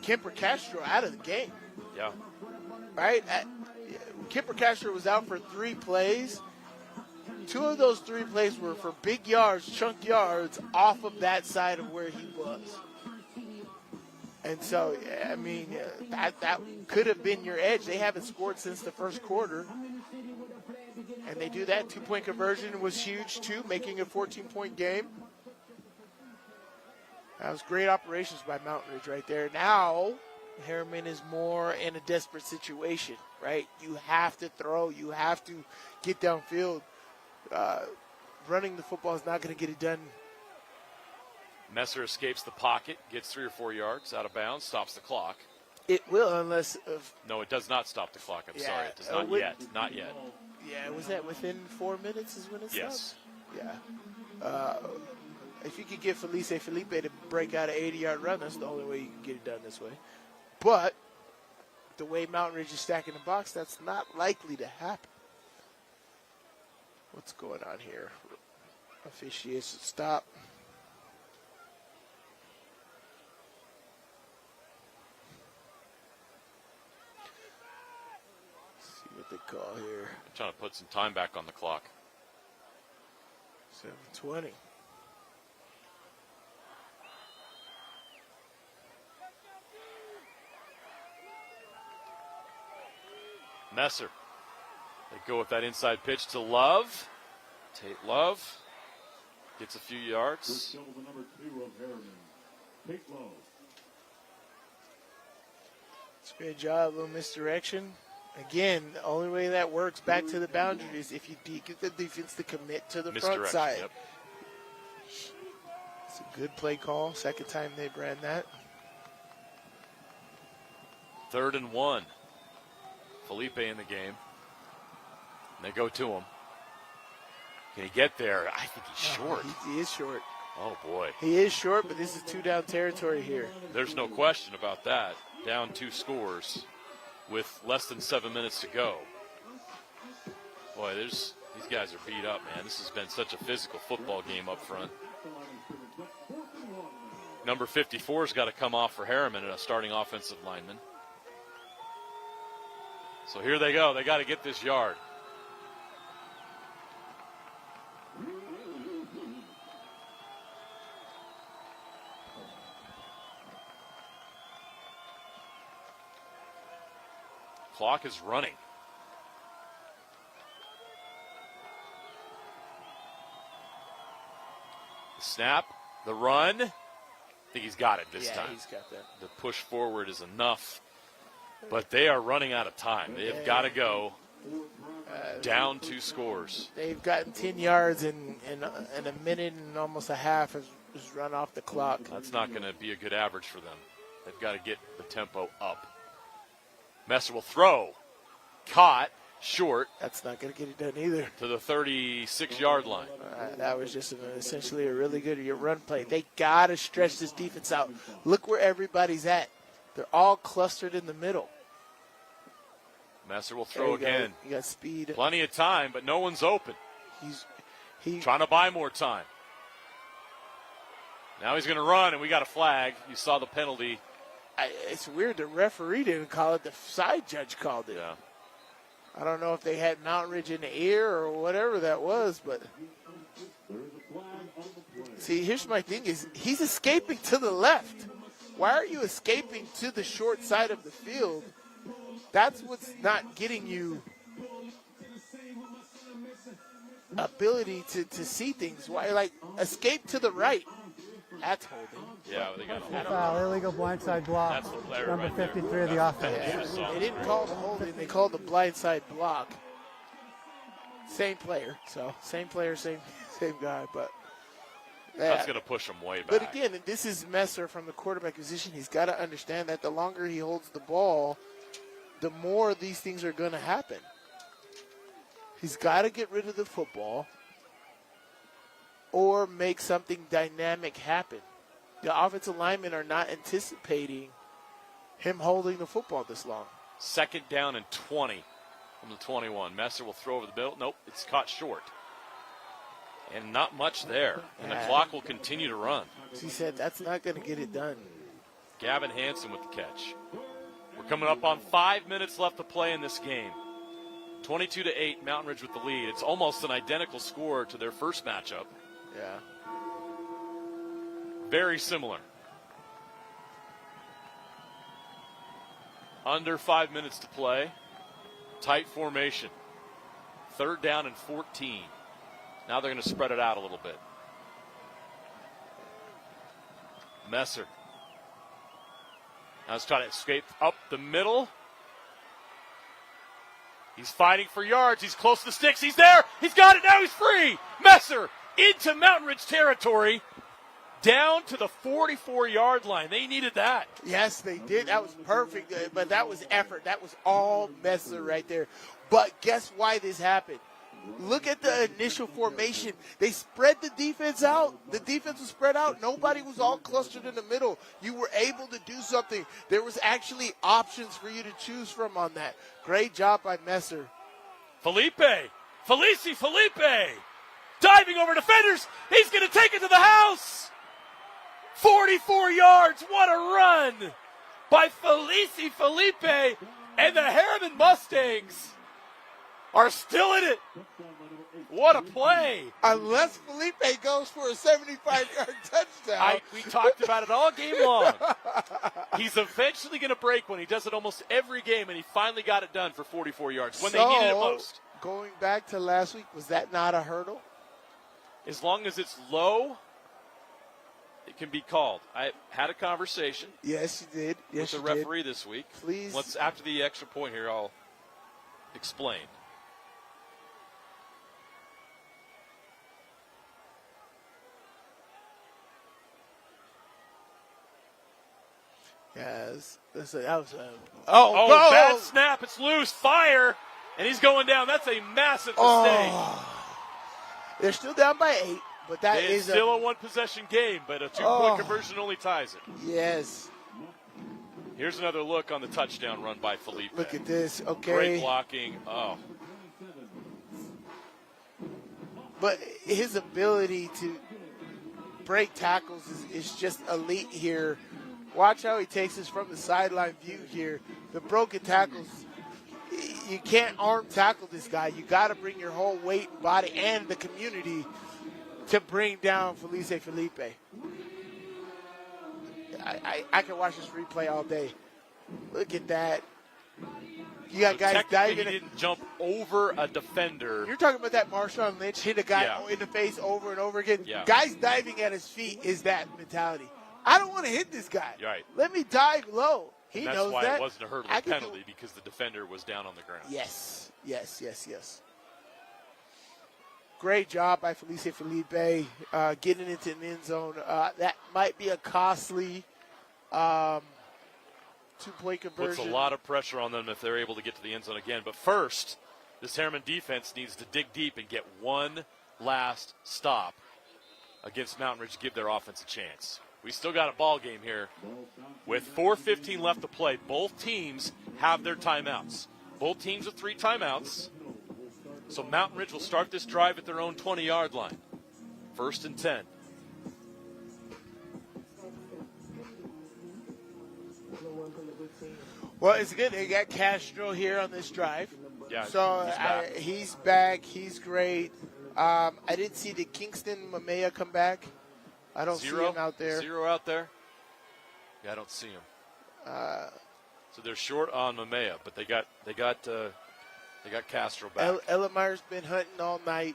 Kemper Castro out of the game. Yeah. Right? Kemper Castro was out for 3 plays. 2 of those 3 plays were for big yards, chunk yards, off of that side of where he was. And so, I mean, that could have been your edge. They haven't scored since the first quarter. And they do that. 2-point conversion was huge, too, making a 14-point game. That was great operations by Mountain Ridge right there. Now, Herriman is more in a desperate situation, right? You have to throw. You have to get downfield. Running the football is not going to get it done. Messer escapes the pocket, gets 3 or 4 yards out of bounds, stops the clock. It will, unless... No, it does not stop the clock. I'm sorry. It does not yet. Not yet. Yeah, was that within 4 minutes is when it stopped? Yes. Yeah. If you could get Felipe to break out an 80-yard run, that's the only way you can get it done this way. But The way Mountain Ridge is stacking the box, that's not likely to happen. What's going on here? Officiates stop. See what they call here. Trying to put some time back on the clock. 7:20. Messer. They go with that inside pitch to Love. Tate Love gets a few yards. First double to number 2 of Herriman. Tate Love. It's a great job, a little misdirection. Again, the only way that works back to the boundary is if you get the defense to commit to the front side. Yep. It's a good play call. Second time they ran that. 3rd and 1. Felipe in the game. And they go to him. Can he get there? I think he's short. He is short. Oh, boy. He is short, but this is 2-down territory here. There's no question about that. Down 2 scores with less than 7 minutes to go. Boy, these guys are beat up, man. This has been such a physical football game up front. Number 54's got to come off for Herriman, a starting offensive lineman. So here they go. They got to get this yard. Clock is running. The snap, the run. I think he's got it this time. Yeah, he's got that. The push forward is enough. But they are running out of time. They have got to go down 2 scores. They've gotten 10 yards in a minute and almost a half has run off the clock. That's not going to be a good average for them. They've got to get the tempo up. Messer will throw. Caught. Short. That's not going to get it done either. To the 36-yard line. That was just essentially a really good run play. They got to stretch this defense out. Look where everybody's at. They're all clustered in the middle. Messer will throw again. You got speed. Plenty of time, but no one's open. He's trying to buy more time. Now he's going to run, and we got a flag. You saw the penalty. It's weird. The referee didn't call it. The side judge called it. Yeah. I don't know if they had Mountain Ridge in the ear or whatever that was, but see, here's my thing: is he's escaping to the left. Why are you escaping to the short side of the field? That's what's not getting you ability to see things. Why, escape to the right? That's holding. Yeah, they got a Foul, illegal blindside block. That's the player Number right there. 53 of the offense. They didn't call the holding. They called the blindside block. Same player. So same player, same guy, but. That's going to push him way back. But again, this is Messer from the quarterback position. He's got to understand that the longer he holds the ball, the more these things are going to happen. He's got to get rid of the football or make something dynamic happen. The offensive linemen are not anticipating him holding the football this long. 2nd down and 20 from the 21. Messer will throw over the middle. Nope, it's caught short. And not much there. And the clock will continue to run. He said that's not going to get it done. Gavin Hansen with the catch. We're coming up on 5 minutes left to play in this game. 22-8, Mountain Ridge with the lead. It's almost an identical score to their first matchup. Yeah. Very similar. Under 5 minutes to play. Tight formation. 3rd down and 14. Now they're going to spread it out a little bit. Messer. Now he's trying to escape up the middle. He's fighting for yards. He's close to the sticks. He's there. He's got it. Now he's free. Messer into Mountain Ridge territory. Down to the 44-yard line. They needed that. Yes, they did. That was perfect. But that was effort. That was all Messer right there. But guess why this happened? Look at the initial formation. They spread the defense out. The defense was spread out. Nobody was all clustered in the middle. You were able to do something. There was actually options for you to choose from on that. Great job by Messer. Felipe, diving over defenders. He's going to take it to the house. 44 yards. What a run by Felipe. And the Herriman Mustangs are still in it. What a play. Unless Felipe goes for a 75-yard touchdown. We talked about it all game long. He's eventually going to break one. He does it almost every game, and he finally got it done for 44 yards when they needed it most. Going back to last week, was that not a hurdle? As long as it's low, it can be called. I had a conversation. Yes, you did. Yes, with the referee this week. Please. After the extra point here, I'll explain. Yes. That was bad snap. It's loose. Fire. And he's going down. That's a massive mistake. They're still down by 8, but that is still a one-possession game, but a 2-point conversion only ties it. Yes. Here's another look on the touchdown run by Felipe. Look at this. Okay. Great blocking. Oh. But his ability to break tackles is just elite here. Watch how he takes us from the sideline view here. The broken tackles, you can't arm tackle this guy. You got to bring your whole weight, body, and the community to bring down Felipe. I can watch this replay all day. Look at that. You got guys diving. He didn't jump over a defender. You're talking about that Marshawn Lynch hit a guy in the face over and over again. Yeah. Guys diving at his feet is that mentality. I don't want to hit this guy. Right. Let me dive low. He and knows that's why that. It wasn't a hurdle penalty because the defender was down on the ground. Yes. Great job by Felipe getting into the end zone. That might be a costly 2-point conversion. Puts a lot of pressure on them if they're able to get to the end zone again. But first, this Herriman defense needs to dig deep and get one last stop against Mountain Ridge to give their offense a chance. We still got a ball game here. With 4:15 left to play, both teams have their timeouts. Both teams with 3 timeouts. So Mountain Ridge will start this drive at their own 20-yard line. 1st and 10. Well, it's good. They got Castro here on this drive. Yeah, so he's back. He's great. I didn't see the Kingston Mamea come back. I don't see him out there. 0 out there? Yeah, I don't see him. So they're short on Mamea, but they got Castro back. Ellemeyer's been hunting all night.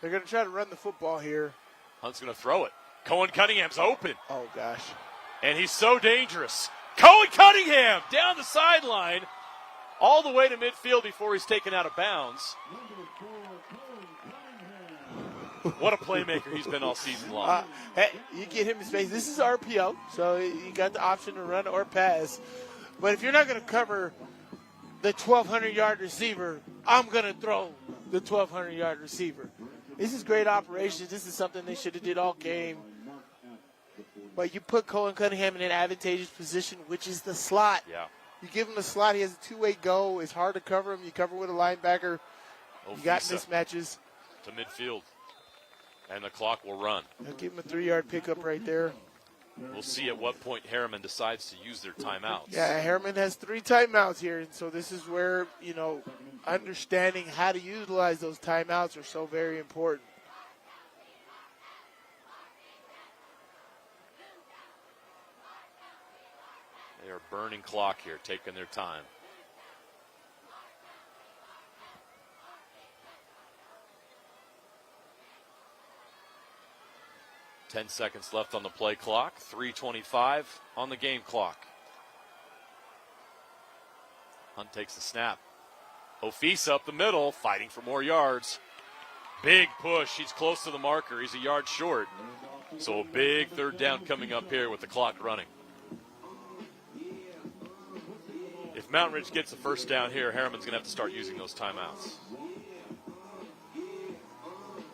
They're going to try to run the football here. Hunt's going to throw it. Cohen Cunningham's open. Oh, gosh. And he's so dangerous. Cohen Cunningham down the sideline all the way to midfield before he's taken out of bounds. What a playmaker he's been all season long. Hey, you get him in space. This is RPO, so you got the option to run or pass. But if you're not going to cover the 1,200-yard receiver, I'm going to throw the 1,200-yard receiver. This is great operations. This is something they should have did all game. But you put Cohen Cunningham in an advantageous position, which is the slot. Yeah. You give him the slot. He has a 2-way go. It's hard to cover him. You cover with a linebacker. You got mismatches. To midfield. And the clock will run. I'll give him a 3-yard pickup right there. We'll see at what point Herriman decides to use their timeouts. Yeah, Herriman has 3 timeouts here, and so this is where, understanding how to utilize those timeouts are so very important. They are burning clock here, taking their time. Ten seconds left on the play clock. 3:25 on the game clock. Hunt takes the snap. Ofisa up the middle, fighting for more yards. Big push. He's close to the marker. He's a yard short. So a big 3rd down coming up here with the clock running. If Mountain Ridge gets the 1st down here, Herriman's going to have to start using those timeouts.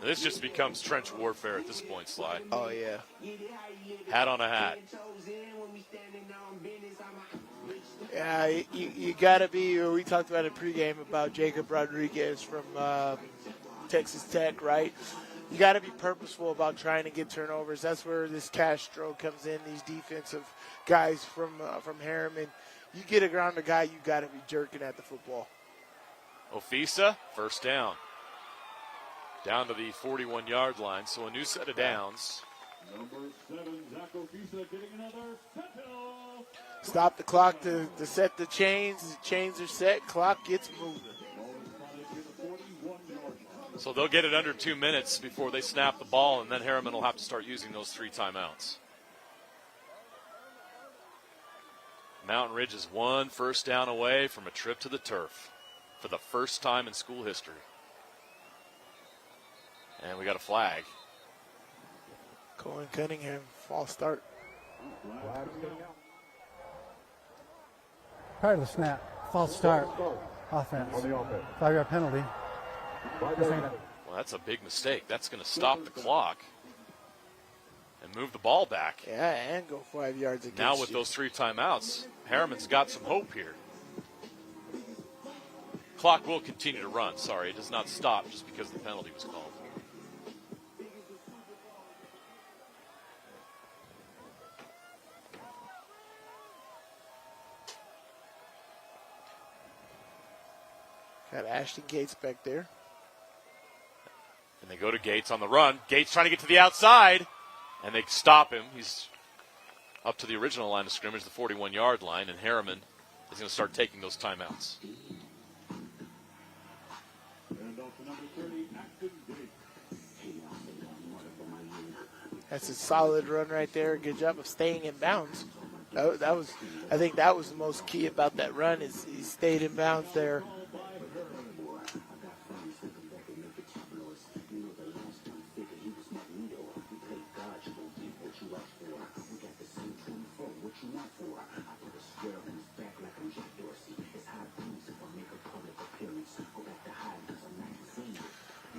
This just becomes trench warfare at this point, Sly. Oh, yeah. Hat on a hat. Yeah, you got to be, we talked about it pregame about Jacob Rodriguez from Texas Tech, right? You got to be purposeful about trying to get turnovers. That's where this Castro comes in, these defensive guys from Herriman. You get around a guy, you got to be jerking at the football. Ofisa, first down. Down to the 41-yard line, so a new set of downs. Number 7, Zach Ofisa getting another Sentinel. Stop the clock to set the chains. The chains are set. Clock gets moving. So they'll get it under 2 minutes before they snap the ball, and then Herriman will have to start using those 3 timeouts. Mountain Ridge is 1 first down away from a trip to the turf for the first time in school history. And we got a flag. Cohen Cunningham, false start. Prior to the snap, false start, offense. 5-yard penalty. Well, that's a big mistake. That's going to stop the clock and move the ball back. Yeah, and go 5 yards against Now with those 3 timeouts, Herriman's got some hope here. Clock will continue to run. Sorry, it does not stop just because the penalty was called. Got Ashton Gates back there. And they go to Gates on the run. Gates trying to get to the outside, and they stop him. He's up to the original line of scrimmage, the 41-yard line, and Herriman is going to start taking those timeouts. That's a solid run right there. Good job of staying in bounds. That was, I think that was the most key about that run is he stayed in bounds there.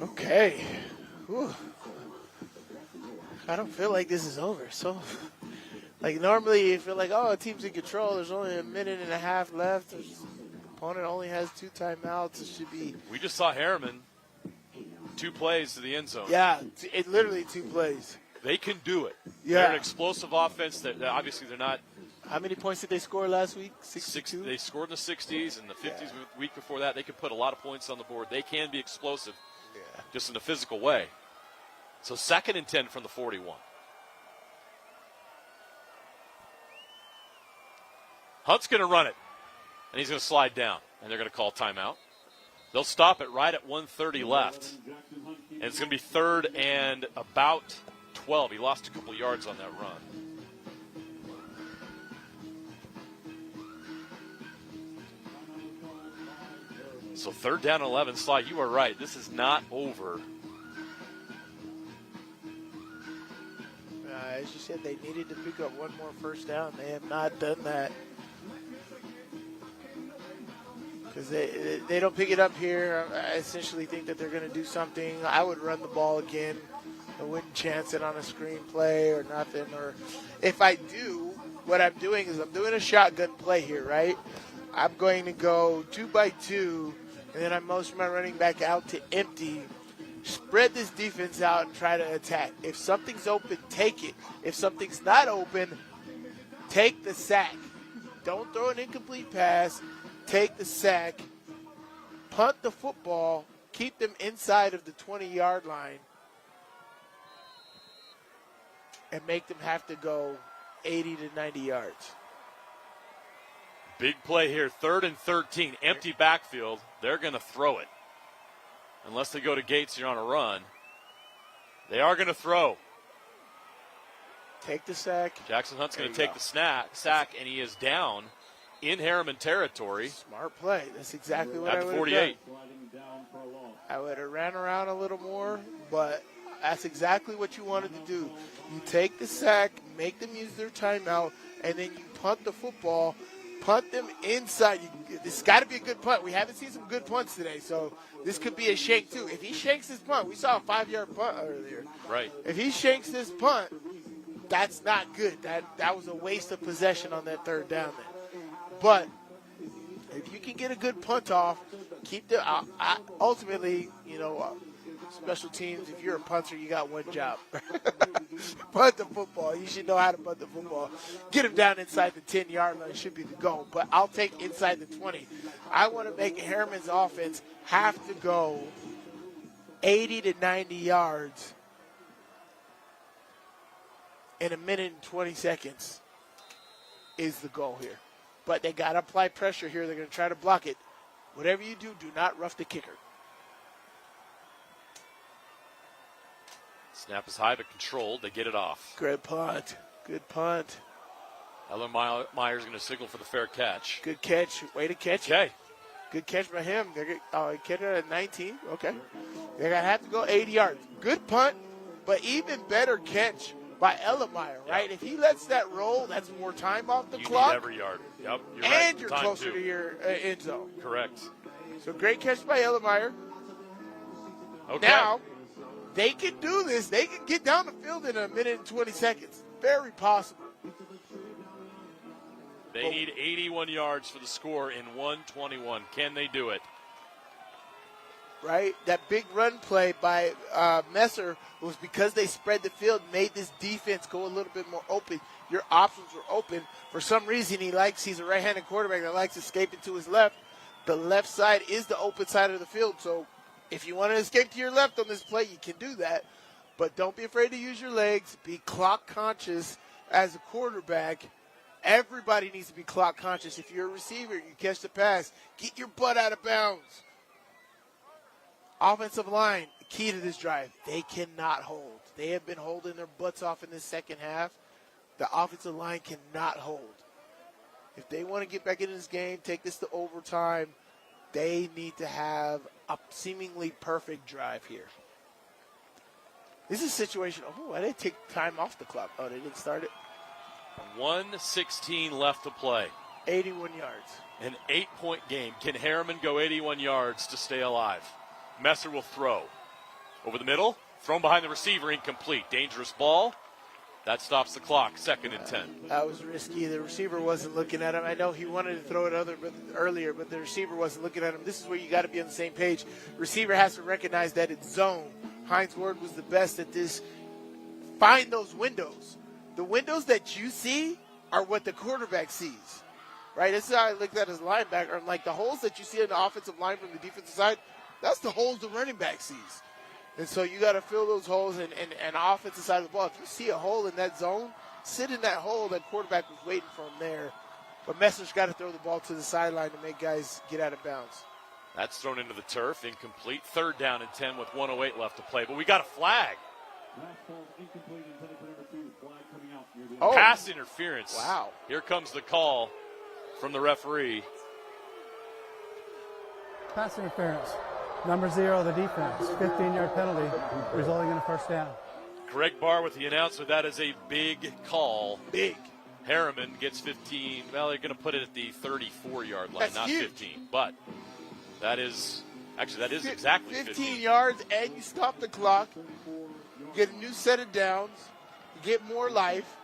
Okay. Whew. I don't feel like this is over. So, like normally you feel like, oh, a team's in control. There's only a minute and a half left. The opponent only has 2 timeouts. It should be. We just saw Herriman 2 plays to the end zone. Yeah, it literally 2 plays. They can do it. Yeah. They're an explosive offense. That obviously they're not. How many points did they score last week? 62? They scored in the 60s and the 50s the week before that. They could put a lot of points on the board. They can be explosive, just in a physical way. So 2nd and 10 from the 41. Hunt's going to run it, and he's going to slide down, and they're going to call timeout. They'll stop it right at 1:30 left, and it's going to be 3rd and about 12. He lost a couple of yards on that run. So 3rd down and 11. Sly, you are right. This is not over. As you said, they needed to pick up 1 more first down. They have not done that. Because they don't pick it up here. I essentially think that they're going to do something. I would run the ball again. I wouldn't chance it on a screenplay or nothing. Or if I do, what I'm doing is I'm doing a shotgun play here, right? I'm going to go 2 by 2, and then I motion my running back out to empty. Spread this defense out and try to attack. If something's open, take it. If something's not open, take the sack. Don't throw an incomplete pass. Take the sack. Punt the football. Keep them inside of the 20-yard line. And make them have to go 80 to 90 yards. Big play here. 3rd and 13. Empty backfield. They're going to throw it. Unless they go to Gates, you're on a run. They are going to throw. Take the sack. Jackson Hunt's going to take the sack, and he is down in Herriman territory. Smart play. That's exactly what I would have 48. done. I would have ran around a little more, but that's exactly what you wanted to do. You take the sack, make them use their timeout, and then you punt the football. Punt them inside. This has got to be a good punt. We haven't seen some good punts today, so this could be a shank too. If he shanks this punt, we saw a 5-yard punt earlier. Right. If he shanks this punt, that's not good. That was a waste of possession on that third down there. But if you can get a good punt off, keep the ultimately, special teams, if you're a punter, you got one job. Punt the football. You should know how to punt the football. Get him down inside the 10-yard line should be the goal. But I'll take inside the 20. I want to make Herriman's offense have to go 80 to 90 yards in a minute and 20 seconds is the goal here. But they got to apply pressure here. They're going to try to block it. Whatever you do, do not rough the kicker. Snap is high but controlled. They get it off. Good punt. Good punt. Ellen Meyer's going to signal for the fair catch. Good catch. Way to catch it. Okay. Good catch by him. He catch it at 19. Okay. They're going to have to go 80 yards. Good punt, but even better catch by Ellemeyer, right? If he lets that roll, that's more time off the clock. Need every yard. Yep. You're and right. you're Time closer too. to your end zone. Correct. So great catch by Ellemeyer. Okay. Now, they can do this. They can get down the field in a minute and 20 seconds. Very possible. They need 81 yards for the score in 1:21. Can they do it? Right? That big run play by Messer was because they spread the field, made this defense go a little bit more open. Your options were open. For some reason, he's a right-handed quarterback that likes escaping to his left. The left side is the open side of the field, so if you want to escape to your left on this play, you can do that. But don't be afraid to use your legs. Be clock conscious as a quarterback. Everybody needs to be clock conscious. If you're a receiver, you catch the pass, get your butt out of bounds. Offensive line, key to this drive, they cannot hold. They have been holding their butts off in this second half. The offensive line cannot hold. If they want to get back into this game, take this to overtime, they need to have a seemingly perfect drive here. This is a situation, why did they take time off the clock? Oh, they didn't start it? 1:16 left to play. 81 yards. An 8-point game. Can Herriman go 81 yards to stay alive? Messer will throw. Over the middle. Thrown behind the receiver. Incomplete. Dangerous ball. That stops the clock. 2nd and 10. That was risky. The receiver wasn't looking at him. I know he wanted to throw it earlier, but the receiver wasn't looking at him. This is where you got to be on the same page. Receiver has to recognize that it's zone. Hines Ward was the best at this. Find those windows. The windows that you see are what the quarterback sees, right? This is how I looked at his linebacker. I'm like, the holes that you see in the offensive line from the defensive side, that's the holes the running back sees. And so you got to fill those holes and offensive side of the ball. If you see a hole in that zone, sit in that hole. That quarterback was waiting for him there. But Messer's got to throw the ball to the sideline to make guys get out of bounds. That's thrown into the turf. Incomplete. 3rd down and 10 with 1:08 left to play. But we got a flag. Pass interference. Wow. Here comes the call from the referee. Pass interference. Number 0, the defense. 15-yard penalty, resulting in a first down. Greg Barr with the announcement. That is a big call. Big. Herriman gets 15. Well, they're going to put it at the 34-yard line, That's not huge. 15. But that is exactly 15 yards, and you stop the clock. You get a new set of downs. You get more life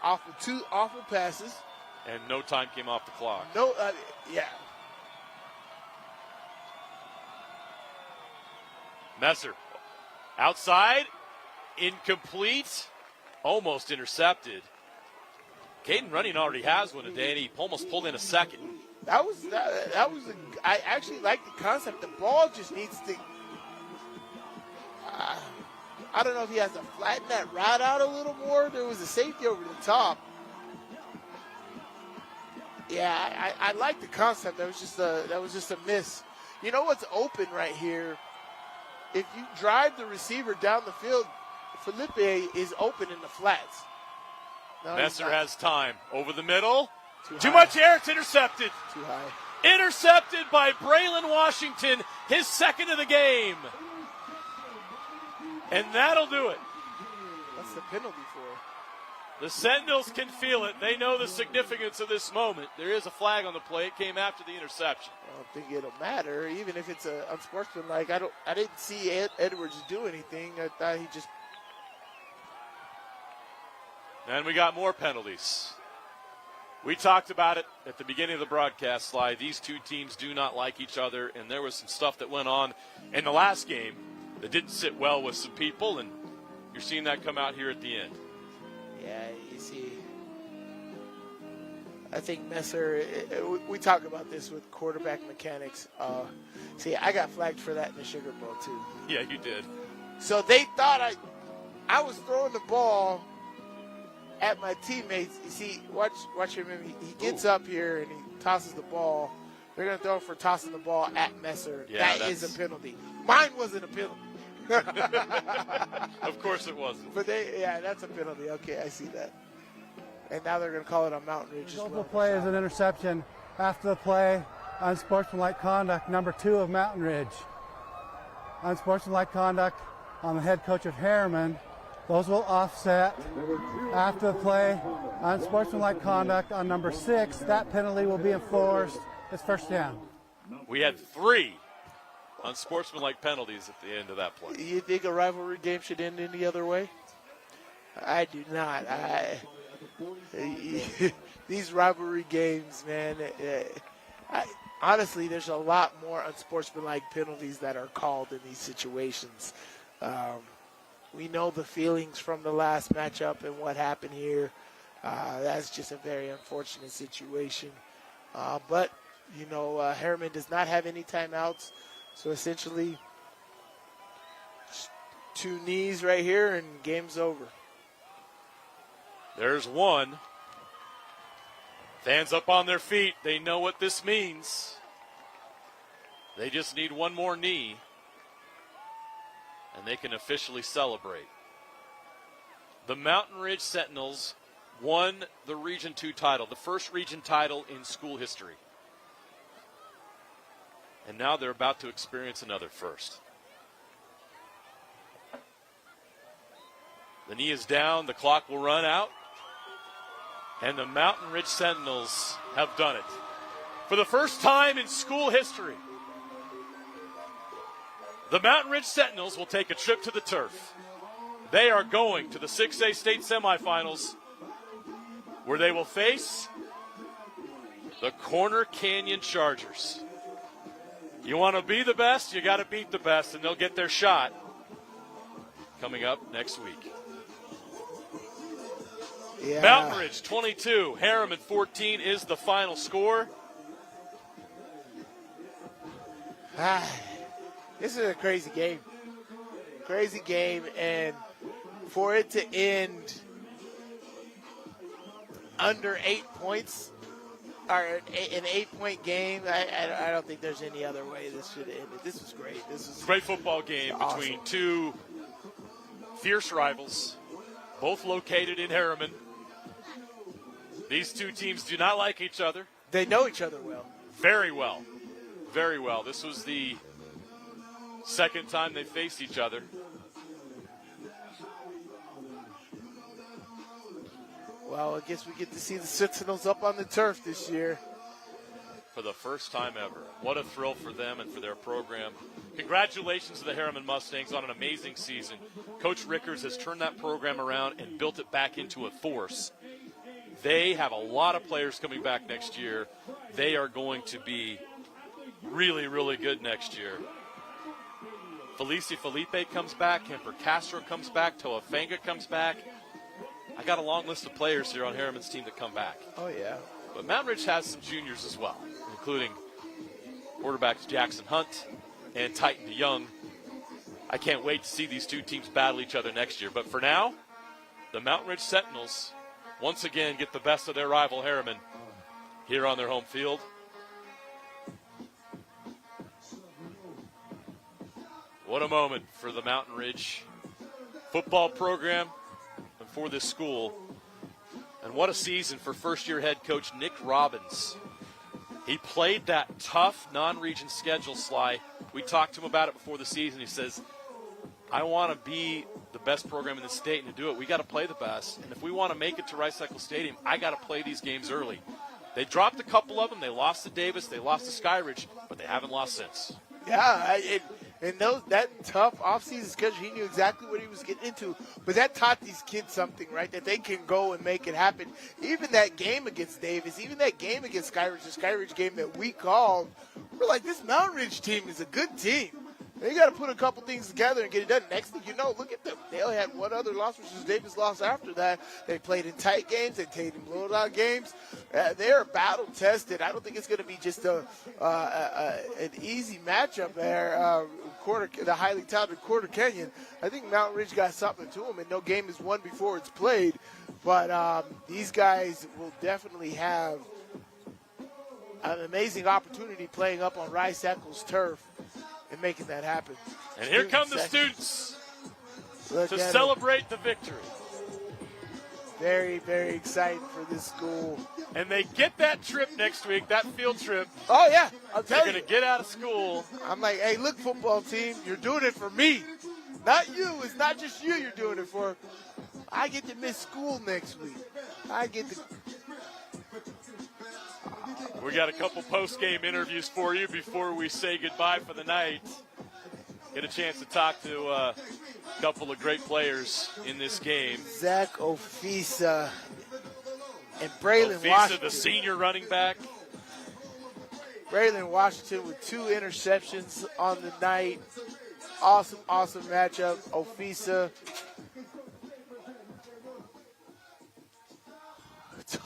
off of 2 awful passes. And no time came off the clock. Yeah. Messer outside, incomplete, almost intercepted. Caden Running already has one today, and he almost pulled in a second. I actually like the concept. The ball just needs to. I don't know if he has to flatten that route out a little more. There was a safety over the top. Yeah, I like the concept. That was just a miss. You know what's open right here? If you drive the receiver down the field, Felipe is open in the flats. No, Messer has time. Over the middle. Too much air. It's intercepted. Too high. Intercepted by Braylon Washington, his 2nd of the game. And that'll do it. What's the penalty for? The Sentinels can feel it. They know the significance of this moment. There is a flag on the play. It came after the interception. I don't think it'll matter, even if it's unsportsmanlike. I didn't see Edwards do anything. I thought he just. And we got more penalties. We talked about it at the beginning of the broadcast, Sly. These two teams do not like each other, and there was some stuff that went on in the last game that didn't sit well with some people, and you're seeing that come out here at the end. Yeah, you see, I think Messer, we talk about this with quarterback mechanics. See, I got flagged for that in the Sugar Bowl, too. Yeah, you did. So they thought I was throwing the ball at my teammates. You see, watch him. He gets up here and he tosses the ball. They're going to throw for tossing the ball at Messer. Yeah, that is a penalty. Mine wasn't a penalty. Of course it wasn't. But that's a penalty. Okay, I see that. And now they're going to call it on Mountain Ridge. The play is an interception. After the play, unsportsmanlike conduct, number 2 of Mountain Ridge. Unsportsmanlike conduct on the head coach of Herriman. Those will offset. After the play, unsportsmanlike conduct on number 6. That penalty will be enforced. It's first down. We had 3 unsportsmanlike penalties at the end of that play. You think a rivalry game should end any other way? I do not. These rivalry games, man, honestly, there's a lot more unsportsmanlike penalties that are called in these situations. We know the feelings from the last matchup and what happened here. That's just a very unfortunate situation. But, Herriman does not have any timeouts. So essentially, 2 knees right here and game's over. There's one. Fans up on their feet. They know what this means. They just need one more knee, and they can officially celebrate. The Mountain Ridge Sentinels won the Region 2 title, the first region title in school history. And now they're about to experience another first. The knee is down. The clock will run out. And the Mountain Ridge Sentinels have done it. For the first time in school history, the Mountain Ridge Sentinels will take a trip to the turf. They are going to the 6A state semifinals, where they will face the Corner Canyon Chargers. You want to be the best, you got to beat the best, and they'll get their shot coming up next week. Yeah. Mountain Ridge 22, Herriman 14 is the final score. This is a crazy game. Crazy game, and for it to end under 8 points, or an 8-point game, I don't think there's any other way this should have ended. This was great. This was great football game awesome. Between 2 fierce rivals, both located in Herriman. These 2 teams do not like each other. They know each other well. Very well. Very well. This was the second time they faced each other. Well, I guess we get to see the Sentinels up on the turf this year. For the first time ever. What a thrill for them and for their program. Congratulations to the Herriman Mustangs on an amazing season. Coach Rickers has turned that program around and built it back into a force. They have a lot of players coming back next year. They are going to be really, really good next year. Felice Felipe comes back. Kemper Castro comes back. Toa Fanga comes back. I got a long list of players here on Herriman's team that come back. Oh, yeah. But Mountain Ridge has some juniors as well, including quarterbacks Jackson Hunt and Titan DeYoung. I can't wait to see these 2 teams battle each other next year. But for now, the Mountain Ridge Sentinels once again get the best of their rival Herriman here on their home field. What a moment for the Mountain Ridge football program and for this school. And what a season for first-year head coach Nick Robbins. He played that tough non-region schedule, Sly. We talked to him about it before the season. He says, I want to be the best program in the state, and to do it, we got to play the best. And if we want to make it to Rice Eccles Stadium, I got to play these games early. They dropped a couple of them. They lost to Davis. They lost to Skyridge, but they haven't lost since. Yeah, that tough offseason schedule, he knew exactly what he was getting into. But that taught these kids something, right, that they can go and make it happen. Even that game against Davis, even that game against Skyridge, the Skyridge game that we called, we're like, this Mountain Ridge team is a good team. They got to put a couple things together and get it done. Next thing you know, look at them. They only had one other loss, which was Davis lost after that. They played in tight games. They played in blowout games. They're battle-tested. I don't think it's going to be just an easy matchup there. The highly talented Quarter Canyon. I think Mountain Ridge got something to them, and no game is won before it's played. But these guys will definitely have an amazing opportunity playing up on Rice Eccles turf and making that happen. And here come the students to celebrate the victory. Very, very excited for this school. And they get that trip next week, that field trip. Oh, yeah. I'll tell you. They're going to get out of school. I'm like, hey, look, football team, you're doing it for me. Not you. It's not just you you're doing it for. I get to miss school next week. I get to. We got a couple post-game interviews for you before we say goodbye for the night. Get a chance to talk to a couple of great players in this game. Zach Ofisa and Braylon Washington. The senior running back. Braylon Washington with 2 interceptions on the night. Awesome matchup. Ofisa.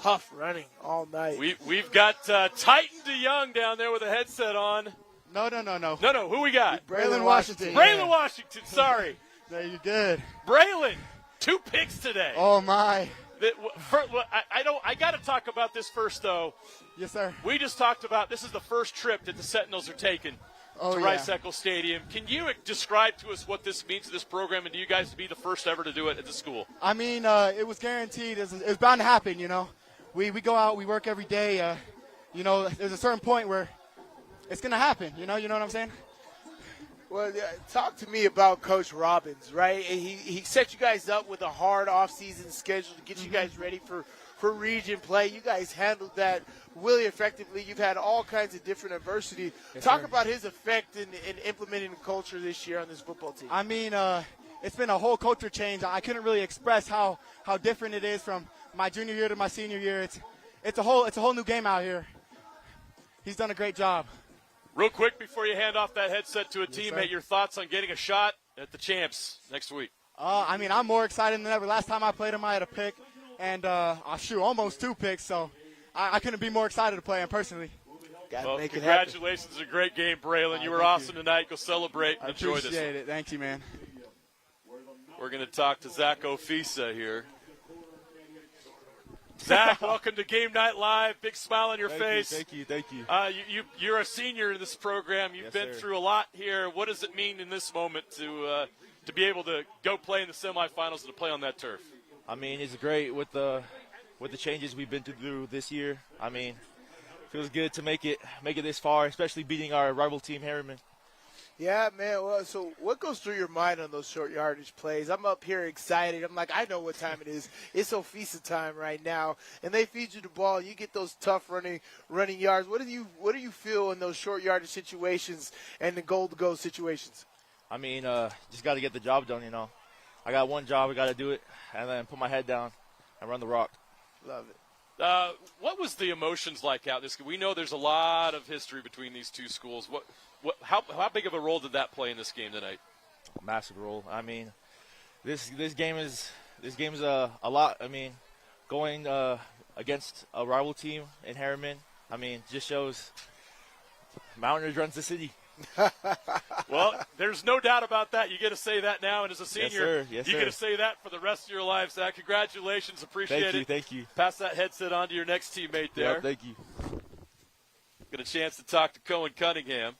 Tough running all night. We've got Titan DeYoung down there with a headset on. No. No, who we got? Braylon Washington. Braylon Washington, sorry. No, you did. Braylon, 2 picks today. Oh, my. I got to talk about this first, though. Yes, sir. We just talked about this is the first trip that the Sentinels are taking to Rice Eccles Stadium. Can you describe to us what this means to this program, and do you guys to be the first ever to do it at the school? I mean, it was guaranteed. It was bound to happen, you know. We go out, we work every day. There's a certain point where it's going to happen, you know what I'm saying? Well, talk to me about Coach Robbins, right? He set you guys up with a hard off-season schedule to get you guys ready for region play. You guys handled that really effectively. You've had all kinds of different adversity. Talk about his effect in implementing the culture this year on this football team. I mean, it's been a whole culture change. I couldn't really express how different it is from my junior year to my senior year. It's a whole new game out here. He's done a great job. Real quick before you hand off that headset to a Yes, teammate, sir. your thoughts on getting a shot at the champs next week? I mean, I'm more excited than ever. Last time I played him, I had a pick, and almost 2 picks. So I couldn't be more excited to play him personally. Well, congratulations. A great game, Braylon. You were awesome tonight. Go celebrate and enjoy this. I appreciate it. Thank you, man. We're going to talk to Zach Ofisa here. Zach, welcome to Game Night Live. Big smile on your face. Thank you. You're a senior in this program. You've been through a lot here. What does it mean in this moment to be able to go play in the semifinals and to play on that turf? I mean, it's great with the changes we've been through this year. I mean, feels good to make it this far, especially beating our rival team, Herriman. Yeah, man. Well, so what goes through your mind on those short yardage plays? I'm up here excited. I'm like, I know what time it is. It's Ofisa time right now, and they feed you the ball. You get those tough running yards. What do you feel in those short yardage situations and the goal-to-go situations? I mean, just got to get the job done. I got one job. I got to do it, and then put my head down and run the rock. Love it. What was the emotions like out this? We know there's a lot of history between these two schools. How big of a role did that play in this game tonight? Massive role. I mean, this game is a lot. I mean, going against a rival team in Herriman, I mean, just shows Mountain Ridge runs the city. Well, there's no doubt about that. You get to say that now, and as a senior, yes, you sir. get to say that for the rest of your life, Zach. Congratulations. Appreciate it. Thank you. Pass that headset on to your next teammate there. Yeah, thank you. Get a chance to talk to Cohen Cunningham.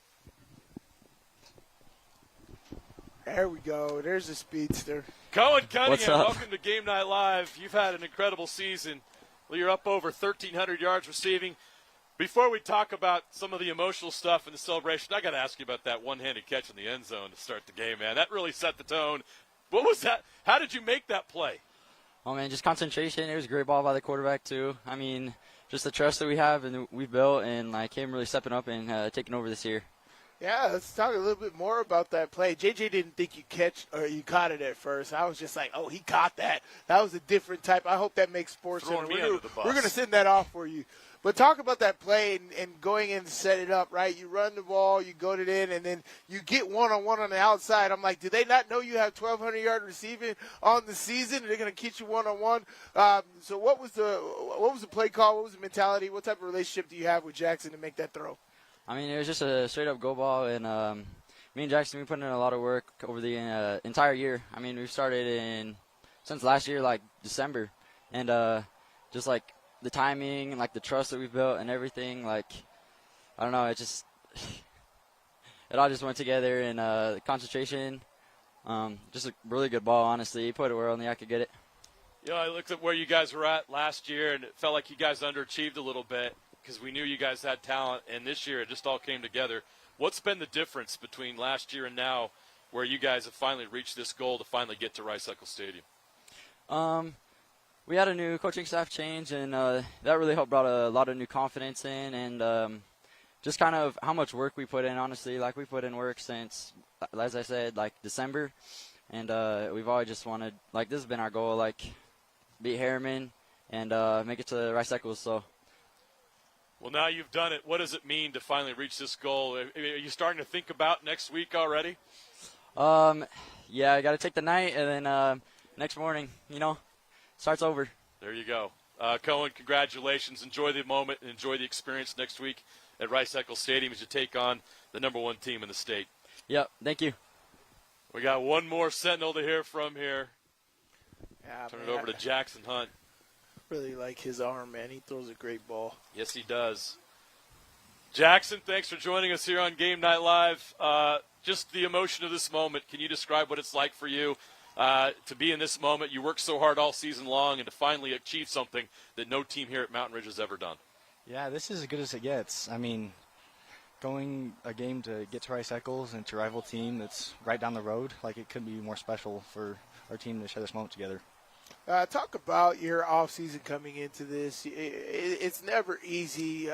There we go. There's a speedster. Cohen Cunningham, What's up? welcome to Game Night Live. You've had an incredible season. Well, you're up over 1,300 yards receiving. Before we talk about some of the emotional stuff and the celebration, I got to ask you about that one-handed catch in the end zone to start the game, man. That really set the tone. What was that? How did you make that play? Oh, man, just concentration. It was a great ball by the quarterback, too. I mean, just the trust that we have and we've built, and, like, him really stepping up and taking over this year. Yeah, let's talk a little bit more about that play. JJ didn't think you caught it at first. I was just like, oh, he caught that. That was a different type. I hope that makes sports. Throwing me under the bus. We're going to send that off for you. But talk about that play and going in to set it up, right? You run the ball, you go it in, and then you get one-on-one on the outside. I'm like, do they not know you have 1,200-yard receiving on the season? And they're going to get you one-on-one. So what was the play call? What was the mentality? What type of relationship do you have with Jackson to make that throw? I mean, it was just a straight-up go ball, and me and Jackson, we put in a lot of work over the entire year. I mean, we started since last year, like December, and just like the timing and like the trust that we've built and everything, like I don't know, it all just went together, and the concentration, just a really good ball, honestly. He put it where only I could get it. I looked at where you guys were at last year, and it felt like you guys underachieved a little bit because we knew you guys had talent, and this year it just all came together. What's been the difference between last year and now where you guys have finally reached this goal to finally get to Rice Eccles Stadium? We had a new coaching staff change, and that really helped brought a lot of new confidence in, and just kind of how much work we put in, honestly. Like, we put in work since, as I said, like December, and we've always just wanted, like, this has been our goal, like, beat Herriman and make it to Rice Eccles, so. Well, now you've done it. What does it mean to finally reach this goal? Are you starting to think about next week already? Yeah, I got to take the night, and then next morning, starts over. There you go. Cohen, congratulations. Enjoy the moment and enjoy the experience next week at Rice Eccles Stadium as you take on the #1 team in the state. Yep, thank you. We got one more Sentinel to hear from here. Yeah, Turn it over to Jackson Hunt. Really like his arm, man. He throws a great ball. Yes, he does. Jackson, thanks for joining us here on Game Night Live. Just the emotion of this moment. Can you describe what it's like for you to be in this moment? You worked so hard all season long and to finally achieve something that no team here at Mountain Ridge has ever done. Yeah, this is as good as it gets. I mean, going a game to get to Rice Eccles and to a rival team that's right down the road, like, it couldn't be more special for our team to share this moment together. Talk about your off season coming into this. It's never easy,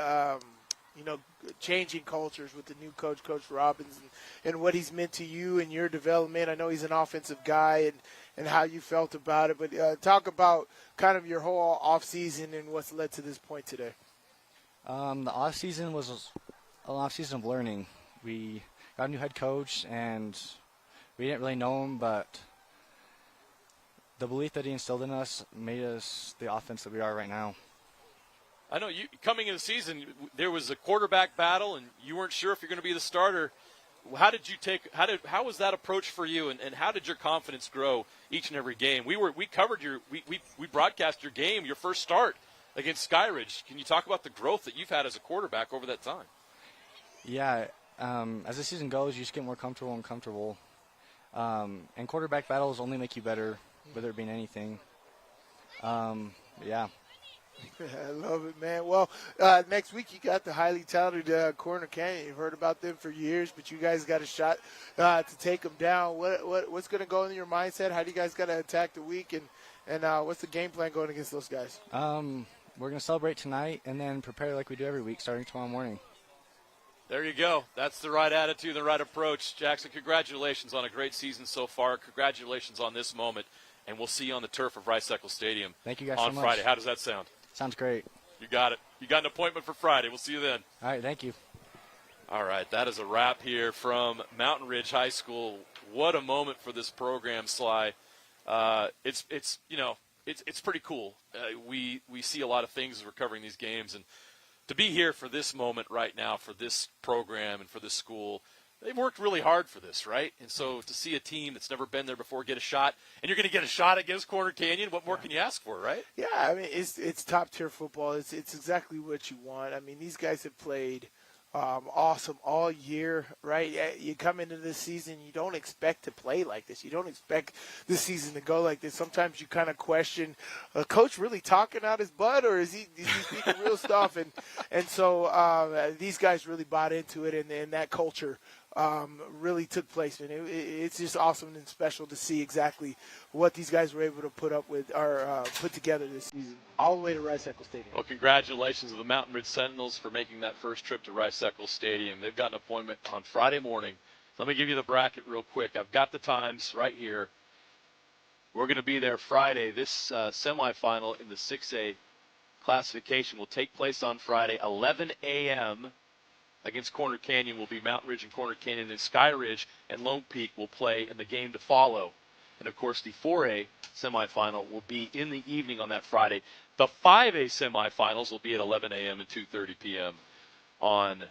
changing cultures with the new coach, Coach Robbins, and what he's meant to you and your development. I know he's an offensive guy and how you felt about it, but talk about kind of your whole off season and what's led to this point today. The off season was an off season of learning. We got a new head coach, and we didn't really know him, but the belief that he instilled in us made us the offense that we are right now. I know you coming into the season, there was a quarterback battle, and you weren't sure if you're going to be the starter. How was that approach for you, and how did your confidence grow each and every game? We covered we broadcast your game, your first start against Skyridge. Can you talk about the growth that you've had as a quarterback over that time? Yeah, as the season goes, you just get more comfortable and comfortable. And quarterback battles only make you better, whether it be in anything. Yeah. I love it, man. Well, next week you got the highly talented Corner Canyon. You've heard about them for years, but you guys got a shot to take them down. What's going to go in your mindset? How do you guys got to attack the week, and what's the game plan going against those guys? We're going to celebrate tonight and then prepare like we do every week starting tomorrow morning. There you go. That's the right attitude, the right approach. Jackson, congratulations on a great season so far. Congratulations on this moment, and we'll see you on the turf of Rice Eccles Stadium. Thank you guys on so much. Friday. How does that sound? Sounds great. You got it. You got an appointment for Friday. We'll see you then. All right, thank you. All right, that is a wrap here from Mountain Ridge High School. What a moment for this program, Sly. It's pretty cool. We see a lot of things as we're covering these games, and to be here for this moment right now for this program and for this school, they've worked really hard for this, right? And so to see a team that's never been there before get a shot, and you're going to get a shot against Corner Canyon, what more can you ask for, right? Yeah, I mean, it's top-tier football. It's exactly what you want. I mean, these guys have played awesome all year, right? You come into this season, you don't expect to play like this. You don't expect this season to go like this. Sometimes you kind of question, a coach really talking out his butt, or is he speaking real stuff? And so these guys really bought into it, and that culture really took place. And it's just awesome and special to see exactly what these guys were able to put up with or put together this season, all the way to Rice Eccles Stadium. Well, congratulations to the Mountain Ridge Sentinels for making that first trip to Rice Eccles Stadium. They've got an appointment on Friday morning. Let me give you the bracket real quick. I've got the times right here. We're going to be there Friday. This semifinal in the 6A classification will take place on Friday, 11 a.m. Against Corner Canyon will be Mountain Ridge and Corner Canyon, and Sky Ridge and Lone Peak will play in the game to follow. And, of course, the 4A semifinal will be in the evening on that Friday. The 5A semifinals will be at 11 a.m. and 2:30 p.m. on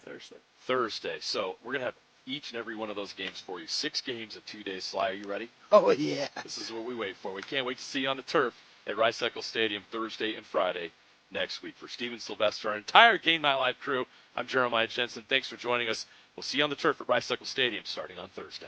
Thursday. So we're going to have each and every one of those games for you. 6 games in 2 days. Sly, are you ready? Oh, yeah. This is what we wait for. We can't wait to see you on the turf at Rice Eccles Stadium Thursday and Friday next week. For Steven Sylvester, our entire Game Night Live crew, I'm Jeremiah Jensen. Thanks for joining us. We'll see you on the turf at Rice Eccles Stadium starting on Thursday.